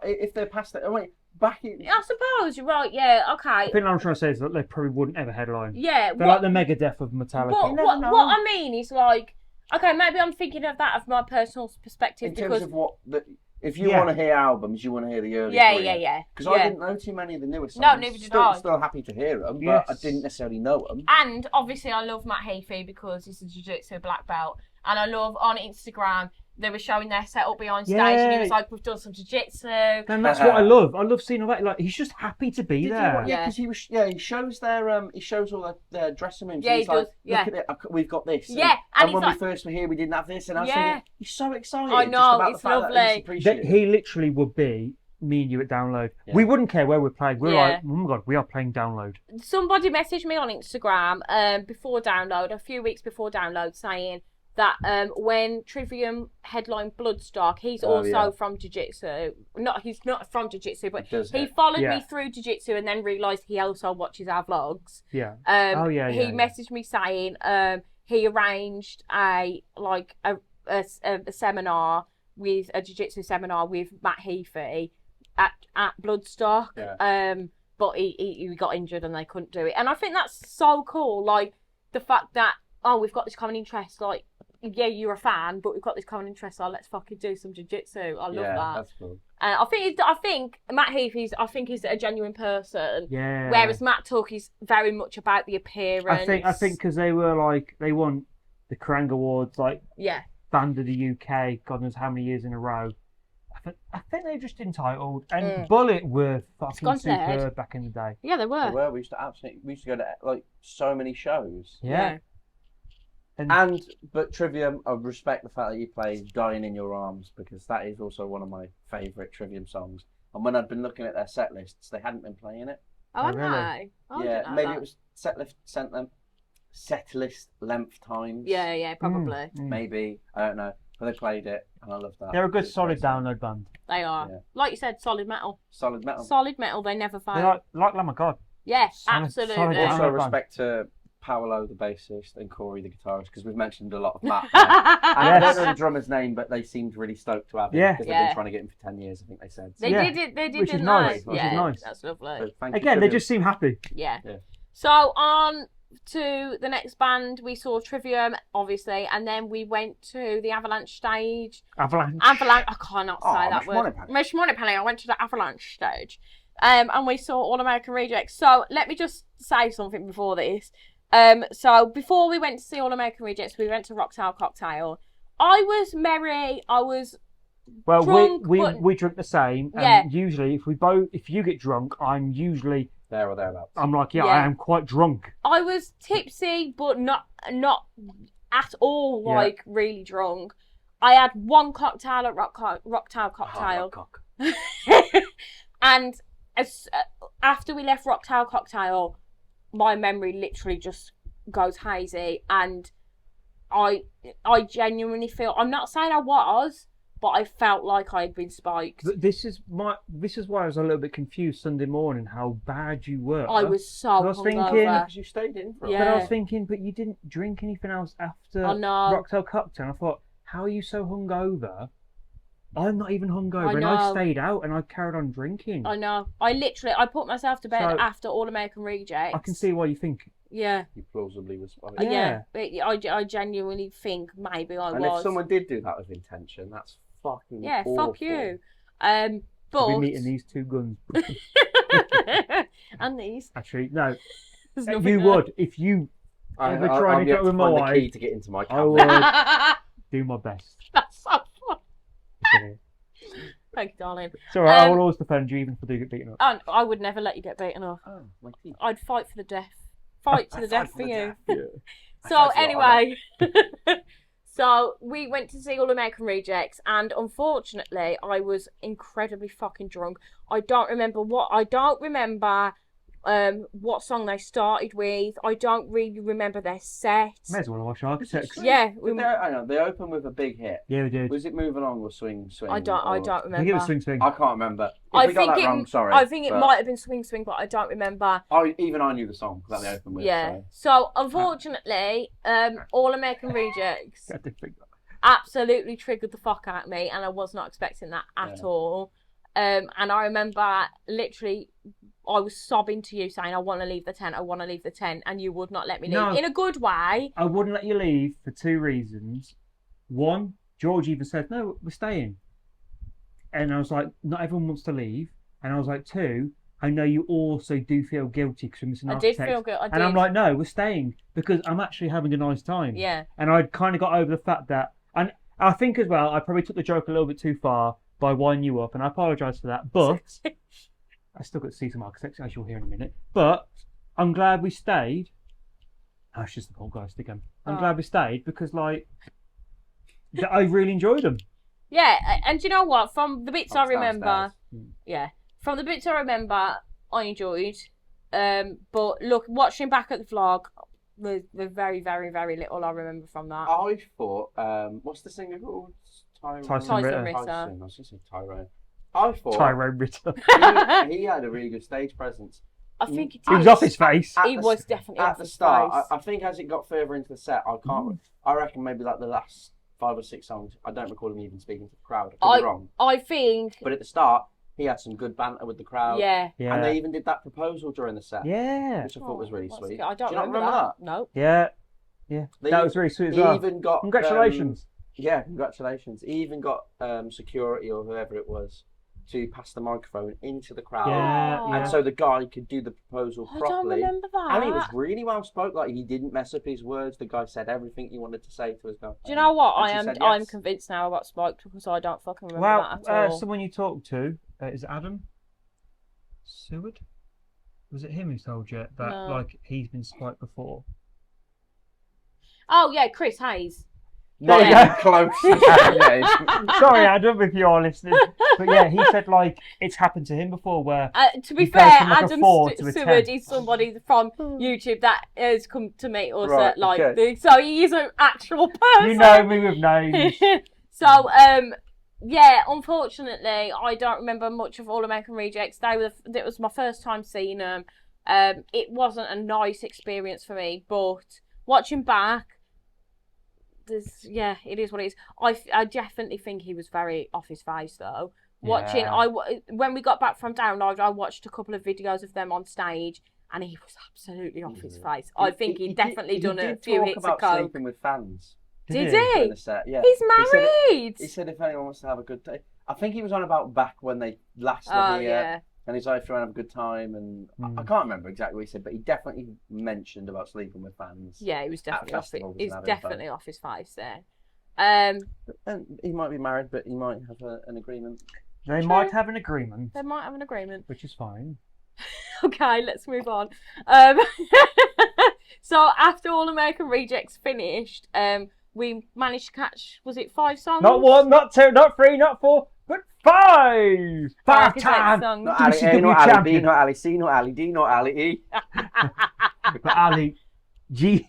S3: If they're past it, I mean, back in.
S2: I suppose you're right. Yeah. Okay.
S4: I think what I'm trying to say is that they probably wouldn't ever headline.
S2: Yeah.
S4: They're like the Megadeth of Metallica.
S2: What I mean is, like, okay, maybe I'm thinking of that of my personal perspective
S3: In
S2: because
S3: terms of if you want to hear albums, you want to hear the early.
S2: Yeah.
S3: Because I didn't know too many of the newer songs.
S2: No, neither did I.
S3: Still happy to hear them, but I didn't necessarily know them.
S2: And obviously, I love Matt Heafy because he's a jiu-jitsu black belt, and I love on Instagram they were showing their setup behind stage, and he was like, "We've done some jiu-jitsu."
S4: And that's what I love. I love seeing all that. Like, he's just happy to be there.
S3: Yeah, because he shows all their dressing rooms.
S2: Yeah,
S3: and he's
S2: he does.
S3: Look at it, we've got this.
S2: Yeah,
S3: and when we first were here, we didn't have this, and I was thinking, he's so excited.
S2: I know,
S3: just about
S2: it's
S3: the fact
S2: lovely.
S3: That he's appreciated.
S4: He literally would be me and you at Download. Yeah. We wouldn't care where we're playing. We're like, oh my god, we are playing Download.
S2: Somebody messaged me on Instagram before Download, a few weeks before Download, saying that when Trivium headlined Bloodstock, he's also from Jiu-Jitsu. He's not from Jiu-Jitsu, but he followed me through Jiu-Jitsu and then realised he also watches our vlogs.
S4: Yeah.
S2: He messaged me saying he arranged a seminar with a Jiu-Jitsu seminar with Matt Heafy at Bloodstock.
S3: Yeah.
S2: But he got injured and they couldn't do it. And I think that's so cool. Like, the fact that, we've got this common interest, like, yeah, you're a fan, but we've got this common interest, so let's fucking do some jiu-jitsu. I love that.
S3: That's cool.
S2: And I think Matt Heath is a genuine person.
S4: Yeah.
S2: Whereas Matt Tuck is very much about the appearance.
S4: I think because they were like they won the Kerrang Awards like
S2: Yeah.
S4: Band of the UK, God knows how many years in a row. I think they're just entitled, and Bullet were fucking
S2: gone to their head.
S4: superb back in the day.
S2: Yeah, they were.
S3: We used to go to like so many shows.
S4: Yeah.
S3: But Trivium, I respect the fact that you played "Dying in Your Arms" because that is also one of my favourite Trivium songs. And when I'd been looking at their set lists, they hadn't been playing it.
S2: Oh,
S4: really?
S2: no. Oh,
S3: Yeah, maybe it was set list length times.
S2: Yeah, probably.
S3: Maybe, I don't know. But they played it, and I love that.
S4: They're a good
S3: It's
S4: solid
S3: great.
S4: download band.
S2: They are.
S3: Yeah.
S2: Like you said, solid metal.
S3: Solid metal.
S2: Solid metal, they never fail.
S4: They're like Lamb of God.
S2: Yes,
S4: Solid-
S2: absolutely.
S4: solid
S3: Also,
S4: download band.
S3: respect to Paolo, the bassist, and Corey, the guitarist, because we've mentioned a lot of Matt. And I don't know the drummer's name, but they seemed really stoked to have him
S4: Yeah.
S3: because they've
S2: Yeah.
S3: been trying to get him for 10 years, I think they said. So,
S2: They
S4: Yeah.
S2: did it. They did
S4: Which is
S2: didn't
S4: nice,
S2: they?
S4: which is
S2: Yeah,
S4: nice.
S2: that's lovely.
S3: so thank you,
S4: Again, they
S3: Trivium.
S4: just seem happy.
S2: Yeah.
S3: Yeah.
S2: So on to the next band, we saw Trivium, obviously, and then we went to the Avalanche stage.
S4: Avalanche.
S2: I cannot say that word. Mishmonipelli. I went to the Avalanche stage. And we saw All American Rejects. So let me just say something before this. So before we went to see All American Rejects, we went to Rocktail Cocktail. I was merry. I was
S4: Well,
S2: drunk,
S4: we
S2: but-
S4: drink the same. And
S2: Yeah.
S4: usually, if you get drunk, I'm
S3: There or thereabouts.
S4: like,
S2: Yeah.
S4: I am quite drunk.
S2: I was tipsy, but not at all
S4: Yeah.
S2: like really drunk. I had one cocktail at Rocktail Cocktail,
S3: cock.
S2: and after we left Rocktail Cocktail, my memory literally just goes hazy, and I genuinely feel, I'm not saying I was, but I felt like I had been spiked.
S4: This is why I was a little bit confused Sunday morning how bad you were.
S2: I was so
S4: I was thinking-
S2: hungover.
S3: Because you stayed in for a
S2: Yeah.
S4: But I
S3: while.
S4: was thinking, but you didn't drink anything else after
S2: I know.
S4: Rocktail Cocktail. And I thought, how are you so hungover? I'm not even hungover,
S2: I
S4: and I
S2: know.
S4: stayed out and I carried on drinking.
S2: I know. I put myself to bed
S4: So-
S2: after All American Rejects.
S4: I can see why you think.
S2: Yeah.
S3: You plausibly was spiked.
S4: Yeah.
S2: But I genuinely think maybe I
S3: And
S2: was.
S3: if someone did do that with intention, that's fucking
S2: Yeah,
S3: awful.
S2: fuck you.
S4: We'll
S2: But
S4: be meeting these two guns.
S2: and these.
S4: Actually, no.
S2: There's nothing
S4: You
S2: there.
S4: would if you ever tried
S3: I'm
S4: to
S3: yet
S4: get
S3: to
S4: with my
S3: find the
S4: wife.
S3: key to get into my
S4: I
S3: cabinet.
S4: would do my best.
S2: That's so fun. Thank you, darling.
S4: It's alright. I
S2: Um,
S4: will always defend you even if I do get beaten up.
S2: And I would never let you get beaten up.
S3: Oh, my teeth.
S2: I'd fight for the death. Fight to
S3: I
S2: the
S3: fight
S2: death
S3: for
S2: for
S3: the
S2: you.
S3: death.
S4: Yeah.
S2: So
S3: That's
S2: anyway, so we went to see All American Rejects, and unfortunately, I was incredibly fucking drunk. I don't remember what song they started with. I don't really remember their set.
S4: May as well watch Architects.
S2: Yeah,
S3: I know, they opened with a big hit.
S4: Yeah, we did.
S3: Was it Move Along or Swing Swing?
S2: I don't
S4: I
S2: remember.
S4: think it was Swing Swing.
S3: I can't remember. If
S2: I
S3: we got
S2: think
S3: that
S2: it-
S3: wrong, sorry.
S2: I think it
S3: but
S2: might have been Swing Swing, but I don't remember.
S3: Even I knew the song that they opened with.
S2: Yeah.
S3: So.
S2: So unfortunately, All American Rejects
S4: I did think that.
S2: absolutely triggered the fuck out of me, and I was not expecting that at
S3: Yeah.
S2: all. And I remember literally, I was sobbing to you saying, "I want to leave the tent. I want to leave the tent," and you would not let me leave
S4: No.
S2: in a good way.
S4: I wouldn't let you leave for two reasons. One, George even said, "No, we're staying," and I was like, "Not everyone wants to leave." And I was like, two, I know you also do feel guilty because we're missing
S2: I did
S4: Architects.
S2: feel good. I did.
S4: And I'm like, no, we're staying because I'm actually having a nice time.
S2: yeah,
S4: And I'd kind of got over the fact that, and I think as well, I probably took the joke a little bit too far by winding you up, and I apologise for that. But I still got to see some Architects, as you'll hear in a minute. But I'm glad we stayed. Oh, it's just the poltergeist again. I'm
S2: Oh.
S4: glad we stayed because, like, I really enjoyed them.
S2: yeah. And you know what? From the bits I
S3: Upstairs.
S2: remember, yeah, from the bits I remember, I enjoyed. But look, watching back at the vlog, the very, very, very little I remember from that.
S3: I thought, what's the singer called?
S4: Tyson Ritter.
S2: Ritter.
S3: I was going to say Tyrone. I thought
S4: Tyrone Ritter.
S3: he had a really good stage presence.
S2: I think it
S4: He was
S2: is.
S4: off his face.
S3: At
S2: He
S3: the-
S2: was definitely
S3: at
S2: off
S3: the
S2: his
S3: start.
S2: face.
S3: I think as it got further into the set, I reckon maybe like the last 5 or 6 songs. I don't recall him even speaking to the crowd. I could be wrong.
S2: I think,
S3: But at the start, he had some good banter with the crowd.
S2: yeah.
S4: Yeah.
S3: And they even did that proposal during the set,
S4: Yeah.
S3: which I thought was really
S2: That's
S3: sweet.
S2: good. I don't
S3: Do you not
S2: remember
S3: remember that?
S2: No.
S4: Yeah. Yeah.
S3: They
S4: That was really sweet as
S3: He
S4: well.
S3: even got
S4: Congratulations.
S3: yeah, congratulations. He even got security or whoever it was to pass the microphone into the crowd.
S4: Yeah,
S3: And so the guy could do the proposal
S2: I
S3: properly.
S2: don't remember that.
S3: And he was really well spoken. Like, he didn't mess up his words. The guy said everything he wanted to say to his girlfriend.
S2: Do you know what?
S3: And she said
S2: I'm
S3: yes.
S2: convinced now I got smoked because I don't fucking remember that at all.
S4: Someone you talked to, is it Adam Seward? Was it him who told you that
S2: No.
S4: like he's been spiked before?
S2: Oh yeah, Chris Hayes.
S3: Not
S2: Yeah.
S3: even close to that name.
S4: Sorry, Adam, if you're listening. But yeah, he said like it's happened to him before where
S2: To be
S4: You go
S2: fair,
S4: from, like, a
S2: Adam
S4: 4 to a
S2: Seward
S4: 10.
S2: is somebody from YouTube that has come to meet us
S3: Right,
S2: at like
S3: okay.
S2: so he is an actual person.
S4: you know me with names.
S2: So yeah, unfortunately, I don't remember much of All American Rejects. It was my first time seeing them. It wasn't a nice experience for me, but watching back, it is what it is. I definitely think he was very off his face though. Watching,
S4: Yeah.
S2: when we got back from download, I watched a couple of videos of them on stage, and he was absolutely off his face. I think he'd definitely done a few
S3: talk
S2: hits of
S3: about
S2: coke.
S3: sleeping with fans.
S2: Did
S3: In
S2: he?
S3: the set. Yeah.
S2: He's
S3: He said
S2: married.
S3: He said if anyone wants to have a good day. I think he was on about back when they last were
S2: Oh
S3: here.
S2: yeah.
S3: And he's like, if you want to have a good time. And I can't remember exactly what he said, but he definitely mentioned about sleeping with fans.
S2: Yeah, he was definitely off.
S3: festivals and
S2: He's
S3: having
S2: definitely
S3: fun.
S2: off his face there.
S3: And he might be married, but he might have an agreement.
S4: They
S2: True.
S4: might have an agreement,
S2: They might have an agreement.
S4: which is fine.
S2: Okay, let's move on. So after All American Rejects finished, we managed to catch, was it 5 songs?
S4: Not 1, not 2, not 3, not 4, but 5!
S2: Architect
S4: Five-time
S2: songs.
S3: Not Ali A,
S4: WCW
S3: not Ali B,
S4: champion.
S3: not Ali C, not Ali D, not Ali E.
S4: But Ali G.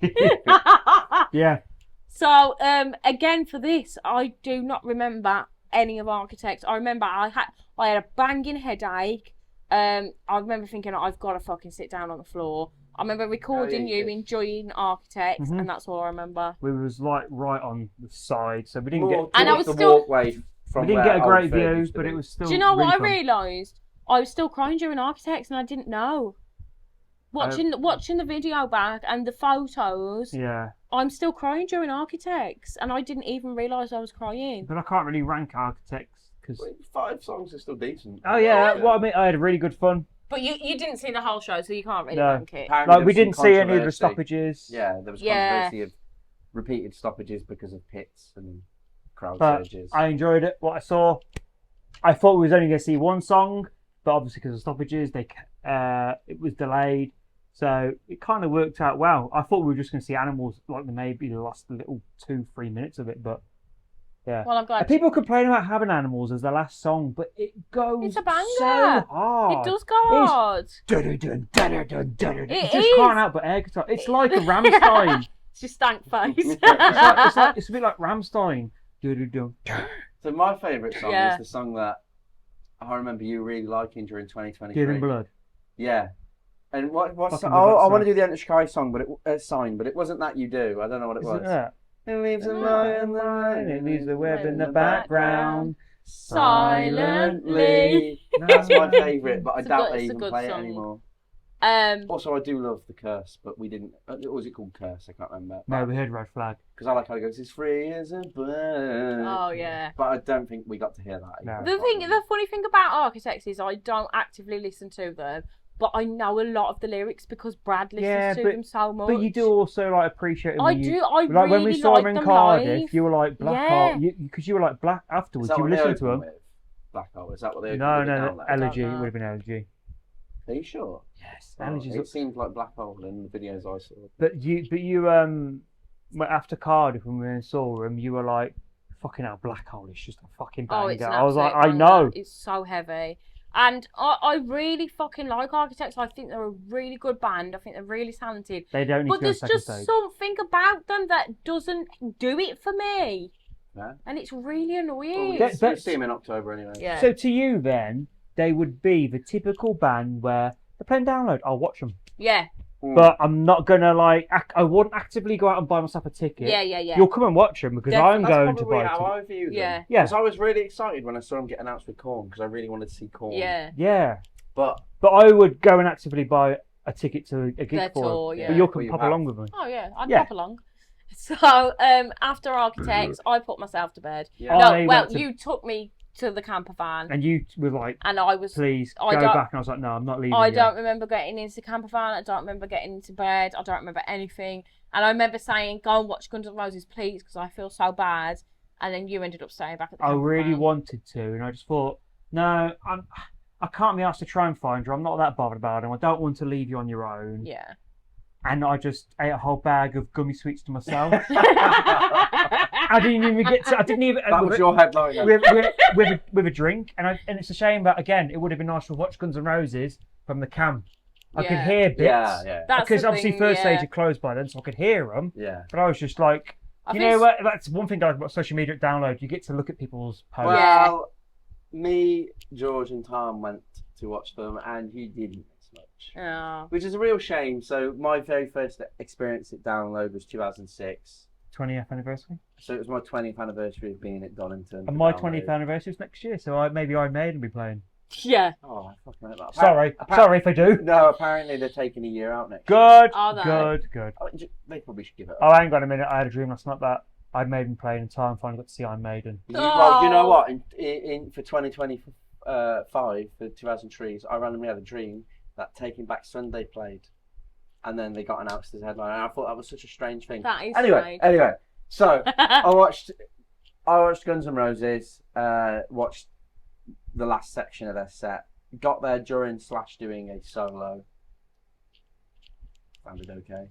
S4: Yeah.
S2: So again for this, I do not remember any of Architects. I remember I had a banging headache. I remember thinking I've got to fucking sit down on the floor. I remember recording you enjoying Architects, and that's all I remember.
S4: We was like right on the side, so we didn't
S3: More
S2: And I
S3: towards
S2: was
S3: the
S2: still-
S3: walkway from
S4: we didn't
S3: where
S4: get a great
S3: Old Firm
S4: view,
S3: used to
S4: but
S3: be.
S4: it was still.
S2: Do you know what I
S4: really fun.
S2: realised? I was still crying during Architects, and I didn't know. Watching the video back and the photos,
S4: Yeah,
S2: I'm still crying during Architects, and I didn't even realise I was crying.
S4: but I can't really rank Architects because.
S3: Wait, 5 songs are still decent.
S4: Oh yeah, well I mean I had really good fun.
S2: But you didn't see the whole show, so you can't really
S4: No.
S2: rank it.
S3: Apparently
S4: Like
S3: there
S4: we
S3: was some
S4: didn't see any of the
S3: controversy.
S4: stoppages.
S3: Yeah, there was
S2: Yeah.
S3: controversy of repeated stoppages because of pits and crowd
S4: But
S3: surges.
S4: I enjoyed it. What I saw, I thought we was only going to see one song, but obviously because of stoppages, it was delayed, so it kind of worked out well. I thought we were just going to see animals, like maybe the last little 2-3 minutes of it, but yeah.
S2: Well, I'm glad.
S4: People complain about having animals as the last song, but it goes
S2: It's a banger.
S4: so hard.
S2: It does go hard.
S4: Dun-dun-dun, dun-dun-dun, dun-dun.
S2: It
S4: You just
S2: is.
S4: can't help but air guitar. It's like a Rammstein.
S2: It's just stank face.
S4: it's a bit like Rammstein. Dun-dun-dun.
S3: So my favourite song
S2: Yeah.
S3: is the song that I remember you really liking during 2023.
S4: Kid in Blood.
S3: Yeah. And what's
S4: Fucking
S3: I
S4: love that
S3: want to
S4: song.
S3: do the Enter Sky song, but Sign, but it wasn't that you do. I don't know what it was.
S4: Yeah.
S3: It leaves a
S2: No.
S3: line, line,
S4: It leaves the web in the
S2: background.
S4: background.
S2: Silently.
S3: That's my favourite, but I
S2: It's a
S3: doubt
S2: good-
S3: they
S2: it's a
S3: even
S2: good
S3: play
S2: song.
S3: it anymore.
S2: Um,
S3: Also, I do love The Curse, but we didn't. What was it called? Curse? I can't remember.
S4: No, we heard Red Flag.
S3: Because I like how it goes, it's free as a bird.
S2: oh yeah.
S3: But I don't think we got to hear that.
S4: No.
S2: The funny thing about Architects is I don't actively listen to them, but I know a lot of the lyrics because Brad listens
S4: Yeah,
S2: to
S4: but-
S2: them so much.
S4: But you do also like appreciate them.
S2: I
S4: when you,
S2: do. I
S4: like
S2: really
S4: when we saw
S2: like
S4: him in
S2: them
S4: Cardiff,
S2: live.
S4: you were like Black
S2: Yeah.
S4: Hole, because you were like Black
S3: Is
S4: afterwards.
S3: that
S4: You
S3: what
S4: were
S3: they
S4: listening to
S3: opened
S4: him.
S3: with? Black Hole. Is that what they opened
S4: No,
S3: with?
S4: no,
S3: Down
S4: no.
S3: there?
S4: Elegy. It
S2: know.
S4: would have been Elegy.
S3: Are you sure?
S4: Yes,
S3: Oh,
S4: Elegy's
S3: it
S4: up.
S3: seemed like Black Hole in the videos I saw.
S4: But you after Cardiff when we saw him, you were like, "Fucking hell, Black Hole is just a fucking banger."
S2: Oh, it's an
S4: I was like,
S2: absolute
S4: "I
S2: banger.
S4: know."
S2: It's so heavy. And I really fucking like Architects. I think they're a really good band. I think they're really talented.
S4: They don't need
S2: But
S4: to go
S2: there's
S4: second
S2: just
S4: stage.
S2: something about them that doesn't do it for me.
S3: Yeah.
S2: And it's really
S3: Well,
S2: annoying.
S4: Yeah,
S3: we'll see him in October anyway.
S2: Yeah.
S4: So to you then, they would be the typical band where they're playing download. I'll watch them,
S2: Yeah.
S3: Mm.
S4: but I'm not gonna like. I wouldn't actively go out and buy myself a ticket.
S2: Yeah.
S4: You'll come and watch them because I'm
S3: That's
S4: going to
S3: probably
S4: buy a
S3: how
S4: ticket.
S3: I view them.
S2: Yeah.
S4: Yeah.
S3: Because I was really excited when I saw him get announced with Korn because I really wanted to see Korn.
S2: Yeah.
S4: Yeah,
S3: But
S4: but I would go and actively buy a ticket to a gig
S2: Their
S4: for
S2: tour,
S4: them.
S2: yeah.
S4: But you'll
S3: Well,
S4: come
S3: you
S4: pop
S3: have.
S4: along with me.
S2: Oh yeah, I'd
S4: Yeah.
S2: pop along. So after Architects, I put myself to bed.
S3: Yeah.
S2: No,
S4: I
S2: well,
S4: went to-
S2: you took me to the camper van.
S4: And you were like,
S2: And I was...
S4: please,
S2: I
S4: go
S2: don't-
S4: back. And I was like, no, I'm not leaving
S2: I
S4: you.
S2: don't remember getting into the camper van. I don't remember getting into bed. I don't remember anything. And I remember saying, go and watch Guns N' Roses, please, because I feel so bad. And then you ended up staying back at the
S4: I
S2: camper
S4: really
S2: van.
S4: wanted to, and I just thought, no, I can't be asked to try and find her. I'm not that bothered about him. I don't want to leave you on your own.
S2: Yeah.
S4: And I just ate a whole bag of gummy sweets to myself. I didn't even get to. I didn't even.
S3: That was your headline.
S4: With a drink, and it's a shame that again it would have been nice to watch Guns N' Roses from the camp. I could
S2: Yeah.
S4: hear bits.
S3: Yeah.
S2: That's
S4: Because
S2: the
S4: obviously
S2: thing,
S4: first stage
S2: yeah.
S4: had closed by then, so I could hear them.
S3: Yeah.
S4: But I was just like,
S2: I
S4: you
S2: think
S4: know
S2: it's-
S4: what? That's one thing I like about social media download. You get to look at people's posts.
S3: Well, me, George, and Tom went to watch them, and you didn't as much.
S2: Oh.
S3: Which is a real shame. So my very first experience at Download was 2006.
S4: 20th anniversary.
S3: So it was my 20th anniversary of being at Donington.
S4: And my
S3: for
S4: 20th
S3: Download.
S4: anniversary is next year, so maybe Iron Maiden will be playing.
S2: Yeah.
S3: Oh, I fucking hate that.
S4: Sorry if I do.
S3: No, apparently they're taking a year out next year.
S4: Good,
S2: Are they?
S4: good.
S3: Oh, they probably should give it
S4: Oh,
S3: up.
S4: hang on a minute. I had a dream last night that Iron Maiden playing in time. Finally got to see Iron Maiden.
S3: Well, you know
S2: Oh.
S3: what? In for 2025, for 2003, I randomly had a dream that Taking Back Sunday played. And then they got announced as headline. And I thought that was such a strange thing.
S2: That is
S3: Anyway, so I watched Guns N' Roses, watched the last section of their set, got there during / doing a solo. Found it okay.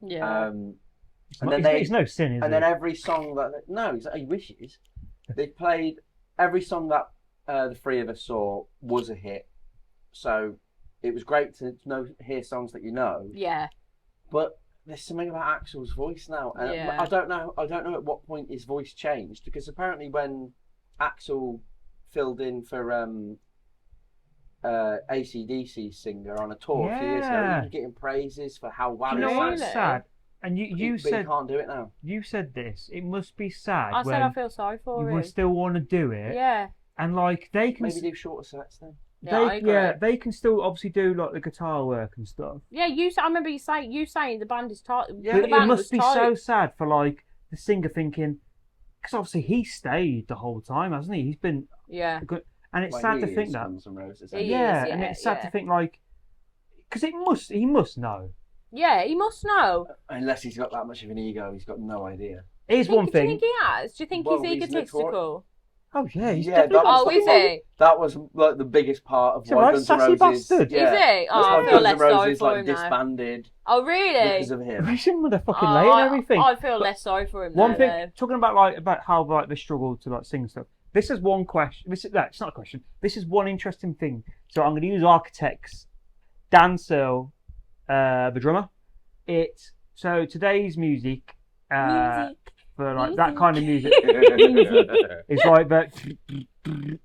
S2: Yeah.
S4: It's no sin, is
S3: And
S4: it?
S3: then every song he wishes. They played every song that the three of us saw was a hit. So it was great to hear songs that you know.
S2: Yeah.
S3: But there's something about Axel's voice now, and
S2: Yeah.
S3: I don't know at what point his voice changed, because apparently when Axel filled in for AC/DC singer on a tour a few years ago,
S4: Yeah.
S3: he was getting praises for how well
S4: Do you
S3: he
S4: know
S3: sang.
S4: what's
S2: Really?
S4: sad? And you
S3: But
S4: said
S3: he can't do it now.
S4: you said this. It must be sad
S2: I said
S4: when
S2: I feel sorry for
S4: you
S2: him.
S4: would still want to do it,
S2: Yeah.
S4: and like they can.
S3: Maybe do shorter sets then.
S2: Yeah, I agree.
S4: they can still obviously do like the guitar work and stuff.
S2: Yeah, I remember you saying the band is tight.
S3: Yeah,
S2: the
S4: But
S2: band
S4: it must
S2: was
S4: be
S2: tight.
S4: so sad for like the singer thinking, because obviously he stayed the whole time, hasn't he? He's been
S2: Yeah.
S4: good, and it's
S3: Well,
S4: sad
S3: he
S4: to think
S3: is
S4: that.
S3: Guns N' Roses,
S2: He
S3: isn't
S4: Yeah,
S2: is,
S4: and
S2: yeah,
S4: it's sad
S2: yeah.
S4: to think like, because he must know.
S2: Yeah, he must know.
S3: Unless he's got that much of an ego, he's got no idea.
S4: Here's one
S2: Do you
S4: thing.
S2: think he has? Do you think
S3: Well,
S2: he's
S3: he's
S2: egotistical?
S4: Oh yeah, he's
S3: Yeah,
S4: definitely
S3: that
S4: got
S2: Oh, is
S4: fucking-
S2: he?
S3: That was like the biggest part of
S4: He's a
S3: why
S4: right
S3: Guns N'
S4: sassy
S3: Roses.
S4: bastard.
S3: Yeah.
S2: Is he?
S3: That's
S2: Oh,
S3: why
S2: I feel
S3: Guns
S2: less
S3: N'
S2: sorry
S3: Roses
S2: for him now.
S3: disbanded
S2: Oh, really?
S3: because of him.
S4: He's in motherfucking
S2: Oh,
S4: late and everything.
S2: I feel less sorry for him
S4: One
S2: now,
S4: thing,
S2: though.
S4: talking about how like they struggle to like sing stuff. This is one question. It's not a question. This is one interesting thing. So I'm going to use Architects. Dan Searle, the drummer. So today's music, for like that kind of music, is like that,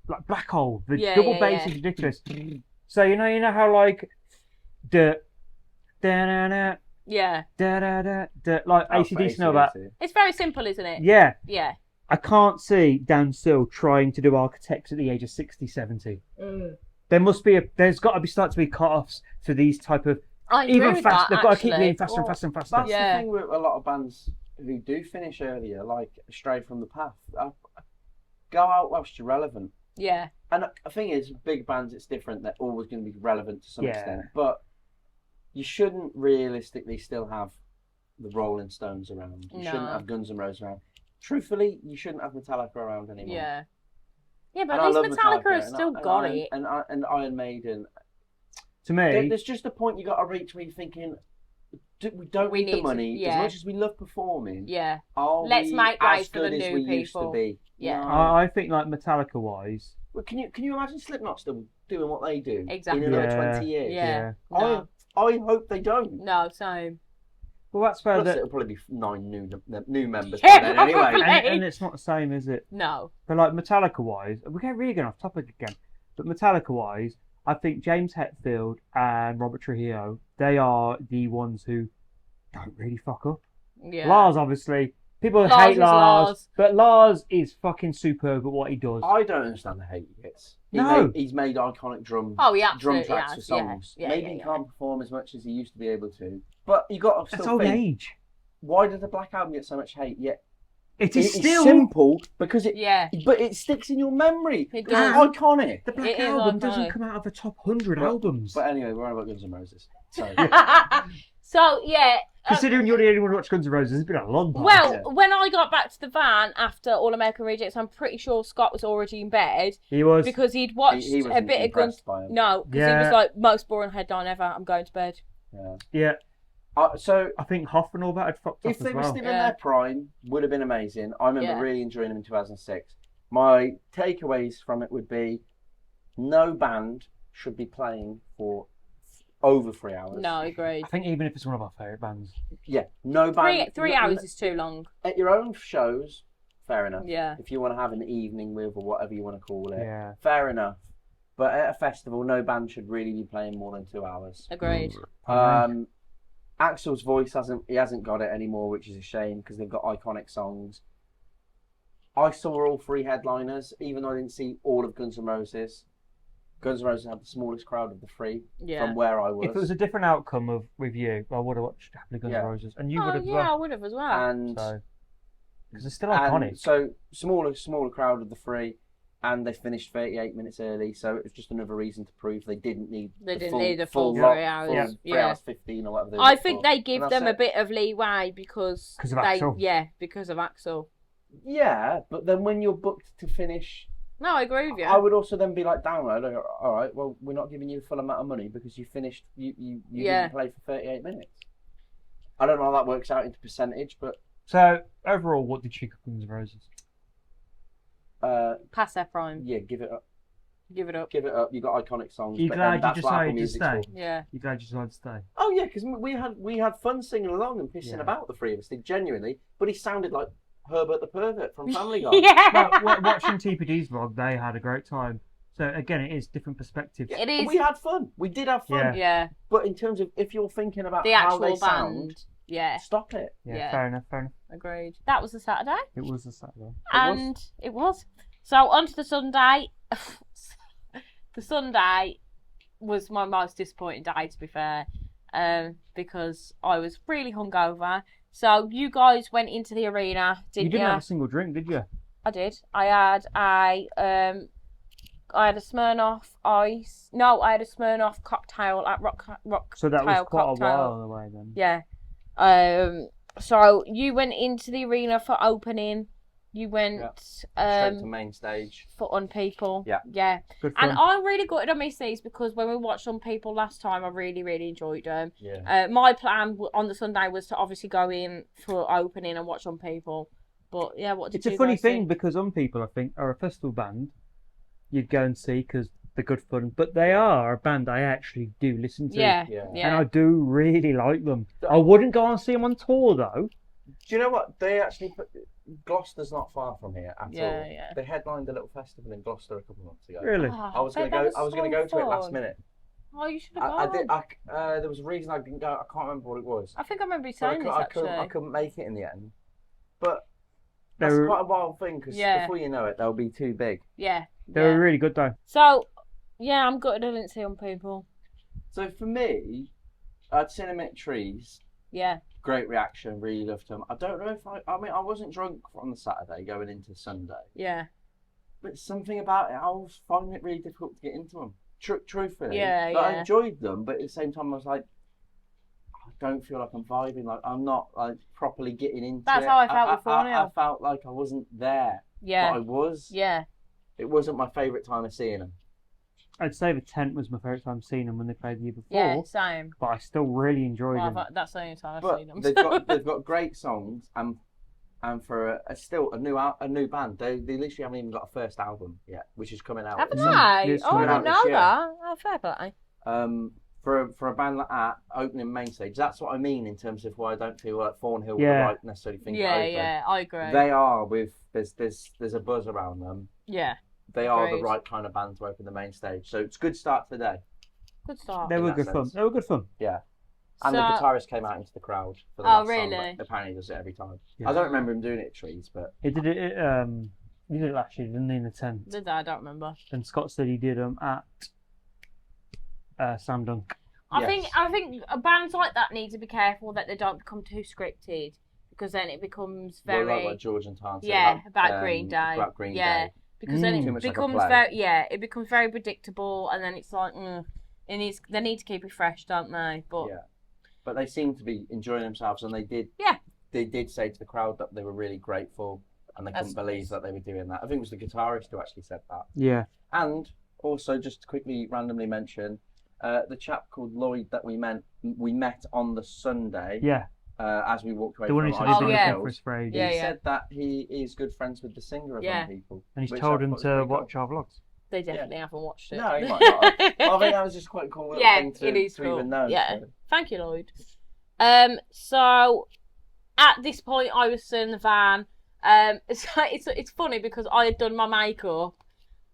S4: like Black Hole. The
S2: Yeah,
S4: double
S2: yeah,
S4: bass
S2: yeah.
S4: is ridiculous. So you know how like the da da da
S2: Yeah.
S4: da da like
S3: Oh, for
S4: AC/DC know that.
S3: AC/DC.
S2: It's very simple, isn't it?
S4: Yeah.
S2: Yeah.
S4: I can't see Dan Searle trying to do Architects at the age of 60, 70. There must be there's got to be start to be cut-offs for these type of
S2: I agree
S4: even
S2: with
S4: fast.
S2: that,
S4: They've got to keep
S2: actually.
S4: being faster and faster and faster.
S3: That's
S2: Yeah.
S3: the thing with a lot of bands who do finish earlier, like Stray from the Path. Go out whilst you're relevant.
S2: Yeah.
S3: And the thing is, big bands, it's different. They're always going to be relevant to some
S4: Yeah.
S3: extent. But you shouldn't realistically still have the Rolling Stones around. You shouldn't
S2: No.
S3: have Guns N' Roses around. Truthfully, you shouldn't have Metallica around anymore.
S2: Yeah. Yeah, but
S3: And
S2: at
S3: I
S2: least
S3: love
S2: Metallica has
S3: and
S2: still
S3: and
S2: got
S3: Iron,
S2: it.
S3: And Iron Maiden.
S4: To me,
S3: There's just a point you got to reach where you're thinking, we don't
S2: We
S3: need the
S2: need to-
S3: money.
S2: yeah.
S3: As much as we love performing,
S2: Yeah.
S3: are
S2: Let's
S3: we
S2: make way
S3: as
S2: for the
S3: good as
S2: new
S3: we used to
S2: people.
S3: be?
S2: Yeah.
S3: No.
S4: I think like Metallica wise,
S3: Well, can you imagine Slipknot still doing what they do
S2: Exactly.
S3: in another
S4: Yeah.
S3: 20 years?
S2: Yeah.
S3: I
S2: No.
S3: I hope they don't.
S2: No, same.
S4: well that's where
S3: Plus,
S4: the
S3: it'll probably be 9 new members
S2: Yeah,
S3: by then anyway.
S2: probably.
S4: and it's not the same, is it?
S2: No.
S4: But like Metallica wise, we're getting really going off topic again. But Metallica wise, I think James Hetfield and Robert Trujillo, they are the ones who don't really fuck up.
S2: Yeah.
S4: Lars, obviously, people
S2: Lars
S4: hate
S2: is
S4: Lars,
S2: Lars.
S4: but Lars is fucking superb at what he does.
S3: I don't understand the hate he gets.
S4: No.
S3: He's made iconic drum
S2: Oh, he
S3: tracks
S2: absolutely
S3: for
S2: has.
S3: songs.
S2: Yeah.
S3: Maybe
S2: Yeah,
S3: he
S2: yeah.
S3: can't perform as much as he used to be able to. But you got to
S4: That's
S3: still
S4: old
S3: think,
S4: age.
S3: why did the Black Album get so much hate? Yet
S4: It is
S3: It's
S4: still
S3: simple because
S2: Yeah.
S3: but it sticks in your memory.
S2: It
S3: It's
S2: does.
S3: iconic.
S4: the Black
S2: It is
S4: Album doesn't
S2: iconic.
S4: come out of the top 100 albums.
S3: But anyway, we're on about Guns N' Roses. So
S2: So yeah.
S4: Considering you're the only one who watched Guns N' Roses, it's been a long time.
S2: Well,
S3: Yeah.
S2: when I got back to the van after All American Rejects, I'm pretty sure Scott was already in bed
S4: he was.
S2: because he'd watched
S3: he
S2: a
S3: wasn't
S2: bit of Guns.
S3: impressed by him.
S2: No, because he
S4: Yeah.
S2: was like, most boring headline ever. I'm going to bed.
S3: Yeah.
S4: Yeah,
S3: So
S4: I think Hoff and all that had fucked up
S3: if
S4: as
S3: they were
S4: well.
S3: still in
S2: Yeah.
S3: their prime, would have been amazing. I remember
S2: Yeah.
S3: really enjoying them in 2006. My takeaways from it would be no band should be playing for over 3 hours.
S2: No, agreed.
S4: I think even if it's one of our favourite bands.
S3: Yeah, no band.
S2: Three hours is too long.
S3: At your own shows, fair enough.
S2: Yeah.
S3: If you want to have an evening with or whatever you want to call it,
S4: Yeah.
S3: fair enough. But at a festival, no band should really be playing more than 2 hours.
S2: Agreed.
S3: Axl's voice hasn't got it anymore, which is a shame because they've got iconic songs. I saw all 3 headliners, even though I didn't see all of Guns N' Roses. Guns N' Roses had the smallest crowd of the 3
S2: Yeah.
S3: from where I was.
S4: If it was a different outcome with you, I would have watched happily Guns N'
S3: Yeah.
S4: Roses, and you
S2: Oh
S4: would have as
S2: yeah, I
S4: well.
S2: would have as well.
S3: and
S4: So, because it's still
S3: and
S4: iconic.
S3: so smaller crowd of the 3, and they finished 38 minutes early, so it was just another reason to prove they didn't need
S2: The full 3
S3: lot,
S2: hours.
S3: full
S2: Yeah.
S3: 3 hours 15 or whatever. They
S2: I
S3: did
S2: think
S3: for.
S2: they give
S3: And
S2: them a
S3: that's it.
S2: bit of leeway because
S4: 'Cause of
S2: they,
S4: Axl.
S2: yeah, because of Axl.
S3: Yeah, but then when you're booked to finish,
S2: No, I agree with you.
S3: I would also then be like, download. All right, well, we're not giving you the full amount of money because you finished. You
S2: Yeah.
S3: didn't play for 38 minutes. I don't know how that works out into percentage, but
S4: So overall, what did you think of Guns N' Roses?
S2: Past their prime.
S3: yeah, give it up.
S2: Give it up.
S3: Give it up. You got iconic songs.
S4: You
S3: but
S4: glad
S3: then
S4: you
S3: that's what Apple
S4: decided to
S3: Music's
S4: stay?
S3: for.
S2: Yeah.
S4: You glad you decided to stay?
S3: Oh yeah, because we had fun singing along and pissing
S4: Yeah.
S3: about, the 3 of us did, genuinely. But he sounded like Herbert the Pervert from Family Guy.
S2: Yeah.
S4: Well, watching TPD's vlog, they had a great time. So again, it is different perspectives.
S2: It is.
S3: We had fun. We did have fun.
S4: Yeah.
S2: Yeah.
S3: But in terms of if you're thinking about
S2: The
S3: how they
S2: actual
S3: sound,
S2: band. Yeah.
S3: stop it.
S4: Yeah,
S2: Yeah.
S4: fair enough, fair enough.
S2: Agreed. That was the Saturday.
S4: It was a Saturday.
S2: And it was. So on to the Sunday. The Sunday was my most disappointing day, to be fair, because I was really hungover. So you guys went into the arena,
S4: You
S2: didn't
S4: didn't have a single drink, did you?
S2: I did. I had a Smirnoff Ice. No, I had a Smirnoff cocktail at Rock
S4: So that was
S2: Tail
S4: quite
S2: cocktail.
S4: a while away then.
S2: Yeah. So you went into the arena for opening. You went
S3: Straight to main stage.
S2: for On People.
S3: Yeah.
S2: Yeah.
S4: Good fun.
S2: And I really got it on miss these because when we watched On People last time, I really, really enjoyed them.
S3: Yeah.
S2: My plan on the Sunday was to obviously go in for opening and watch On People. But yeah, what did
S4: It's
S2: you
S4: a funny
S2: guys
S4: thing
S2: think?
S4: because On People, I think, are a festival band you'd go and see because they're good fun, but they are a band I actually do listen to.
S2: Yeah.
S3: Yeah.
S2: Yeah.
S4: And I do really like them. I wouldn't go and see them on tour though.
S3: Do you know what? They actually put. Gloucester's not far from here at
S2: Yeah,
S3: all.
S2: yeah.
S3: They headlined a little festival in Gloucester a couple of months ago.
S4: Really?
S2: Oh,
S3: I was
S2: bet
S3: gonna
S2: that
S3: go. I was gonna go to it last
S2: fun.
S3: minute.
S2: Oh, you should have
S3: I
S2: gone.
S3: did. There was a reason I didn't go. I can't remember what it was.
S2: I think I remember you
S3: But
S2: saying this actually.
S3: I couldn't make it in the end. But
S4: They
S3: that's
S4: were,
S3: quite a wild thing because
S2: Yeah.
S3: before you know it, they'll be too big.
S2: Yeah.
S4: they
S2: yeah.
S4: were really good though.
S2: So, yeah, I'm gutted I didn't see On People.
S3: So for me, I'd Cinematic Trees.
S2: Yeah.
S3: Great reaction. Really loved them. I don't know if I mean, I wasn't drunk on the Saturday going into Sunday.
S2: Yeah.
S3: But something about it, I was finding it really difficult to get into them. Truthfully,
S2: Yeah,
S3: Like, I
S2: yeah.
S3: enjoyed them, but at the same time, I was like, I don't feel like I'm vibing. Like I'm not like properly getting into it.
S2: That's how I felt with 4
S3: I felt like I wasn't there,
S2: Yeah.
S3: but I was.
S2: Yeah.
S3: It wasn't my favourite time of seeing them.
S4: I'd say the Tent was my favourite time seeing them when they played the year before,
S2: Yeah, same.
S4: but I still really enjoyed
S2: Well,
S4: them.
S2: that's the only time I've
S3: But
S2: seen them.
S3: they've got great songs, and for still a new band, they literally haven't even got a first album yet, which is coming out.
S2: Haven't
S3: this-
S2: they?
S4: It's
S2: Oh, I
S3: coming
S2: didn't
S3: out this
S2: know
S3: year.
S2: that. Oh, fair play.
S3: For a band like that, opening main stage, that's what I mean in terms of why I don't feel like Thornhill
S4: Yeah.
S3: were the right necessarily thing to
S2: Yeah,
S3: open.
S2: yeah, I agree.
S3: They are there's a buzz around them.
S2: Yeah,
S3: They are the
S2: Agreed.
S3: right kind of band to open the main stage. So it's a good start to the day.
S2: good start.
S4: They
S3: in
S4: were
S3: that
S4: good fun.
S3: sense.
S4: They were good fun.
S3: Yeah. And the
S2: So-
S3: guitarist came out into the crowd for the
S2: Oh,
S3: last song,
S2: really?
S3: but apparently he does it every time.
S4: Yeah.
S3: I don't remember him doing it at Trees, but
S4: He did it. He did it last year, didn't he, in the Tent?
S2: Did I don't remember.
S4: And Scott said he did them at Sam Dunk.
S2: I
S3: Yes.
S2: think bands like that need to be careful that they don't become too scripted because then it becomes
S3: Well,
S2: very
S3: like what George and Tan said
S2: about Green Day.
S3: About Green
S2: Yeah.
S3: Day.
S2: Because then
S3: Too
S2: it
S3: much like a
S2: becomes
S3: play.
S2: it becomes very predictable, and then it's like, they need to keep it fresh, don't they? But
S3: Yeah. But they seem to be enjoying themselves, and they did.
S2: Yeah.
S3: They did say to the crowd that they were really grateful, and they
S2: That's
S3: couldn't believe that they were doing that. I think it was the guitarist who actually said that.
S4: Yeah.
S3: And also, just to quickly randomly mention, the chap called Lloyd that we met on the Sunday.
S4: Yeah.
S3: As we walked away
S4: The one
S3: from
S4: who said
S3: Ice
S4: he's
S2: Oh,
S4: been
S3: Cream
S2: yeah.
S4: looking for
S3: Hills,
S4: his friend.
S2: Yeah,
S3: he
S2: yeah.
S3: said that he is good friends with the singer of
S2: Yeah.
S3: Young People.
S4: And he's
S3: which
S4: told
S3: I
S4: him
S3: thought was
S4: to
S3: pretty cool.
S4: watch our vlogs.
S2: they definitely haven't watched it.
S3: No, he might not. I think that was just quite a cool little
S2: Yeah,
S3: thing to,
S2: it is
S3: to
S2: cool.
S3: even know.
S2: Yeah.
S3: So.
S2: Thank you, Lloyd. So at this point, I was still in the van. It's funny because I had done my makeup,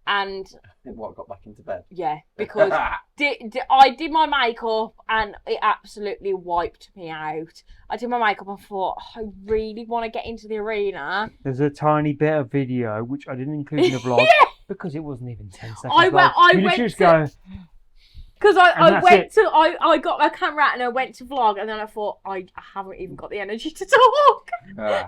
S2: and
S3: What, got back into bed?
S2: yeah, because I did my makeup and it absolutely wiped me out. I did my makeup and thought, I really want to get into the arena.
S4: There's a tiny bit of video which I didn't include in the vlog because it wasn't even 10 seconds.
S2: I
S4: long.
S2: went
S4: You literally
S2: to-
S4: just go,
S2: Because
S4: And
S2: I
S4: that's
S2: went
S4: it.
S2: to I got my camera out and I went to vlog, and then I thought I haven't even got the energy to talk.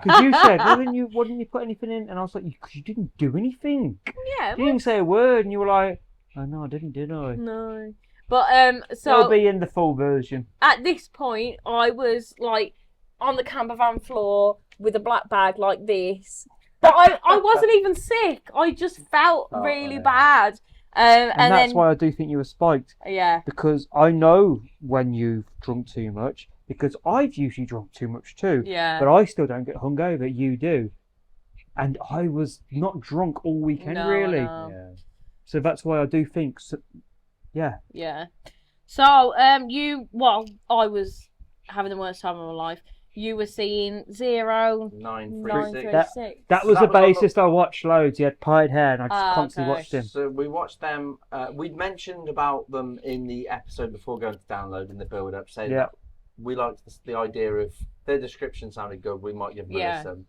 S4: because you said, why didn't you put anything in? And I was like, because you didn't do anything.
S2: Yeah,
S4: You didn't say a word, and you were like, oh no, I didn't, did I?
S2: no. But
S4: It'll
S2: so
S4: be in the full version.
S2: at this point, I was like on the camper van floor with a black bag like this. But I wasn't even sick. I just felt
S3: Oh,
S2: really
S3: yeah.
S2: bad.
S4: And that's
S2: then
S4: why I do think you were spiked.
S2: yeah,
S4: Because I know when you've drunk too much, because I've usually drunk too much too.
S2: yeah.
S4: But I still don't get hungover. You do. And I was not drunk all weekend,
S2: No, I
S4: really.
S2: know.
S3: Yeah.
S4: So that's why I do think, yeah.
S2: Yeah. So I was having the worst time of my life. You were seeing
S3: 936.
S2: 936.
S4: That was
S3: That
S4: the
S3: was on the-
S4: bassist I watched loads. He had pied hair and I just
S2: Ah,
S4: constantly
S2: okay.
S4: watched him.
S3: So we watched them. We'd mentioned about them in the episode before going to download in the build-up, saying
S4: Yeah.
S3: that we liked the idea of their description sounded good. We might give them
S2: Yeah.
S3: a listen.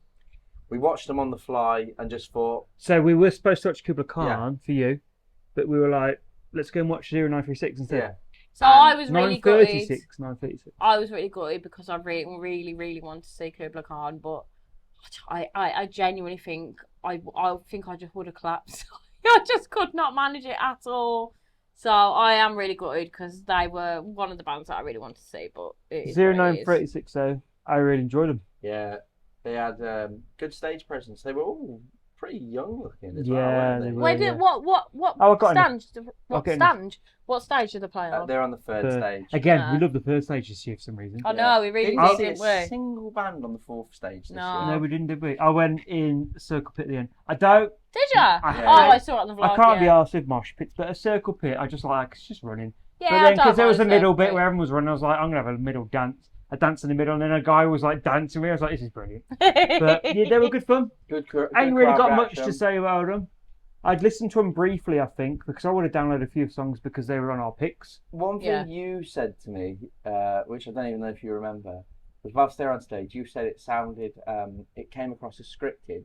S3: We watched them on the fly and just thought,
S4: So we were supposed to watch Kubla Khan for you, but we were like, let's go and watch 0936 instead.
S3: yeah,
S2: So I was really gutted.
S4: 936.
S2: I was really gutted because I really, really wanted to see Kubla Khan, but I genuinely think I think I just would have collapsed. I just could not manage it at all. So I am really gutted because they were one of the bands that I really wanted to see, but it is what it is.
S4: 0936 though, I really enjoyed them.
S3: yeah, they had good stage presence. They were all pretty young looking as
S4: Yeah,
S3: well. weren't
S4: they
S3: they?
S4: were.
S2: Where did what
S4: Oh, I got
S2: stand? What
S4: got in-
S2: stand? What stage did they play on?
S3: They're on the third stage.
S4: Again, we
S2: Yeah.
S4: love the third stage this year for some reason.
S2: I know, we really
S3: Didn't
S2: did,
S3: see
S2: didn't
S3: a
S2: we?
S3: single band on the fourth stage this
S2: No.
S3: year.
S4: No, we didn't, did we? I went in Circle Pit at the end. I don't.
S2: Did you?
S4: I-
S2: Oh, I saw it on the vlog.
S4: I can't be
S2: yeah.
S4: arsed with mosh pits, but a Circle Pit, I just like, it's just running.
S2: Yeah,
S4: But
S2: I
S4: then,
S2: don't
S4: because there was a
S2: mind
S4: middle
S2: it,
S4: bit
S2: but-
S4: where everyone was running, I was like, I'm going to have a middle dance. A dance in the middle, and then a guy was like dancing with me. I was like, this is brilliant. But yeah, they were good fun.
S3: Good
S4: I ain't really
S3: crowd
S4: got much to
S3: reaction.
S4: say about them. I'd listened to them briefly, I think, because I would have downloaded a few songs because they were on our picks.
S3: One thing
S2: Yeah.
S3: you said to me, which I don't even know if you remember, was whilst they're on stage, you said it sounded, it came across as scripted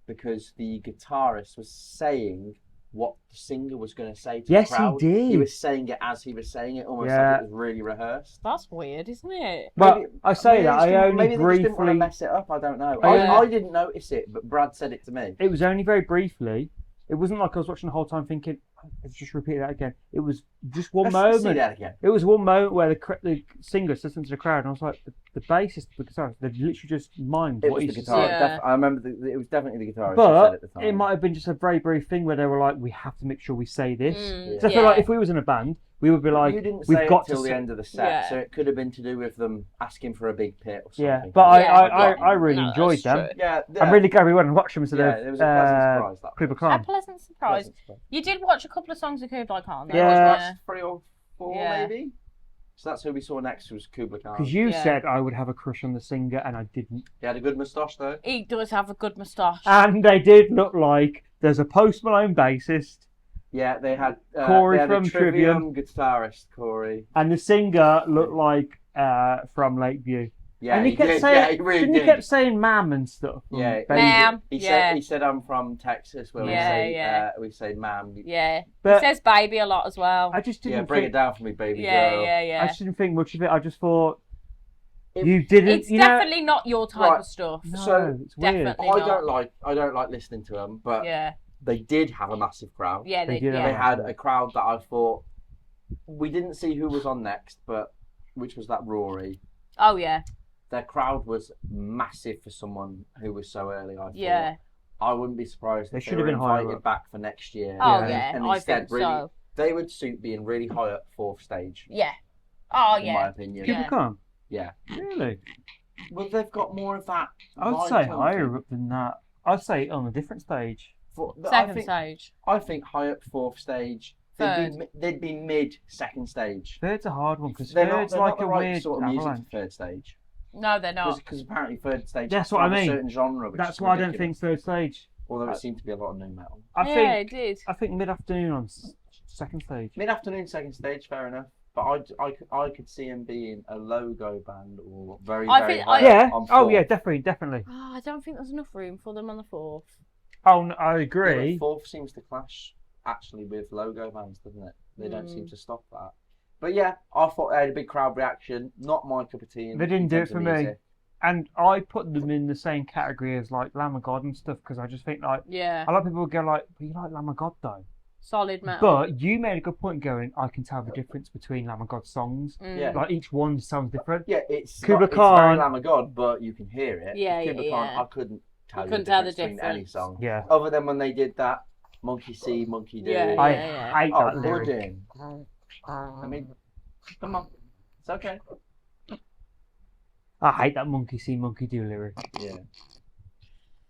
S3: because the guitarist was saying what the singer was going to say to
S4: Yes,
S3: the
S4: he
S3: crowd.
S4: did.
S3: He was saying it as he was saying it, almost
S4: Yeah.
S3: like it was really rehearsed.
S2: That's weird, isn't it?
S4: But
S3: Maybe-
S4: I say
S3: maybe
S4: that,
S3: they just
S4: I
S3: didn't-
S4: only
S3: maybe they just didn't want to
S4: briefly...
S3: mess it up, I don't know.
S4: Oh, yeah.
S3: I didn't notice it, but Brad said it to me.
S4: It was only very briefly. It wasn't like I was watching the whole time thinking, let's just repeat that again. It was just one
S3: Let's see
S4: moment.
S3: that again.
S4: It was one moment where the singer said something to the crowd, and I was like, the bassist, the guitarist, they literally just mimed
S3: It
S4: what
S3: was
S4: he
S3: the
S4: said.
S3: guitarist.
S2: Yeah.
S3: I remember it was definitely the guitarist who said
S4: But
S3: at the time.
S4: it might have been just a very brief thing where they were like, we have to make sure we say this.
S2: Mm,
S4: So I feel like if we was in a band, we would be like,
S3: you didn't
S4: we've
S3: say
S4: got
S3: it till
S4: to
S3: the
S4: say-
S3: end of the set,
S2: Yeah.
S3: so it could have been to do with them asking for a big pit or something.
S4: Yeah, but
S2: Yeah,
S4: I really
S2: no,
S4: enjoyed
S2: that's
S4: them.
S2: true.
S3: Yeah,
S4: I'm really glad we went and watched them instead
S3: yeah,
S4: of
S3: it was a pleasant surprise. That
S4: Kubla
S3: was.
S2: A
S4: Khan.
S2: pleasant surprise.
S3: Pleasant surprise.
S2: You did watch a couple of songs of Kubla Khan, though.
S4: Yeah.
S2: didn't
S3: Last 3 or 4
S2: Yeah.
S3: maybe. So that's who we saw next was Kubla Khan.
S4: Because you
S2: Yeah.
S4: said I would have a crush on the singer, and I didn't.
S3: He had a good moustache though.
S2: He does have a good moustache.
S4: And they did look like there's a Post Malone bassist,
S3: Yeah, they had
S4: Corey
S3: they had
S4: from
S3: a Trivium guitarist Corey.
S4: and the singer looked like from Lakeview.
S3: Yeah,
S4: and he kept
S3: did.
S4: saying,
S3: Yeah, he really
S4: didn't
S3: did.
S4: he kept saying "ma'am" and stuff.
S3: Yeah,
S4: Baby.
S2: Ma'am.
S3: He
S2: Yeah.
S3: said I'm from Texas, where
S2: Yeah,
S3: we say ma'am.
S2: Yeah.
S4: But
S2: he says baby a lot as well.
S4: I just
S3: Yeah,
S4: didn't
S3: bring
S4: think.
S3: it down for me, baby
S2: Yeah,
S3: girl.
S2: yeah, yeah.
S4: I just didn't think much of it. I just thought You didn't.
S2: It's
S4: you know,
S2: definitely not your type
S3: Right.
S2: of stuff.
S4: no,
S3: So,
S4: it's weird.
S2: definitely.
S3: I don't like listening to them, but
S2: Yeah.
S3: they did have a massive crowd.
S2: Yeah,
S4: They
S2: they,
S4: did have
S3: They
S2: yeah.
S3: had a crowd that I thought we didn't see who was on next, but which was that Rory.
S2: Oh, yeah.
S3: Their crowd was massive for someone who was so early. I thought.
S2: Yeah.
S3: I wouldn't be surprised
S4: They
S3: if they
S4: should
S3: were
S4: have been higher
S3: invited
S4: up.
S3: back for next year.
S2: Oh,
S4: Yeah.
S2: yeah.
S3: And
S2: I
S3: instead,
S2: think
S3: really,
S2: so.
S3: they would suit being really high up fourth stage.
S2: Yeah. Oh,
S3: in my
S2: yeah.
S3: opinion.
S4: People
S2: Yeah.
S4: come.
S3: Yeah.
S4: Really?
S3: Well, they've got more of that.
S4: I would
S3: vibe
S4: say
S3: to them.
S4: higher up than that. I'd say on a different stage.
S2: Second stage.
S3: I think high up fourth stage.
S2: Third.
S3: They'd be mid second stage.
S4: Third's a hard one because
S3: They're
S4: third's
S3: not
S4: like
S3: the
S4: a
S3: right
S4: weird
S3: sort of music
S4: avalanche.
S3: for third stage.
S2: No, they're not.
S3: Because apparently third stage
S4: That's
S3: has to
S4: what I
S3: have
S4: mean.
S3: a certain genre. Which
S4: That's
S3: is
S4: why I don't think
S3: ridiculous.
S4: third stage.
S3: Although it seemed to be a lot of new metal.
S4: I
S2: Yeah,
S4: think
S2: it did.
S4: I think mid afternoon on second stage.
S3: Mid afternoon, second stage, fair enough. But I could see him being a logo band or very
S2: I
S3: high
S4: Yeah.
S3: on
S4: Oh
S3: fourth.
S4: yeah, definitely.
S2: Oh, I don't think there's enough room for them on the fourth.
S4: Oh, no, I
S3: Yeah,
S4: agree.
S3: but fourth seems to clash actually with logo bands, doesn't it? They don't seem to stop that. But yeah, I thought they had a big crowd reaction. Not my cup of tea.
S4: They didn't do it
S3: terms of
S4: for me.
S3: music.
S4: And I put them in the same category as like Lamb of God and stuff because I just think like
S2: Yeah.
S4: a lot of people would go like, but you like Lamb of God though.
S2: Solid metal.
S4: But you made a good point going, I can tell the difference between Lamb of God songs.
S3: Yeah.
S4: Like each one sounds different.
S3: Yeah, it's
S4: Kubla
S3: not, it's
S4: Khan-
S3: very Lamb of God, but you can hear it.
S2: Yeah,
S3: Kubla
S2: yeah,
S3: Khan,
S2: yeah.
S3: I couldn't tell
S2: You
S3: you
S2: couldn't
S3: the
S2: tell the
S3: difference between any
S2: difference.
S3: song.
S4: Yeah.
S3: Other than when they did that Monkey See, Monkey Do.
S2: Yeah,
S4: I
S2: yeah.
S4: hate
S3: Oh,
S4: that lyric.
S3: pudding. I mean, come on. It's okay.
S4: I hate that monkey see, monkey do lyric.
S3: Yeah.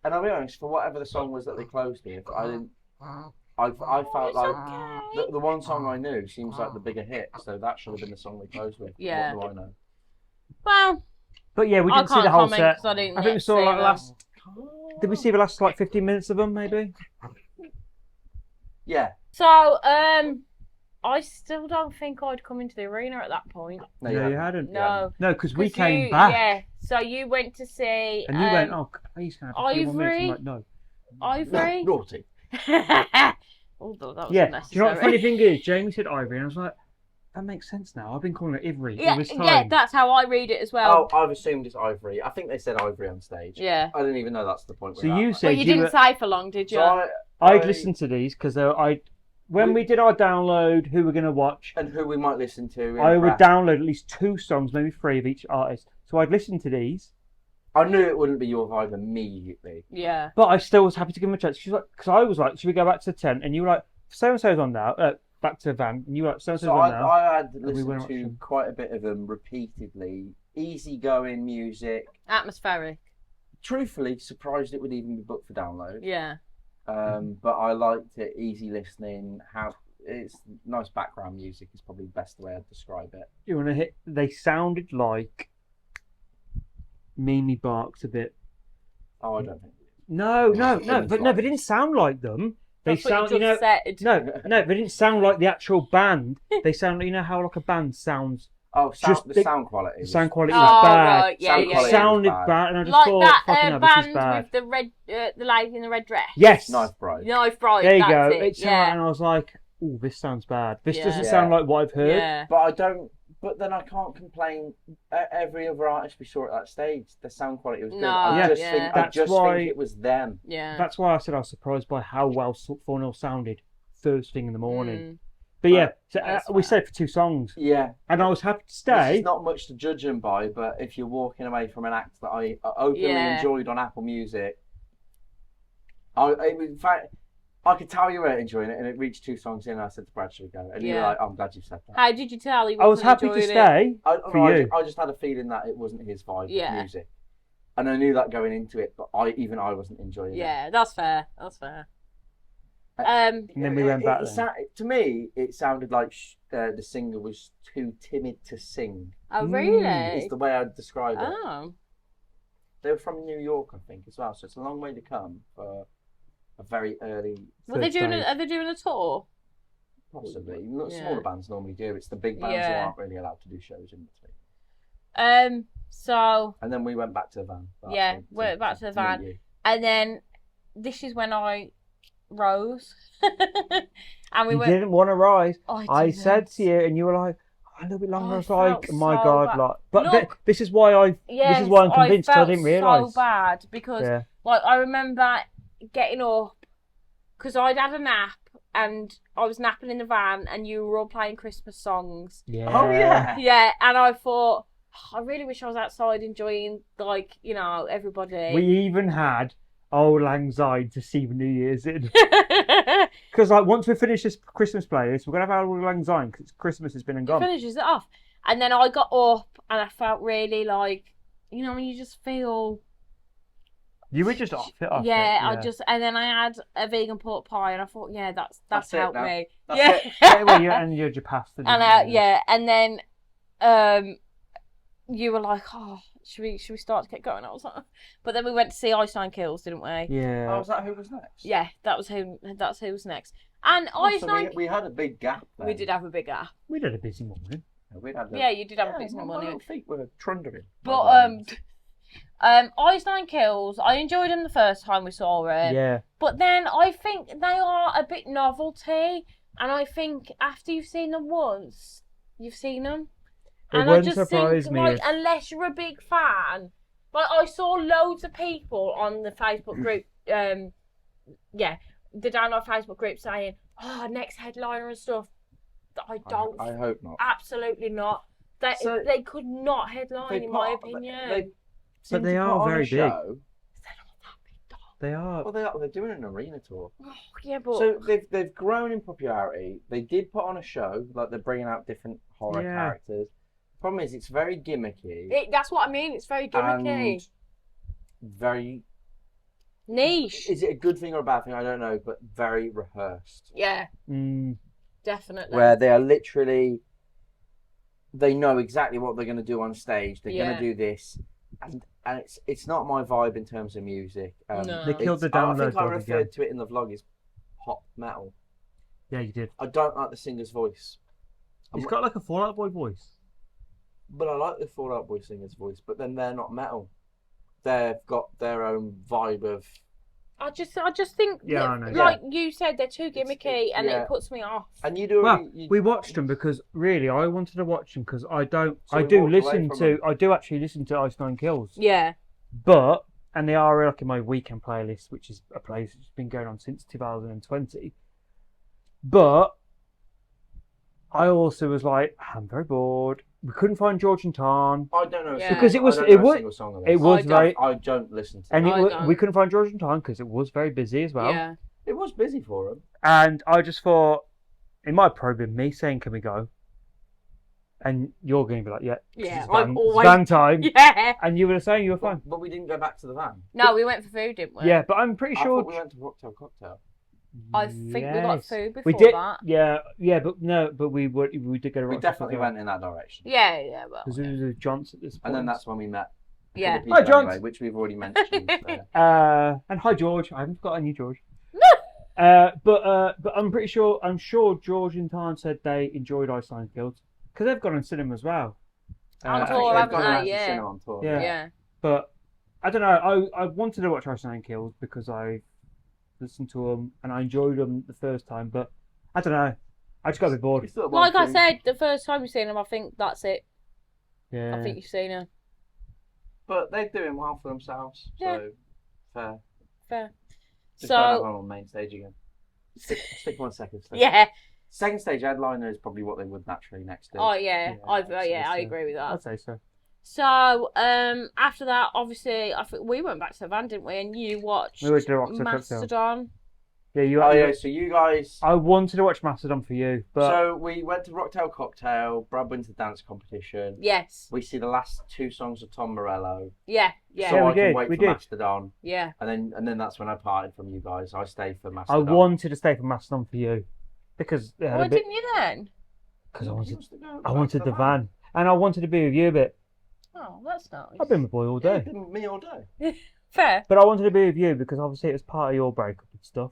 S3: And I'll be honest, for whatever the song was that they closed with, I didn't. I felt
S2: It's
S3: like
S2: okay.
S3: the one song I knew seems like the bigger hit, so that should have been the song they closed with.
S2: Yeah.
S3: What do I know?
S2: Well,
S4: But yeah, we
S2: I
S4: didn't see
S2: can't
S4: the whole
S2: comment
S4: set.
S2: 'cause I didn't
S4: I think we saw
S2: see
S4: like
S2: them.
S4: last. Did we see the last like 15 minutes of them maybe?
S3: Yeah.
S2: so I still don't think I'd come into the arena at that point.
S3: No,
S4: you
S3: haven't.
S4: hadn't.
S2: No.
S4: No, because we
S2: 'Cause
S4: came
S2: you-
S4: back
S2: Yeah. So you went to see.
S4: and you went, oh, please can I have a few more minutes?
S2: Ivory?
S4: I'm like, no.
S2: Ivory.
S3: Naughty.
S2: Although that was
S4: Yeah. Do
S2: unnecessary.
S4: you know what the funny thing is? Jamie said Ivory, and I was like, that makes sense now. I've been calling it Ivory
S2: Yeah,
S4: all this time.
S2: yeah, that's how I read it as well.
S3: Oh, I've assumed it's Ivory. I think they said Ivory on stage.
S2: Yeah.
S3: I didn't even know that's the point.
S4: So
S3: we're
S4: you
S3: at.
S4: said
S2: But you didn't say for long, did you?
S3: So
S4: I'd listen to these because when we did our download, who we're going to watch,
S3: and who we might listen to. in
S4: I would
S3: prep.
S4: download at least 2 songs, maybe 3 of each artist. So I'd listen to these,
S3: I knew it wouldn't be your vibe immediately.
S2: Yeah.
S4: but I still was happy to give them a chance. She's like, because I was like, should we go back to the tent? And you were like, so and so's on now. Back to the van, and you were like, so and so's
S3: So
S4: on now.
S3: I had
S4: we
S3: listened
S4: went
S3: to
S4: watching.
S3: quite a bit of them repeatedly. Easygoing music.
S2: Atmospheric.
S3: Truthfully, surprised it would even be booked for download.
S2: Yeah.
S3: But I liked it. Easy listening. How it's nice background music is probably the best way I'd describe it.
S4: You want to hit? They sounded like Mimi Barks a bit.
S3: Oh, I don't think.
S4: No,
S3: It's
S4: but
S3: like-
S4: they didn't sound like them. They
S2: That's
S4: sound,
S2: what you just said.
S4: no, they didn't sound like the actual band. They sound, you know how like a band sounds.
S3: Oh,
S4: Just
S3: the
S4: the-
S3: sound quality.
S4: The
S3: was-
S4: sound quality
S2: Oh,
S4: was bad.
S2: right, yeah,
S3: Sound
S2: yeah,
S4: It
S3: quality
S2: yeah.
S4: sounded
S3: was
S4: bad, and I just
S2: Like
S4: thought,
S2: that
S4: fucking hell, this is
S2: band
S4: bad.
S2: with the red, the lady in the red dress.
S4: Yes,
S3: Knife Bride.
S2: Knife Bride.
S4: there you
S2: that's
S4: go.
S2: It.
S4: It sounded,
S2: Yeah.
S4: and I was like, "Oh, this sounds bad. This
S2: Yeah.
S4: doesn't
S3: Yeah.
S4: sound like what I've heard."
S2: Yeah.
S3: But I don't. But then I can't complain. Every other artist we saw at that stage, the sound quality was good.
S2: No,
S3: I
S4: Yeah.
S3: just
S2: yeah.
S3: think I
S4: That's
S3: just
S4: why-
S3: think it was them.
S2: Yeah.
S4: That's why I said I was surprised by how well 4-0 sounded first thing in the morning.
S2: Mm.
S4: But yeah, so,
S2: That's
S4: we
S2: fair.
S4: stayed for 2 songs,
S3: Yeah.
S4: and I was happy to
S3: This
S4: stay.
S3: is not much to judge them by, but if you're walking away from an act that I openly
S2: Yeah.
S3: enjoyed on Apple Music, in fact, I could tell you weren't enjoying it, and it reached 2 songs in, and I said to Brad, should we go? And you were
S2: Yeah.
S3: like, I'm glad you said that.
S2: How did you tell he
S4: I was
S2: wasn't
S4: happy to
S2: enjoying it?
S4: stay
S3: I
S4: for you.
S3: I just had a feeling that it wasn't his vibe
S2: Yeah.
S3: of music. And I knew that going into it, but I wasn't enjoying it.
S2: Yeah, that's fair. That's fair.
S4: And then we went back.
S3: To me, it sounded like the singer was too timid to sing.
S2: Oh,
S4: Mm.
S2: really?
S3: Is the way I'd describe it.
S2: Oh.
S3: They were from New York, I think, as well. So it's a long way to come for a very early,
S2: Were they
S4: Third
S2: doing?
S4: stage.
S2: Are they doing a tour?
S3: possibly.
S2: Yeah.
S3: Smaller bands normally do. It's the big bands
S2: Yeah.
S3: who aren't really allowed to do shows in between.
S2: So,
S3: And then we went back to the van.
S2: Yeah, went back to the van.
S3: meet you.
S2: and then this is when I rose, and we
S4: You
S2: went.
S4: didn't want to rise.
S2: Oh,
S4: I
S2: didn't.
S4: said to you, and you were like, a little bit longer.
S2: I
S4: I was like,
S2: felt
S4: my
S2: so
S4: God,
S2: bad.
S4: like, but
S2: Look,
S4: this is why I'm convinced. I didn't realise.
S2: So bad because,
S4: Yeah.
S2: like, I remember getting up because I'd had a nap and I was napping in the van, and you were all playing Christmas songs.
S4: Yeah.
S3: Oh yeah.
S2: Yeah, and I thought, I really wish I was outside enjoying, like, you know, everybody.
S4: We even had Old Lang Syne to see New Year's in. Because like once we finish this Christmas playlist, we're gonna have Old Lang Syne because Christmas has been and
S2: It
S4: gone.
S2: finishes it off, and then I got up and I felt really like, you know, when you just feel.
S4: You were just off it.
S2: Yeah, and then I had a vegan pork pie, and I thought, yeah, that's
S3: it
S2: helped
S3: now.
S2: me.
S3: That's
S2: Yeah.
S3: it.
S4: Yeah, well, and you had your pasta.
S2: And and then you were like, oh, should we start to get going? I was like, but then we went to see Iceland Kills, didn't we?
S4: Yeah.
S3: Oh, was that who was next?
S2: Yeah, that's who was next. And
S3: Oh, so
S2: Iceland,
S3: we had a big gap.
S2: we did have a big gap.
S4: We had a busy morning.
S3: We had
S2: Yeah, you did have a busy
S3: my
S2: morning.
S3: little feet were trundling.
S2: But Iceland Kills, I enjoyed them the first time we saw it.
S4: Yeah.
S2: But then I think they are a bit novelty, and I think after you've seen them once, you've seen them.
S4: It
S2: And I
S4: wouldn't
S2: just
S4: surprise
S2: think,
S4: me
S2: like,
S4: if-
S2: unless you're a big fan, like I saw loads of people on the Facebook group, the Download Facebook group saying, "Oh, next headliner and stuff." I don't.
S3: I hope not.
S2: Absolutely not. They could not headline, in my opinion.
S4: But they are very big.
S2: They're not that big, though.
S4: They are.
S3: Well, they're doing an arena tour.
S2: Oh, yeah, but
S3: So they've grown in popularity. They did put on a show, like they're bringing out different horror
S4: Yeah.
S3: characters. Problem is, it's very gimmicky
S2: that's what I mean. It's very gimmicky,
S3: and very.
S2: niche.
S3: Is it a good thing or a bad thing? I don't know, but very rehearsed.
S2: Yeah,
S4: Mm,
S2: definitely.
S3: Where they are literally, they know exactly what they're going to do on stage. They're going
S2: Yeah.
S3: to do this, and it's not my vibe in terms of music.
S2: No.
S4: They killed the
S3: I
S4: download
S3: think I
S4: dog
S3: referred
S4: again.
S3: to it in the vlog as pop metal.
S4: Yeah, you did.
S3: I don't like the singer's voice.
S4: He's got like a Fallout Boy voice.
S3: But I like the Fall Out Boy singer's voice, but then they're not metal. They've got their own vibe of.
S2: I just think,
S4: Yeah, I know.
S2: like you said, they're too gimmicky, and
S3: yeah.
S2: it puts me off.
S3: And you do.
S4: Well, we watched them because really I wanted to watch them because I
S3: So we
S4: do
S3: walked away
S4: listen
S3: from
S4: to,
S3: them.
S4: I do actually listen to Iceland Kills.
S2: Yeah,
S4: But, and they are like in my weekend playlist, which is a playlist that's been going on since 2020. But, I also was like, I'm very bored. We couldn't find George and Tarn.
S3: I don't know.
S2: Yeah.
S4: Because it was-
S3: I don't know
S4: it
S3: a
S4: was-
S3: single song of
S4: It
S3: this.
S4: was very,
S3: I don't listen to.
S4: and
S3: it.
S2: I don't.
S4: we couldn't find George and Tarn because it was very busy as well.
S2: yeah.
S3: It was busy for them.
S4: And I just thought, it might probably be me saying, can we go? And you're going to be like, yeah. 'cause
S2: Yeah,
S4: it's
S2: I'm
S4: van,
S2: always-
S4: it's van time.
S2: Yeah.
S4: And you were saying you were fine.
S3: But we didn't go back to the van.
S2: No, we went for food, didn't we?
S4: Yeah, but I'm pretty
S3: I
S4: sure.
S3: thought we went to Rocktail Cocktail.
S2: I think we got
S4: Yes.
S2: food before
S4: We did,
S2: that.
S4: yeah, but no, but we did get a
S3: We definitely went in that direction.
S2: Yeah, well.
S4: because it was a Johns at this point.
S3: And then that's when we met. a
S2: Yeah.
S3: couple of people
S4: Hi, John.
S3: anyway, which we've already mentioned.
S4: And hi George, I haven't forgotten you, George. But I'm pretty sure George and Tarn said they enjoyed Iceland Kills because they've gone on cinema as well.
S2: On
S3: I
S2: tour,
S3: think they've
S2: haven't
S3: gone
S2: they?
S3: out to
S2: Yeah.
S3: cinema on tour.
S4: Yeah.
S2: Yeah.
S4: But I don't know. I wanted to watch Iceland Kills because I listened to them and I enjoyed them the first time. But I don't know. I just got a bit bored.
S3: We still
S2: Like I
S3: want to-
S2: said, the first time you've seen them, I think that's it.
S4: Yeah.
S2: I think you've seen them.
S3: But they're doing well for themselves.
S2: Yeah.
S3: So fair.
S2: Fair.
S3: Just don't have
S2: So,
S3: them on main stage again. Stick 1 second stage.
S2: yeah.
S3: Second stage headliner is probably what they would naturally next do.
S2: Oh, yeah.
S3: Yeah,
S2: I agree with that.
S4: I'd say so.
S2: So, after that, obviously, I think we went back to the van, didn't we? And you watched
S4: We went to Rocktail Cocktail.
S2: Mastodon.
S4: Yeah, you.
S3: Oh yeah, so you guys.
S4: I wanted to watch Mastodon for you, but
S3: So we went to Rocktail Cocktail, Brad wins the dance competition.
S2: Yes.
S3: We see the last 2 songs of Tom Morello.
S2: Yeah. Yeah.
S3: So
S4: Yeah, we
S3: I can
S4: did,
S3: wait
S4: we
S3: for
S4: did.
S3: Mastodon.
S2: Yeah.
S3: And then that's when I parted from you guys. I stayed for
S4: I
S3: Mastodon.
S4: wanted to stay for Mastodon for you because they had
S2: Why
S4: a bit.
S2: didn't you then?
S4: Because I
S3: He
S4: wanted,
S3: wants to go
S4: I
S3: back
S4: wanted
S3: to
S4: the van, and I wanted to be with you a bit.
S2: Oh, that's nice.
S4: I've been with boy all
S3: Yeah,
S4: day,
S3: been me all day.
S2: Fair.
S4: but I wanted to be with you because obviously it was part of your breakup and stuff.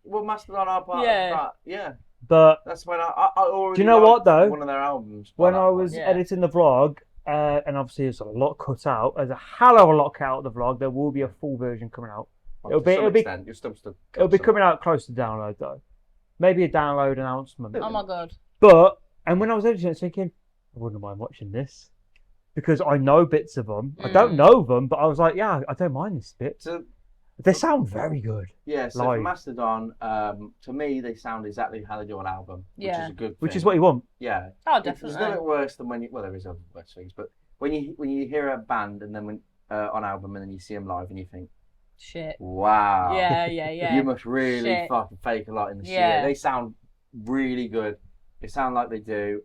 S3: Well, Mastodon are part
S2: Yeah.
S3: of that. Yeah.
S4: But
S3: That's when I already
S4: Do you know what,
S3: liked
S4: though?
S3: One of their albums.
S4: when
S3: by
S4: I
S3: that
S4: was
S3: point.
S2: Yeah.
S4: editing the vlog, and obviously there's a lot cut out, there's a hell of a lot cut out of the vlog. There will be a full version coming out.
S3: Well,
S4: it'll
S3: to
S4: be-
S3: some
S4: it'll be-
S3: extent, you're still
S4: It'll be coming out close to download though. Maybe a download announcement.
S2: Oh my god.
S4: But And when I was editing, I was thinking, I wouldn't mind watching this because I know bits of them. I don't know them, but I was like, yeah, I don't mind this bit.
S3: So,
S4: They sound very good.
S3: yeah, so
S4: live.
S3: for Mastodon, to me, they sound exactly how they do on album, which is a good thing.
S4: Which is what you want.
S3: Yeah.
S2: Oh,
S3: There's
S2: definitely.
S3: no bit worse than when you, well, there is other worse things, but when you hear a band and then when on album and then you see them live and you think,
S2: Shit.
S3: wow.
S2: Yeah.
S3: You must really
S2: Shit.
S3: fucking fake a lot in the
S2: Yeah.
S3: shit. They sound really good. They sound like they do.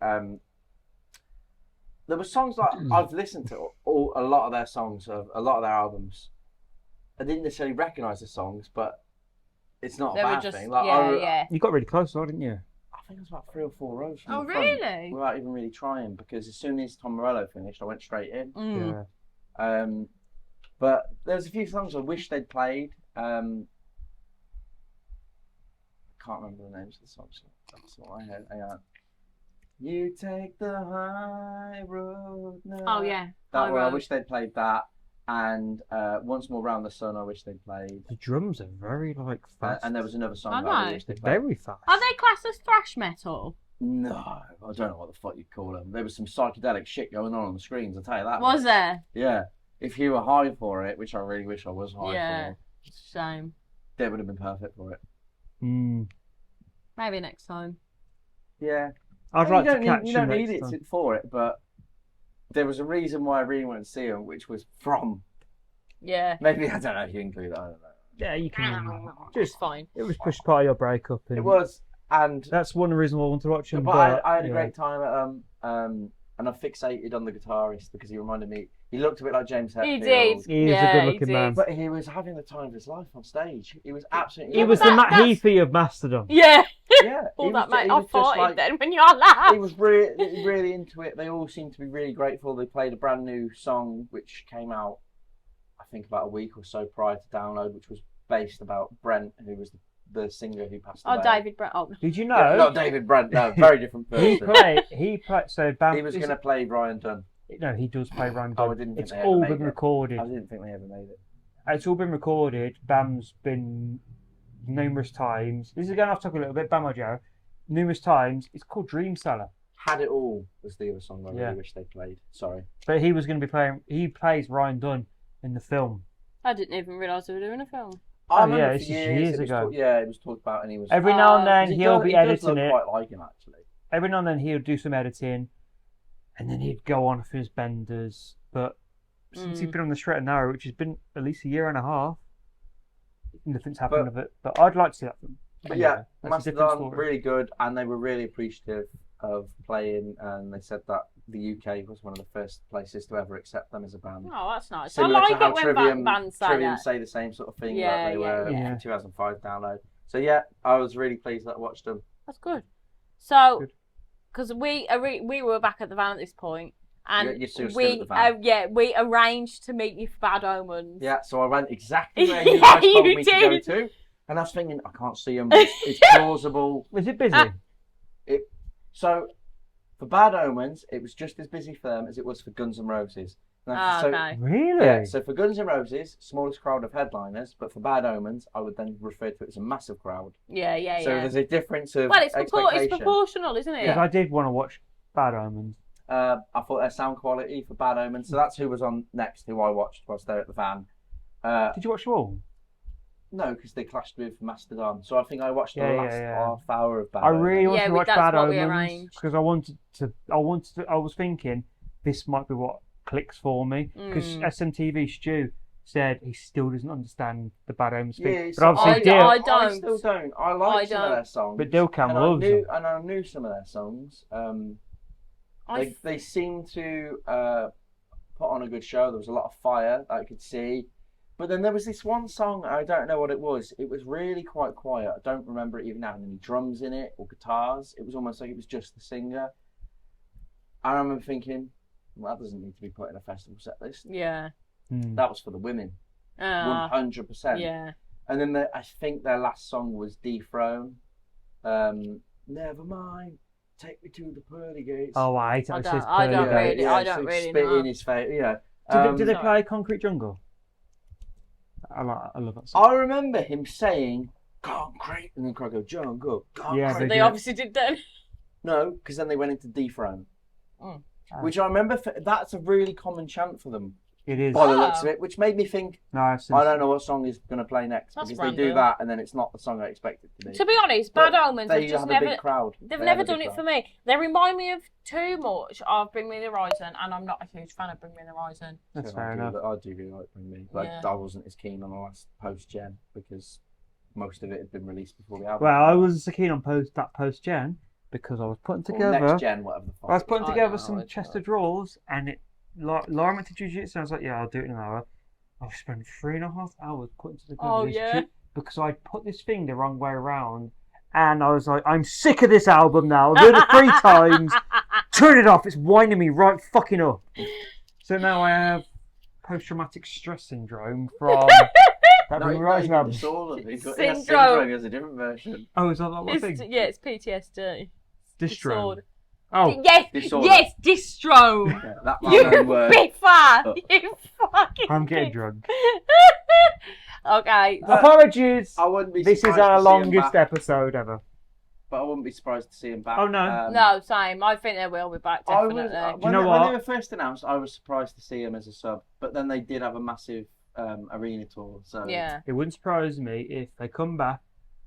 S3: There were songs like I've listened to a lot of their songs, a lot of their albums. I didn't necessarily recognise the songs, but it's not
S2: They
S3: a
S2: were
S3: bad
S2: just,
S3: thing. Like,
S2: yeah.
S4: You got really close, though, didn't you?
S3: I think it was about 3 or 4 rows from
S2: Oh,
S3: the front
S2: really?
S3: without even really trying, because as soon as Tom Morello finished, I went straight in.
S4: Yeah.
S3: But there's a few songs I wish they'd played. I can't remember the names of the songs. That's what I had. Hang on. You take the high road now.
S2: Oh, yeah.
S3: That
S2: High
S3: one, I
S2: Road.
S3: wish they'd played that. And Once More Round the Sun, I wish they'd played.
S4: The drums are very, like, fast.
S3: And there was another song
S2: I
S3: that I
S2: know.
S3: wish they'd played.
S4: Very fast.
S2: Are they classed as thrash metal?
S3: No, I don't know what the fuck you'd call them. There was some psychedelic shit going on the screens, I'll tell you that.
S2: Was there?
S3: Yeah. If you were high for it, which I really wish I was high
S2: Yeah.
S3: for,
S2: Shame.
S3: they would have been perfect for it.
S4: Mm.
S2: Maybe next time.
S3: Yeah.
S4: I'd like to catch
S3: You don't
S4: them
S3: need
S4: next
S3: it
S4: time.
S3: for it, but there was a reason why I really wanted to see them, which was from.
S2: Yeah.
S3: Maybe, I don't know if you include that, I don't know.
S4: Yeah, you can.
S2: Just fine.
S4: It was pushed part of your breakup. And
S3: It was, and
S4: That's one reason why I want to watch them.
S3: but I had a
S4: yeah.
S3: great time at and I fixated on the guitarist because he reminded me. He looked a bit like James Hetfield.
S2: He did.
S4: He is a
S2: Yeah,
S4: good-looking
S2: he
S4: man.
S2: did.
S3: But he was having the time of his life on stage. He was absolutely.
S4: He was
S2: but
S4: the Matt
S2: that's-
S4: Heafy of Mastodon.
S2: Yeah.
S3: Yeah.
S2: All
S3: he
S2: that,
S3: was,
S2: mate.
S3: he
S2: I
S3: was just
S2: farted
S3: like,
S2: then when you all laughed.
S3: he was really, really into it. They all seemed to be really grateful. They played a brand new song which came out, I think, about a week or so prior to download, which was based about Brent, who was the singer who passed away.
S2: Oh, David Brent. Oh,
S4: Did you know?
S3: Yeah, not David Brent. No, very different
S4: He
S3: person.
S4: played. So Bam.
S3: He was going to play Ryan Dunn.
S4: No, he does play Ryan
S3: Oh, I
S4: Dunn.
S3: didn't think
S4: It's
S3: they ever
S4: all
S3: made
S4: been
S3: it.
S4: recorded.
S3: I didn't think they ever made it.
S4: It's all been recorded. Bam's been numerous times. This is going off topic a little bit. Bam or Joe, numerous times. It's called Dream Seller.
S3: Had It All was the other song I
S4: Yeah.
S3: really wish they played. Sorry.
S4: But he was going to be playing. He plays Ryan Dunn in the film.
S2: I didn't even realise they were doing a film.
S3: I
S4: Oh,
S3: remember
S4: yeah,
S3: for
S4: this is
S3: years
S4: years
S3: it was
S4: ago.
S3: it was talked about, and he was.
S4: Every now and then
S3: he
S4: he'll
S3: does-
S4: be
S3: he does
S4: editing
S3: look
S4: it.
S3: quite like him, actually.
S4: Every now and then he'll do some editing, and then he'd go on for his benders. But since he's been on the straight and narrow, which has been at least a year and a half, nothing's happened of it. But I'd like to see that film.
S3: But yeah,
S4: that's a different
S3: Mastodon
S4: story.
S3: really good, and they were really appreciative of playing, and they said that the UK was one of the first places to ever accept them as a band.
S2: Oh, that's nice.
S3: Similar
S2: I like
S3: to how
S2: it when
S3: Trivium,
S2: bands say
S3: Trivium
S2: that.
S3: say the same sort of thing
S2: Yeah,
S3: that they were
S4: yeah.
S3: in 2005 download. So yeah, I was really pleased that I watched them.
S2: That's good. So,
S4: Good.
S2: because we were back at the van at this point, and
S3: You're still at
S2: we
S3: the van.
S2: we arranged to meet you for Bad Omens.
S3: Yeah, so I went exactly where you
S2: Yeah,
S3: guys told
S2: you
S3: me to go
S2: did.
S3: to, and I was thinking, I can't see them. It's plausible.
S4: Was it busy?
S3: So for Bad Omens, it was just as busy for them as it was for Guns N' Roses. Now,
S2: Oh,
S3: so,
S2: okay.
S4: Really?
S3: Yeah, so for Guns N' Roses, smallest crowd of headliners, but for Bad Omens, I would then refer to it as a massive crowd.
S2: Yeah.
S3: So there's a difference of
S2: Well, it's
S3: expectation.
S2: proportional, isn't it?
S4: Because I did want to watch Bad Omens.
S3: I thought their sound quality for Bad Omens, so that's who was on next, who I watched whilst there at the van.
S4: Did you watch them all?
S3: No, because they clashed with Mastodon, so I think I watched the
S4: Yeah,
S3: last
S4: yeah.
S3: half hour of Bad
S4: I
S3: Omens.
S4: really wanted
S2: Yeah,
S4: to
S2: we-
S4: watch
S2: that's
S4: Bad
S2: what we
S4: Omens
S2: arranged.
S4: because I was thinking this might be what clicks for me because SMTV Stu said he still doesn't understand the Bad Omens thing,
S3: Yeah,
S4: but
S3: so
S4: obviously
S2: I
S4: Dil,
S2: don't.
S3: I still don't. I like
S2: I
S3: some of
S2: don't.
S3: their songs.
S4: but Dilcam
S3: and
S4: loves them.
S3: I knew some of their songs. They seemed to put on a good show. There was a lot of fire that I could see. But then there was this one song, I don't know what it was. It was really quite quiet. I don't remember it even having any drums in it or guitars. It was almost like it was just the singer. I remember thinking, well, that doesn't need to be put in a festival set list.
S2: Yeah.
S3: That was for the women. 100%.
S2: Yeah.
S3: And then I think their last song was Dethrone. Never mind, take me to the pearly gates.
S4: Oh, I hate it.
S2: I
S4: It
S2: don't-
S4: says
S2: I don't
S4: Pearly
S2: really-
S4: Gates.
S2: I don't
S3: so
S2: really
S3: spit
S2: know.
S3: in his face, you know.
S4: Did they
S2: Sorry.
S4: play Concrete Jungle? I love that song.
S3: I remember him saying concrete, and then I go jungle. Concrete.
S4: Yeah,
S2: So
S4: they
S2: they
S4: did.
S2: obviously did then.
S3: No, because then they went into dethrone.
S2: Mm.
S3: Which I remember, that's a really common chant for them,
S4: It is.
S3: by the looks of it, which made me think,
S4: No,
S3: I don't know what song is going to play next,
S2: That's
S3: because they do
S2: random.
S3: that and then it's not the song I expected to be.
S2: To be honest,
S3: But
S2: Bad Omens
S3: they
S2: have just
S3: have a
S2: never.
S3: big crowd.
S2: They've
S3: They
S2: never
S3: have a
S2: done
S3: big
S2: it for
S3: crowd.
S2: me. They remind me of too much of Bring Me the Horizon, and I'm not a huge fan of Bring Me the Horizon.
S4: That's
S3: Yeah,
S4: fair enough.
S3: I do really like Bring Me, but
S2: Yeah.
S3: I wasn't as keen on the last post-gen because most of it had been released before the album.
S4: Well, I wasn't so keen on post gen because I was putting
S3: Or
S4: together.
S3: next gen, whatever the fuck.
S4: I was putting
S2: I
S4: together
S2: know,
S4: some
S2: it's
S4: chest
S2: not.
S4: of drawers, and Lauren went to jiu-jitsu, and I was like, yeah, I'll do it in an hour. I spent 3.5 hours putting together
S2: Oh,
S4: this
S2: yeah?
S4: shit because I put this thing the wrong way around, and I was like, I'm sick of this album now. I've heard it 3 times. Turn it off. It's winding me right fucking up. So now I have post-traumatic stress syndrome from that
S3: No,
S4: Bring Me
S3: he's
S4: the
S3: not
S4: Horizon
S3: even
S4: album.
S3: disorder. He has
S2: Syndrome.
S3: syndrome. He has a different version.
S4: Oh, is that what thing?
S2: It's PTSD.
S4: Distro.
S2: Disorder.
S4: Oh,
S2: Yes,
S3: Disorder.
S2: yes, distro.
S3: Yeah, that
S2: You
S3: well-known word.
S2: biffer.
S3: Oh.
S2: You fucking.
S4: I'm getting
S2: bif-
S4: drunk.
S2: Okay.
S4: Apologies.
S3: I wouldn't be
S4: This is
S3: surprised
S4: our
S3: to see him
S4: longest
S3: back,
S4: episode ever.
S3: but I wouldn't be surprised to see him back.
S4: Oh, no.
S2: No, same. I think they will be back
S3: I was,
S2: definitely.
S3: when,
S4: Do you know
S3: when
S4: what?
S3: they were first announced, I was surprised to see him as a sub, but then they did have a massive arena tour. So
S2: Yeah.
S4: It wouldn't surprise me if they come back,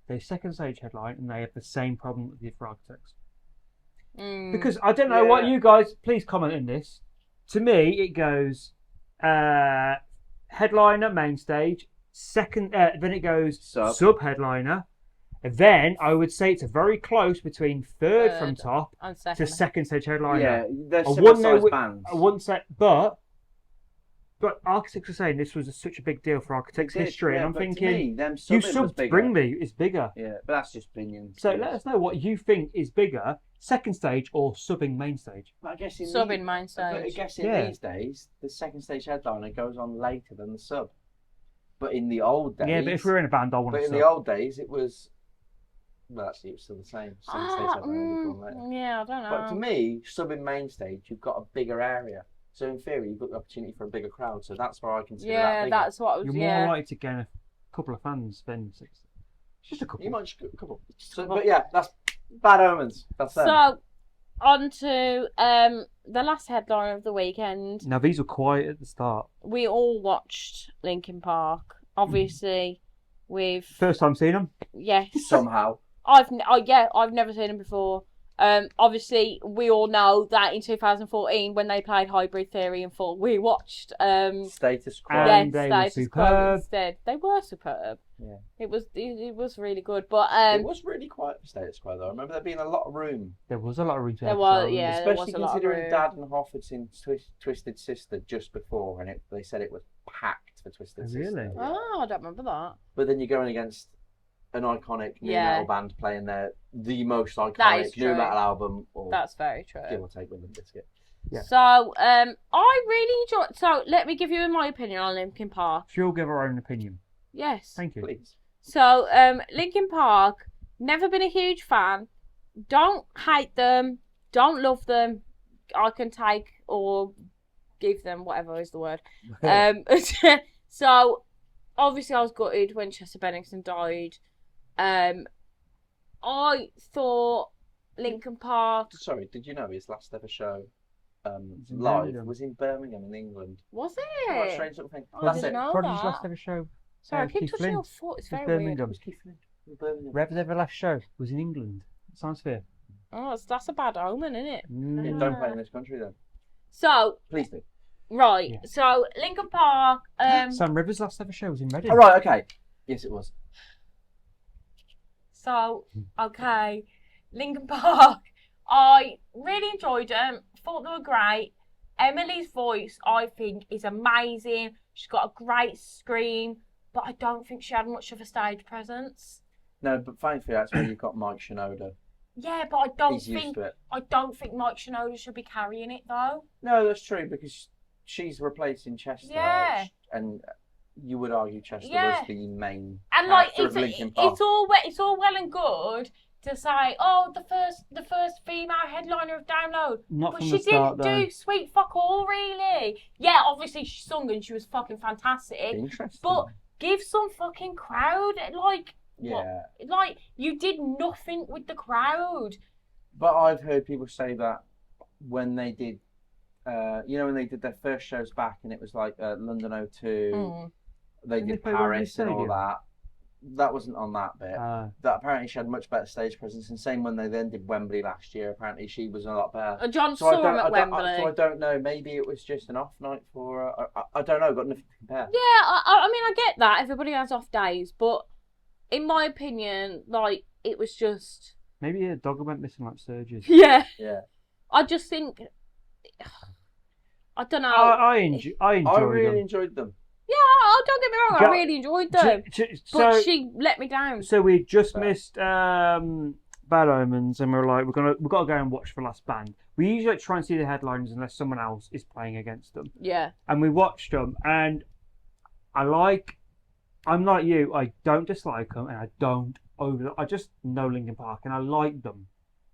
S4: their second stage headline, and they have the same problem with the Architects.
S2: Mm.
S4: Because I don't know what
S3: Yeah.
S4: you guys, please comment on this. To me, it goes headliner, main stage, second, then it goes sub headliner. And then I would say it's a very close between third from
S2: Third
S4: top
S2: and
S4: to
S2: second.
S4: second stage headliner.
S3: yeah, they're
S4: I
S3: similar
S4: wouldn't know
S3: sized bands.
S4: I wouldn't say, but Architects are saying this was such a big deal for Architects
S3: They did,
S4: history,
S3: yeah,
S4: and I'm
S3: but to
S4: thinking,
S3: me, them
S4: you
S3: subbing was
S4: subbed
S3: bigger.
S4: Bring Me is bigger.
S3: Yeah, but that's just opinion.
S4: So let us know what you think is bigger, second stage or subbing main stage.
S3: But I guess in
S2: Sub
S3: the-
S2: in main
S3: But I
S2: stage.
S3: guess in
S4: Yeah.
S3: these days, the second stage headliner goes on later than the sub. But in the old days,
S4: Yeah, but if we're in a band, I want
S3: but
S4: to
S3: in
S4: sub.
S3: the old days, it was. Well, actually, it was still the same. Second stage headliner would come later.
S2: Yeah, I don't know.
S3: But to me, subbing main stage, you've got a bigger area. So in theory, you've got the opportunity for a bigger crowd. So that's where I consider that
S2: yeah,
S3: bigger.
S2: that's what I was.
S4: You're
S2: Yeah.
S4: more likely to get a couple of fans than 6. Just a couple.
S3: You might just a couple. So, but yeah, that's Bad Omens. That's them.
S2: So, on to the last headline of the weekend.
S4: Now these were quiet at the start.
S2: We all watched Linkin Park. Obviously, with
S4: First time seeing them.
S2: yes,
S3: Somehow.
S2: I've never seen them before. Obviously, we all know that in 2014, when they played Hybrid Theory in full, we watched
S3: Status Quo.
S4: And
S2: yes,
S4: they were
S2: Status Quo
S4: superb.
S2: instead. They were superb.
S3: Yeah.
S2: It was really good, but
S3: It was really quiet for Status Quo though. I remember there being a lot of room.
S4: There was a lot of retail.
S2: There was,
S4: songs.
S2: yeah. there
S3: Especially
S2: was a lot of
S3: considering
S2: room.
S3: Dad and Hoff had seen Twisted Sister just before, and they said it was packed for Twisted
S4: Oh,
S3: Sister.
S4: really?
S3: Yeah.
S2: Oh, I don't remember that.
S3: But then you're going against an iconic new
S2: Yeah.
S3: metal band playing the most
S2: That
S3: iconic
S2: is
S3: new
S2: true.
S3: metal album, or
S2: That's very
S3: give
S2: true.
S3: or take with a biscuit.
S4: Yeah.
S2: So, I really enjoyed. So, let me give you my opinion on Linkin Park.
S4: She'll give her own opinion.
S2: Yes.
S4: Thank you.
S3: Please.
S2: So, Linkin Park, never been a huge fan. Don't hate them. Don't love them. I can take or give them, whatever is the word. So, obviously, I was gutted when Chester Bennington died. I thought Linkin Park
S3: Sorry, did you know his last ever show
S4: in
S3: live
S4: Birmingham.
S3: was in Birmingham in England?
S2: was
S3: What a
S2: it?
S3: strange little thing.
S2: Oh, I
S3: That's
S2: didn't
S3: it.
S2: know
S4: Prodigy's
S2: that.
S4: last ever show.
S2: Sorry, I keep
S4: Keith
S2: touching
S4: Flint.
S2: your foot. It's
S4: was
S2: very weird.
S4: Birmingham.
S3: It was Keith Flint in Birmingham.
S4: Rev's ever last show was in England. Science Fair.
S2: Oh, that's a bad omen, isn't it?
S3: Yeah, don't play in this country then.
S2: So,
S3: Please do.
S2: right.
S4: Yeah.
S2: So, Linkin Park.
S4: Sam Rivers' last ever show was in Reading.
S3: All right, okay. Yes, it was.
S2: So, okay, Linkin Park. I really enjoyed them. Thought they were great. Emily's voice, I think, is amazing. She's got a great scream, but I don't think she had much of a stage presence.
S3: No, but thankfully that's where you've got Mike Shinoda.
S2: Yeah, but I don't
S3: He's used
S2: think
S3: to it.
S2: Mike Shinoda should be carrying it though.
S3: No, that's true because she's replacing Chester.
S2: Yeah.
S3: And you would argue Chester
S2: Yeah.
S3: was the main
S2: And like
S3: character of Linkin Park.
S2: it's all well and good to say, oh, the first female headliner of Download.
S4: Not
S2: But
S4: from
S2: she
S4: the start,
S2: didn't
S4: though.
S2: do sweet fuck all, really. Yeah, obviously she sung and she was fucking fantastic.
S3: Interesting.
S2: But give some fucking crowd, like,
S3: yeah.
S2: like you did nothing with the crowd.
S3: But I've heard people say that when they did, when they did their first shows back, and it was like London O2, they
S4: Didn't they
S3: did
S4: play Wembley
S3: Paris and all
S4: Stadium?
S3: that. That wasn't on that bit. That apparently she had much better stage presence, and same when they then did Wembley last year. Apparently she was a lot better.
S2: John
S3: So I
S2: saw
S3: don't,
S2: him at
S3: I don't,
S2: Wembley.
S3: so I don't know. Maybe it was just an off night for her. I don't know. Got nothing to compare.
S2: Yeah, I mean, I get that. Everybody has off days, but in my opinion, like, it was just...
S4: Maybe a dog went missing like Surge's.
S2: Yeah.
S3: Yeah.
S2: I just think... I don't know.
S4: I enjoyed
S3: I really
S4: them.
S3: enjoyed them.
S2: Yeah, don't get me wrong, I really enjoyed them. But she let me down.
S4: So we just missed Bad Omens, and we've got to go and watch the last band. We usually try and see the headlines unless someone else is playing against them.
S2: Yeah.
S4: And we watched them, and I'm like you, I don't dislike them, and I just know Linkin Park, and I like them.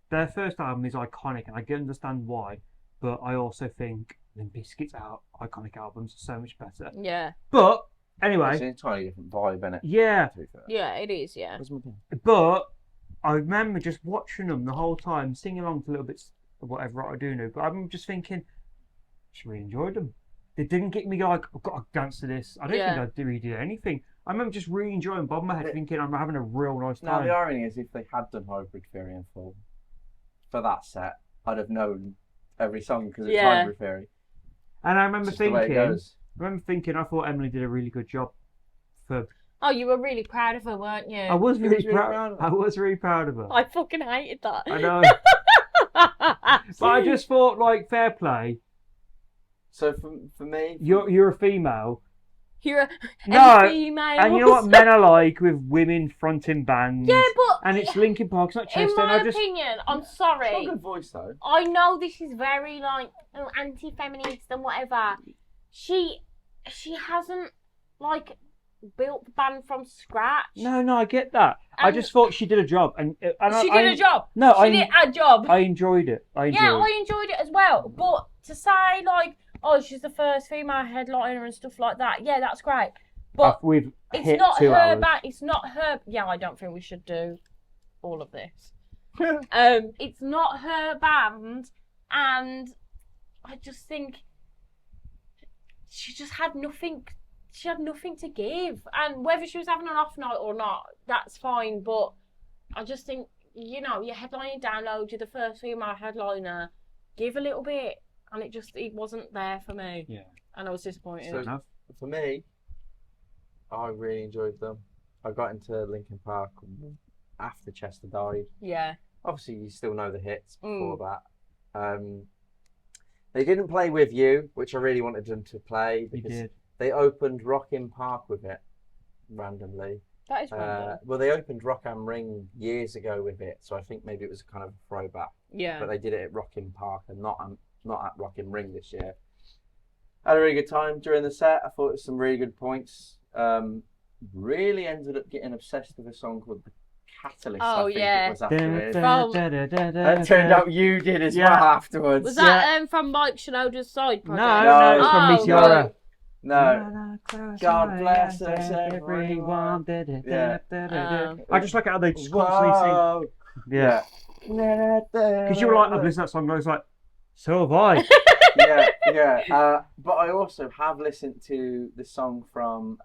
S4: Their first album is iconic, and I can understand why, but I also think Limp Bizkit's iconic albums are so much better.
S2: Yeah.
S4: But anyway,
S3: It's an entirely different vibe, innit?
S4: yeah.
S2: Yeah, it is, yeah.
S4: But I remember just watching them the whole time, singing along to little bits of whatever I do know. But I'm just thinking, I just really enjoyed them. They didn't get me like, I've got to dance to this. I don't think I really did anything. I remember just really enjoying bobbing my head, thinking I'm having a real nice time.
S3: Now the irony is, if they had done Hybrid Theory in full for that set, I'd have known every song because it's Hybrid Theory.
S4: And I remember
S3: Just the way it goes.
S4: I thought Emily did a really good job for.
S2: Oh, you were really proud of her, weren't you?
S4: I was really proud. I was really proud of her.
S2: I fucking hated that.
S4: I know. But I just thought, like, fair play.
S3: So for me,
S4: You're a female.
S2: You're
S4: No,
S2: female.
S4: and you know what men are like with women fronting bands.
S2: Yeah, but
S4: and it's Linkin Park, it's not Chester.
S2: in my
S4: and I just
S2: opinion, I'm
S3: it's
S2: sorry.
S3: got a good voice though.
S2: I know this is very like anti-feminist and whatever. She hasn't like built the band from scratch.
S4: no, I get that. I just thought she did a job, and
S2: She did a job.
S4: No,
S2: she did a job.
S4: I enjoyed it. I
S2: enjoyed it as well. But to say like, oh, she's the first female headliner and stuff like that, yeah, that's great. But
S4: we've
S2: it's
S4: hit
S2: not
S4: 2
S2: her
S4: hours.
S2: band. It's not her. Yeah, I don't think we should do all of this. It's not her band, and I just think she just had nothing. She had nothing to give, and whether she was having an off night or not, that's fine. But I just think, you're headlining Download. You're the first female headliner. Give a little bit, and it wasn't there for me.
S4: Yeah,
S2: and I was disappointed.
S3: So for me, I really enjoyed them. I got into Linkin Park after Chester died.
S2: Yeah.
S3: Obviously, you still know the hits before that. They didn't play With You, which I really wanted them to play because they opened Rockin' Park with it randomly.
S2: That is random.
S3: Well, they opened Rock am Ring years ago with it, so I think maybe it was a kind of a throwback.
S2: Yeah.
S3: But they did it at Rockin' Park and not at Rock am Ring this year. Had a really good time during the set. I thought it was some really good points. Really ended up getting obsessed with a song called The Catalyst.
S2: Oh,
S3: I think
S2: yeah.
S3: it was afterwards.
S4: It
S3: It turned out you did as well afterwards.
S2: Was that from Mike Shinoda's side project?
S4: No, it's from
S2: Oh,
S4: Meteora.
S2: right.
S3: No. God bless us, everyone.
S4: I just like how they just constantly sing.
S3: Whoa.
S4: Yeah. Because you were like, I've listened to that song, and I was like, so have I.
S3: yeah. But I also have listened to the song from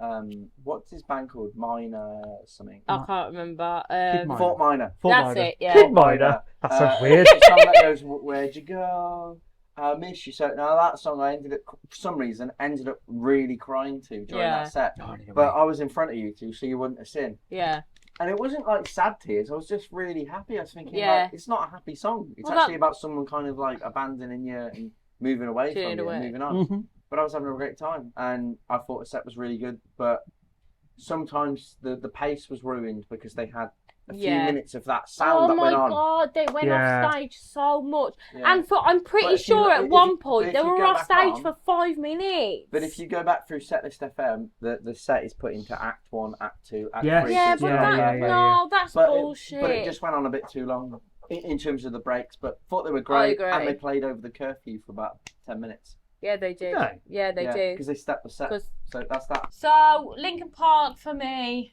S3: what's his band called? Minor something.
S2: I can't remember.
S4: Kid Minor.
S3: Fort Minor.
S2: That's it, yeah.
S4: Kid Minor. That sounds weird.
S3: It's a song that goes, "Where'd you go? I miss you." So now that song, I for some reason ended up really crying to during that set. But I was in front of you two, so you wouldn't have seen.
S2: Yeah.
S3: And it wasn't like sad tears. I was just really happy. I was thinking, like, it's not a happy song. It's actually about someone kind of like abandoning you and moving away from you and moving on.
S4: Mm-hmm.
S3: But I was having a great time, and I thought the set was really good. But sometimes the pace was ruined because they had a few minutes of that sound that went on.
S2: Oh my god, they went off stage so much.
S3: Yeah.
S2: And I'm pretty sure at one point they were off stage for 5 minutes.
S3: But if you go back through Setlist FM, the set is put into Act 1, Act 2, Act 3.
S2: Yeah, but that's bullshit.
S3: But it just went on a bit too long in terms of the breaks. But thought they were great, and they played over the curfew for about 10 minutes.
S2: Yeah, they did. Yeah, they did.
S3: Because they stepped the set. So that's that.
S2: So Linkin Park for me.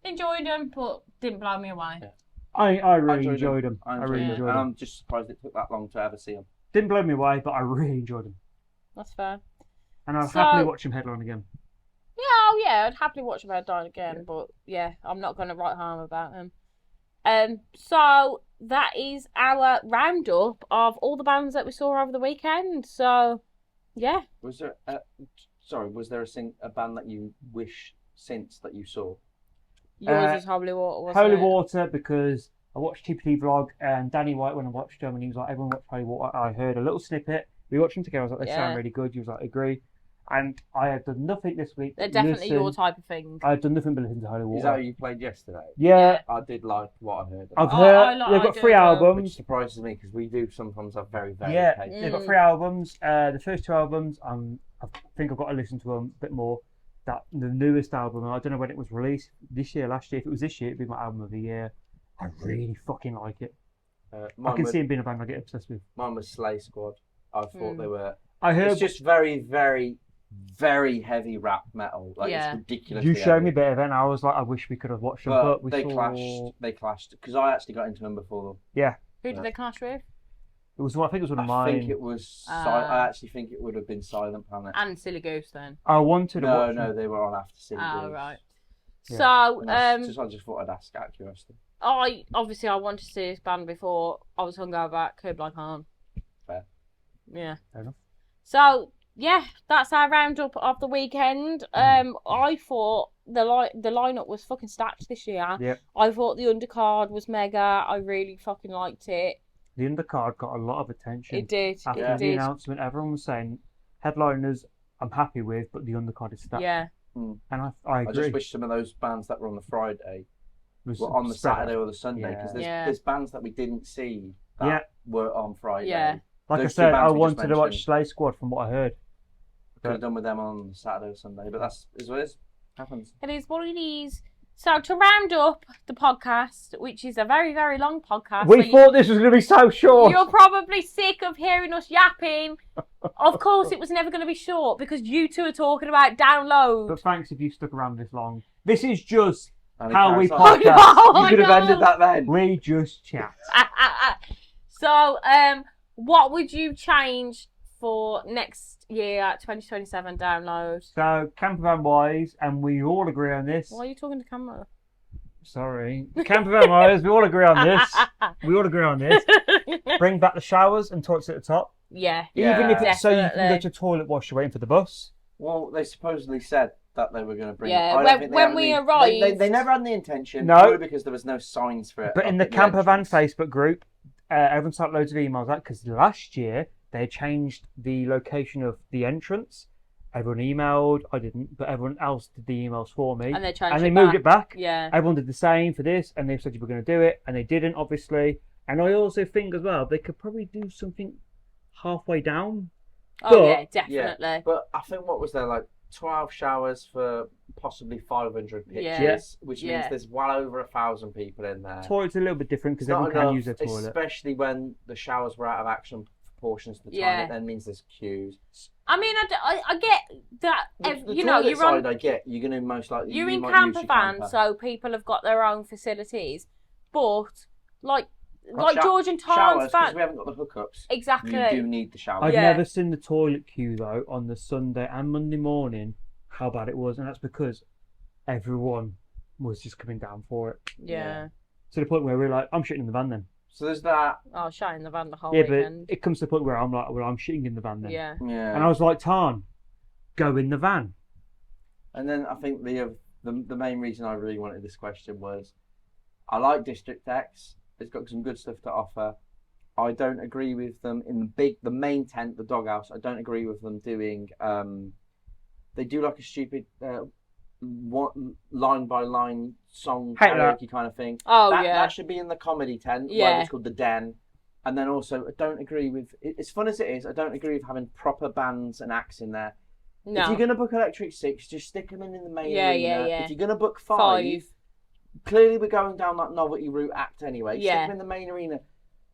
S2: Enjoyed them, but didn't blow me away.
S4: I really enjoyed them. I really
S3: them.
S4: enjoyed
S3: And
S4: them.
S3: I'm just surprised it took that long to ever see them.
S4: Didn't blow me away, but I really enjoyed them.
S2: That's fair.
S4: And I'll
S2: So-
S4: happily watch him headline again.
S2: Yeah, oh yeah, I'd happily watch About Dine again, but yeah, I'm not going to write harm about him. So that is our roundup of all the bands that we saw over the weekend. So, yeah.
S3: Was there a band that you wish since that you saw?
S2: Yours is Holy Water, wasn't
S4: Holy
S2: it?
S4: Water, because I watched TPT vlog and Danny White when I watched him and he was like, everyone watch Holy Water. I heard a little snippet. We watched them together. I was like, they sound really good. He was like, agree. And I have done nothing this week.
S2: They're definitely your type of thing.
S4: I've done nothing but listen to Holy Water.
S3: Is that who you played yesterday?
S4: Yeah.
S3: I did like what I heard.
S4: I've
S2: I
S4: heard
S2: like-
S4: they've
S2: I
S4: got
S2: do
S4: 3
S2: as well.
S3: Which
S4: albums.
S3: surprises me because we do sometimes have very vague
S4: Yeah,
S3: tastes.
S4: they've got 3 albums. The first 2 albums, I think I've got to listen to them a bit more. The newest album, I don't know when it was released. This year, last year. If it was this year, it'd be my album of the year. I really fucking like it. I can see it being a band I get obsessed with.
S3: Mine was Slay Squad. I thought they were.
S4: I heard
S3: It's just very, very, very heavy rap metal. Like
S2: Yeah.
S3: it's ridiculous.
S4: you showed me better then. I was like, I wish we could have watched them, but we
S3: they
S4: saw.
S3: clashed. They clashed because I actually got into them before.
S2: Who did they clash with?
S4: It was. I think it was one of
S3: I
S4: mine.
S3: think it was. I actually think it would have been Silent Planet.
S2: And Silly Goose then.
S4: I wanted to watch.
S3: No,
S4: them.
S3: they were on after Silly
S2: Oh,
S3: Goose.
S2: right.
S4: Yeah.
S2: So,
S3: And I just thought I'd ask out of curiosity.
S2: I wanted to see this band before I was hungover at Curb Like Harm.
S3: Fair.
S2: Yeah.
S4: Fair enough.
S2: So yeah, that's our roundup of the weekend. I thought the lineup was fucking stacked this year.
S4: Yep.
S2: I thought the undercard was mega. I really fucking liked it.
S4: The undercard got a lot of attention.
S2: It did.
S4: After
S2: It
S4: the
S2: did.
S4: announcement, everyone was saying headliners I'm happy with, but the undercard is stacked.
S2: Yeah.
S4: And I
S3: I
S4: agree.
S3: just wish some of those bands that were on the Friday
S4: Was
S3: were on the
S4: spread out.
S3: Saturday or the Sunday because
S2: Yeah.
S3: there's bands that we didn't see that were on Friday.
S2: Yeah.
S4: Like I
S3: Those two
S4: said,
S3: bands
S4: I
S3: we just
S4: wanted to watch
S3: mentioned.
S4: Slay Squad from what I heard.
S3: Could have done with them on Saturday or Sunday, but that's is what it is. Happens.
S2: It is what it is. So to round up the podcast, which is a very, very long podcast.
S4: We
S2: so
S4: thought this was going to be so short.
S2: You're probably sick of hearing us yapping. Of course, it was never going to be short because you two are talking about download.
S4: But thanks if you stuck around this long. This is just
S3: And
S4: how we
S3: Carousel.
S4: podcast.
S2: Oh,
S3: You could have
S2: no.
S3: ended that then.
S4: We just chat.
S2: So, what would you change for next year, 2027 download?
S4: So, campervan wise, and we all agree on this.
S2: Why are you talking to camera?
S4: Sorry. Campervan wise, we all agree on this. We all agree on this. Bring back the showers and toilets at the top.
S2: Yeah.
S4: Even if it's so you can go
S2: Definitely.
S4: to toilet while you're waiting for the bus.
S3: Well, they supposedly said that they were going to bring
S2: Yeah,
S3: it. I don't
S2: when-
S3: think they
S2: when
S3: had
S2: we
S3: the-
S2: arrived-
S3: They never had the intention.
S4: No.
S3: Probably because there was no signs for it.
S4: But
S3: up
S4: in the
S3: at
S4: campervan
S3: entrance.
S4: Facebook group, everyone sent loads of emails out because last year they changed the location of the entrance. Everyone emailed. I didn't, but everyone else did the emails for me.
S2: And they changed
S4: And they
S2: it
S4: moved
S2: back.
S4: it back.
S2: Yeah.
S4: Everyone did the same for this, and they said you were going to do it, and they didn't, obviously. And I also think as well they could probably do something halfway down.
S2: Oh,
S4: But-
S2: yeah, definitely.
S3: But I think what was there, like 12 showers for possibly 500 pitches,
S2: Yeah.
S3: which
S2: Yeah.
S3: means there's well over 1,000 people in there.
S4: Toilet's a little bit different because
S3: It's not
S4: everyone can
S3: enough,
S4: use their toilet.
S3: especially when the showers were out of action for portions of the time.
S2: Yeah.
S3: It then means there's queues.
S2: I mean, I get that.
S3: The
S2: You know,
S3: toilet
S2: you're on.
S3: side, I get. You're going to most likely.
S2: You're
S3: you
S2: in
S3: might
S2: camper
S3: use your
S2: van,
S3: camper.
S2: so people have got their own facilities. But like
S3: Like
S2: George and
S3: showers,
S2: Tom's
S3: because
S2: van,
S3: we haven't got the hookups.
S2: exactly.
S3: You do need the shower.
S4: I've
S2: Yeah.
S4: never seen the toilet queue though on the Sunday and Monday morning. How bad it was, and that's because everyone was just coming down for it
S2: Yeah.
S4: to the point where we're like, I'm shitting in the van then.
S3: So there's that.
S2: Oh, shot in the van the whole
S4: Yeah,
S2: weekend.
S4: but it comes to the point where I'm like, well, I'm shitting in the van then.
S2: Yeah.
S3: Yeah.
S4: And I was like, Tarn, go in the van.
S3: And then I think the main reason I really wanted this question was I like District X. It's got some good stuff to offer. I don't agree with them in the main tent, the doghouse. I don't agree with them doing. They do like a stupid line by line song
S4: Hate that.
S3: karaoke kind of thing.
S2: Oh,
S3: that,
S2: yeah.
S3: that should be in the comedy tent.
S2: Yeah.
S3: Where it's called the Den. And then also, I don't agree with. As fun as it is, I don't agree with having proper bands and acts in there.
S2: No.
S3: If you're going to book Electric Six, just stick them in the main
S2: Yeah,
S3: arena.
S2: yeah, yeah.
S3: If you're going to book five, clearly we're going down that novelty route act anyway.
S2: Yeah.
S3: Stick them in the main arena.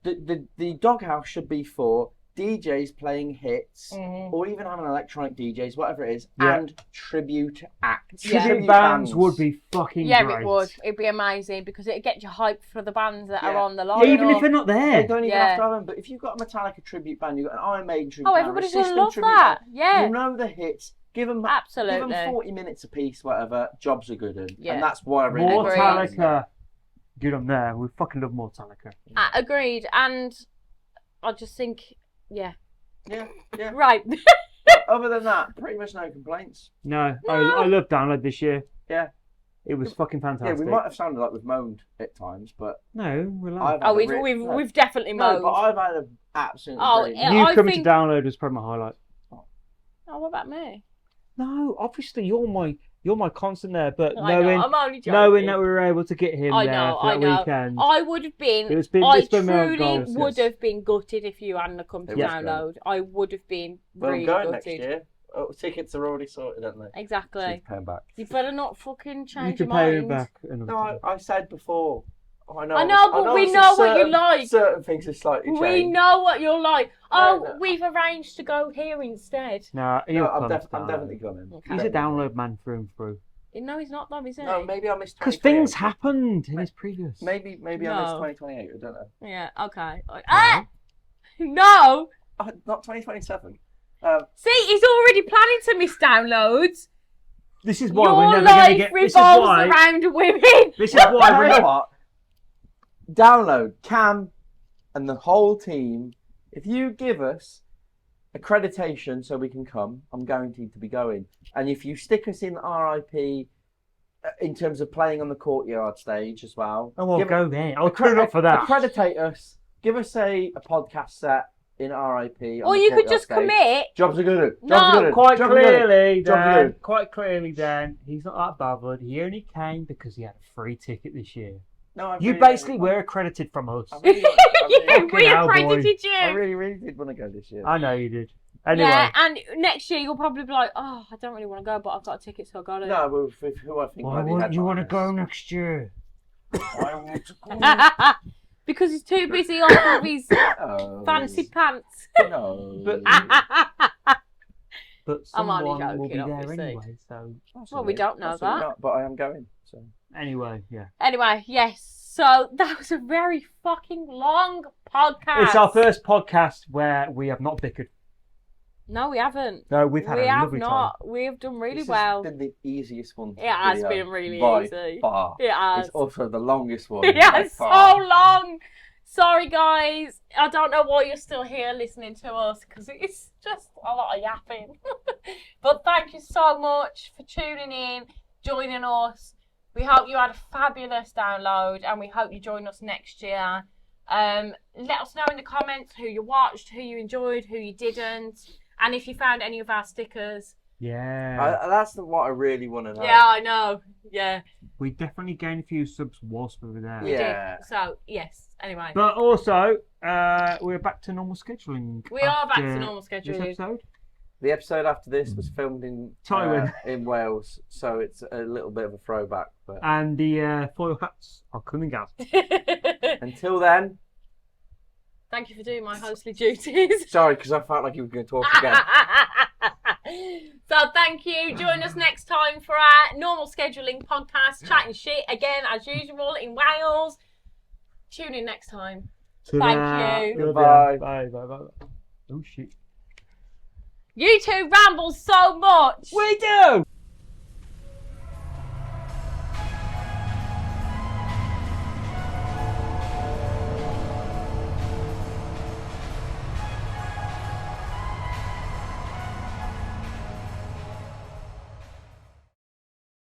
S3: The doghouse should be for DJs playing hits,
S2: Mhm.
S3: or even having electronic DJs, whatever it is,
S4: Yeah.
S3: and tribute acts.
S2: Yeah.
S4: Tribute bands would be fucking
S2: Yeah,
S4: great.
S2: it would. It'd be amazing because it'd get you hyped for the bands that are
S3: Yeah.
S2: on the
S4: Yeah,
S2: line.
S4: even if they're not
S3: They
S4: there.
S3: don't even
S2: Yeah.
S3: have to have them, but if you've got a Metallica tribute band, you've got an Iron Maiden tribute
S2: Oh,
S3: band,
S2: everybody's
S3: a
S2: gonna
S3: System
S2: love
S3: tribute
S2: that.
S3: band,
S2: Yeah.
S3: you know the hits. Give them
S2: Absolutely.
S3: 40 minutes apiece, whatever. Jobs are good,
S2: Yeah.
S3: and that's why I really
S2: Agreed.
S4: Mortallica. Good on there. We fucking love Mortallica.
S2: Agreed. And I just think, yeah.
S3: Yeah, yeah.
S2: Right.
S3: Other than that, pretty much no complaints.
S4: No, I love Download this year.
S3: Yeah.
S4: It was fucking
S3: Yeah,
S4: fantastic.
S3: we might have sounded like we've moaned at times, but
S4: No, we're
S3: I've
S4: like.
S3: had
S2: Oh,
S3: a
S2: we've definitely
S3: no,
S2: moaned.
S3: but I've had an absolutely
S2: Oh,
S3: brilliant.
S2: yeah.
S4: You
S2: I
S4: coming
S2: think-
S4: to Download was probably my highlight.
S2: Oh, what about me?
S4: No, obviously you're my constant there, but
S2: I know,
S4: knowing
S2: I'm only joking.
S4: knowing that we were able to get him
S2: I
S4: there
S2: know,
S4: for
S2: I
S4: that
S2: know.
S4: weekend.
S2: I would have been.
S4: It's
S2: I
S4: been my
S2: truly
S4: goals,
S2: would
S4: yes.
S2: have been gutted if you hadn't come to
S3: It was
S2: Download. I would have been
S3: Well,
S2: really
S3: I'm going
S2: gutted.
S3: next year. Oh, tickets are already sorted, aren't they? So
S2: Exactly.
S3: you pay 'em back.
S2: You better not fucking
S4: You
S2: change
S4: can
S2: your
S4: pay
S2: mind.
S4: him back another
S3: No,
S4: time.
S3: I said before. I know.
S2: I know, but we know what you like.
S3: Certain things are slightly changed.
S2: We know what you're like. Oh,
S3: No.
S2: we've arranged to go here instead.
S4: Nah,
S3: No,
S4: he'll
S3: I'm,
S4: come to
S3: I'm
S4: Download.
S3: definitely coming.
S2: Okay.
S4: He's a Download man through and through.
S2: No, he's not though, is he?
S3: No, maybe I missed.
S4: Because
S3: 2028.
S4: things happened in his previous.
S3: Maybe I missed
S2: No.
S3: 2028. I don't know.
S2: Yeah, okay. Ah! No!
S3: Not 2027.
S2: See, he's already planning to miss downloads.
S4: This is why
S2: Your
S4: we're never going to
S2: life
S4: get. This is
S2: revolves
S4: why.
S2: around women.
S4: This is why we're
S3: You know
S4: never.
S3: what? Download Cam and the whole team. If you give us accreditation so we can come, I'm guaranteed to be going. And if you stick us in RIP in terms of playing on the courtyard stage as well,
S4: Oh, I'll
S3: give-
S4: go there. I'll turn up for that.
S3: Accreditate us. Give us a podcast set in RIP. on
S2: Or
S3: the
S2: you could
S3: courtyard
S2: just
S3: stage.
S2: commit.
S3: Jobs are good.
S2: No,
S3: Jobs are good.
S4: Quite
S3: Jobs are good.
S4: clearly,
S3: Jobs are
S4: Dan.
S3: good.
S4: Quite clearly, Dan. He's not that bothered. He only came because he had a free ticket this year.
S3: No, I
S4: You
S3: really,
S4: basically
S3: really,
S4: were accredited from us.
S3: I really,
S2: Yeah,
S4: Fucking
S2: we
S4: hell, boy.
S2: accredited you.
S3: I really did want to go this year.
S4: I know you did. Anyway,
S2: Yeah, and next year you'll probably be like, oh, I don't really want to go, but I've got a ticket, so I got it.
S3: No, with who I think
S4: why
S3: might be
S4: wouldn't you want to
S3: headliners.
S4: go next year?
S3: I want to go.
S2: Because he's too busy off of his
S3: Oh,
S2: fancy pants.
S3: No.
S4: But
S2: I'm
S4: someone
S2: only
S4: will be
S2: joking,
S4: there
S2: obviously.
S4: anyway. So
S2: Well, we don't know
S3: Absolutely
S2: that.
S3: not, but I am going. So.
S4: anyway, yeah.
S2: Anyway, yes. So that was a very fucking long podcast.
S4: It's our first podcast where we have not bickered.
S2: No, we haven't.
S4: No, we've had
S2: We
S4: a
S2: have
S4: lovely
S2: not. We have done really
S3: This
S2: well.
S3: has been the easiest one.
S2: It has
S3: video
S2: been really
S3: by
S2: easy.
S3: Far.
S2: It has.
S3: It's also the longest one.
S2: Yeah,
S3: by
S2: it's so
S3: far.
S2: long. Sorry, guys. I don't know why you're still here listening to us because it's just a lot of yapping. But thank you so much for tuning in, joining us. We hope you had a fabulous download and we hope you join us next year. Let us know in the comments who you watched, who you enjoyed, who you didn't, and if you found any of our stickers.
S4: Yeah.
S3: That's what I really want to know.
S2: Yeah, I know. Yeah,
S4: We definitely gained a few subs whilst we were there.
S2: we
S3: Yeah.
S2: did. So, yes. Anyway.
S4: But also, we're back to normal scheduling.
S2: We are back to
S4: after
S2: normal
S4: This
S2: scheduling.
S4: episode.
S3: The episode after this was filmed in
S4: Tywin.
S3: in Wales, so it's a little bit of a throwback. But
S4: And the foil hats are coming out.
S3: until then,
S2: Thank you for doing my hostly duties.
S3: sorry, because I felt like you were going to talk again.
S2: So thank you. Join us next time for our normal scheduling podcast, chatting shit again as usual in Wales. Tune in next time. Thank you.
S3: Goodbye.
S4: Bye. Bye. Oh shit.
S2: You two ramble so much.
S4: We do.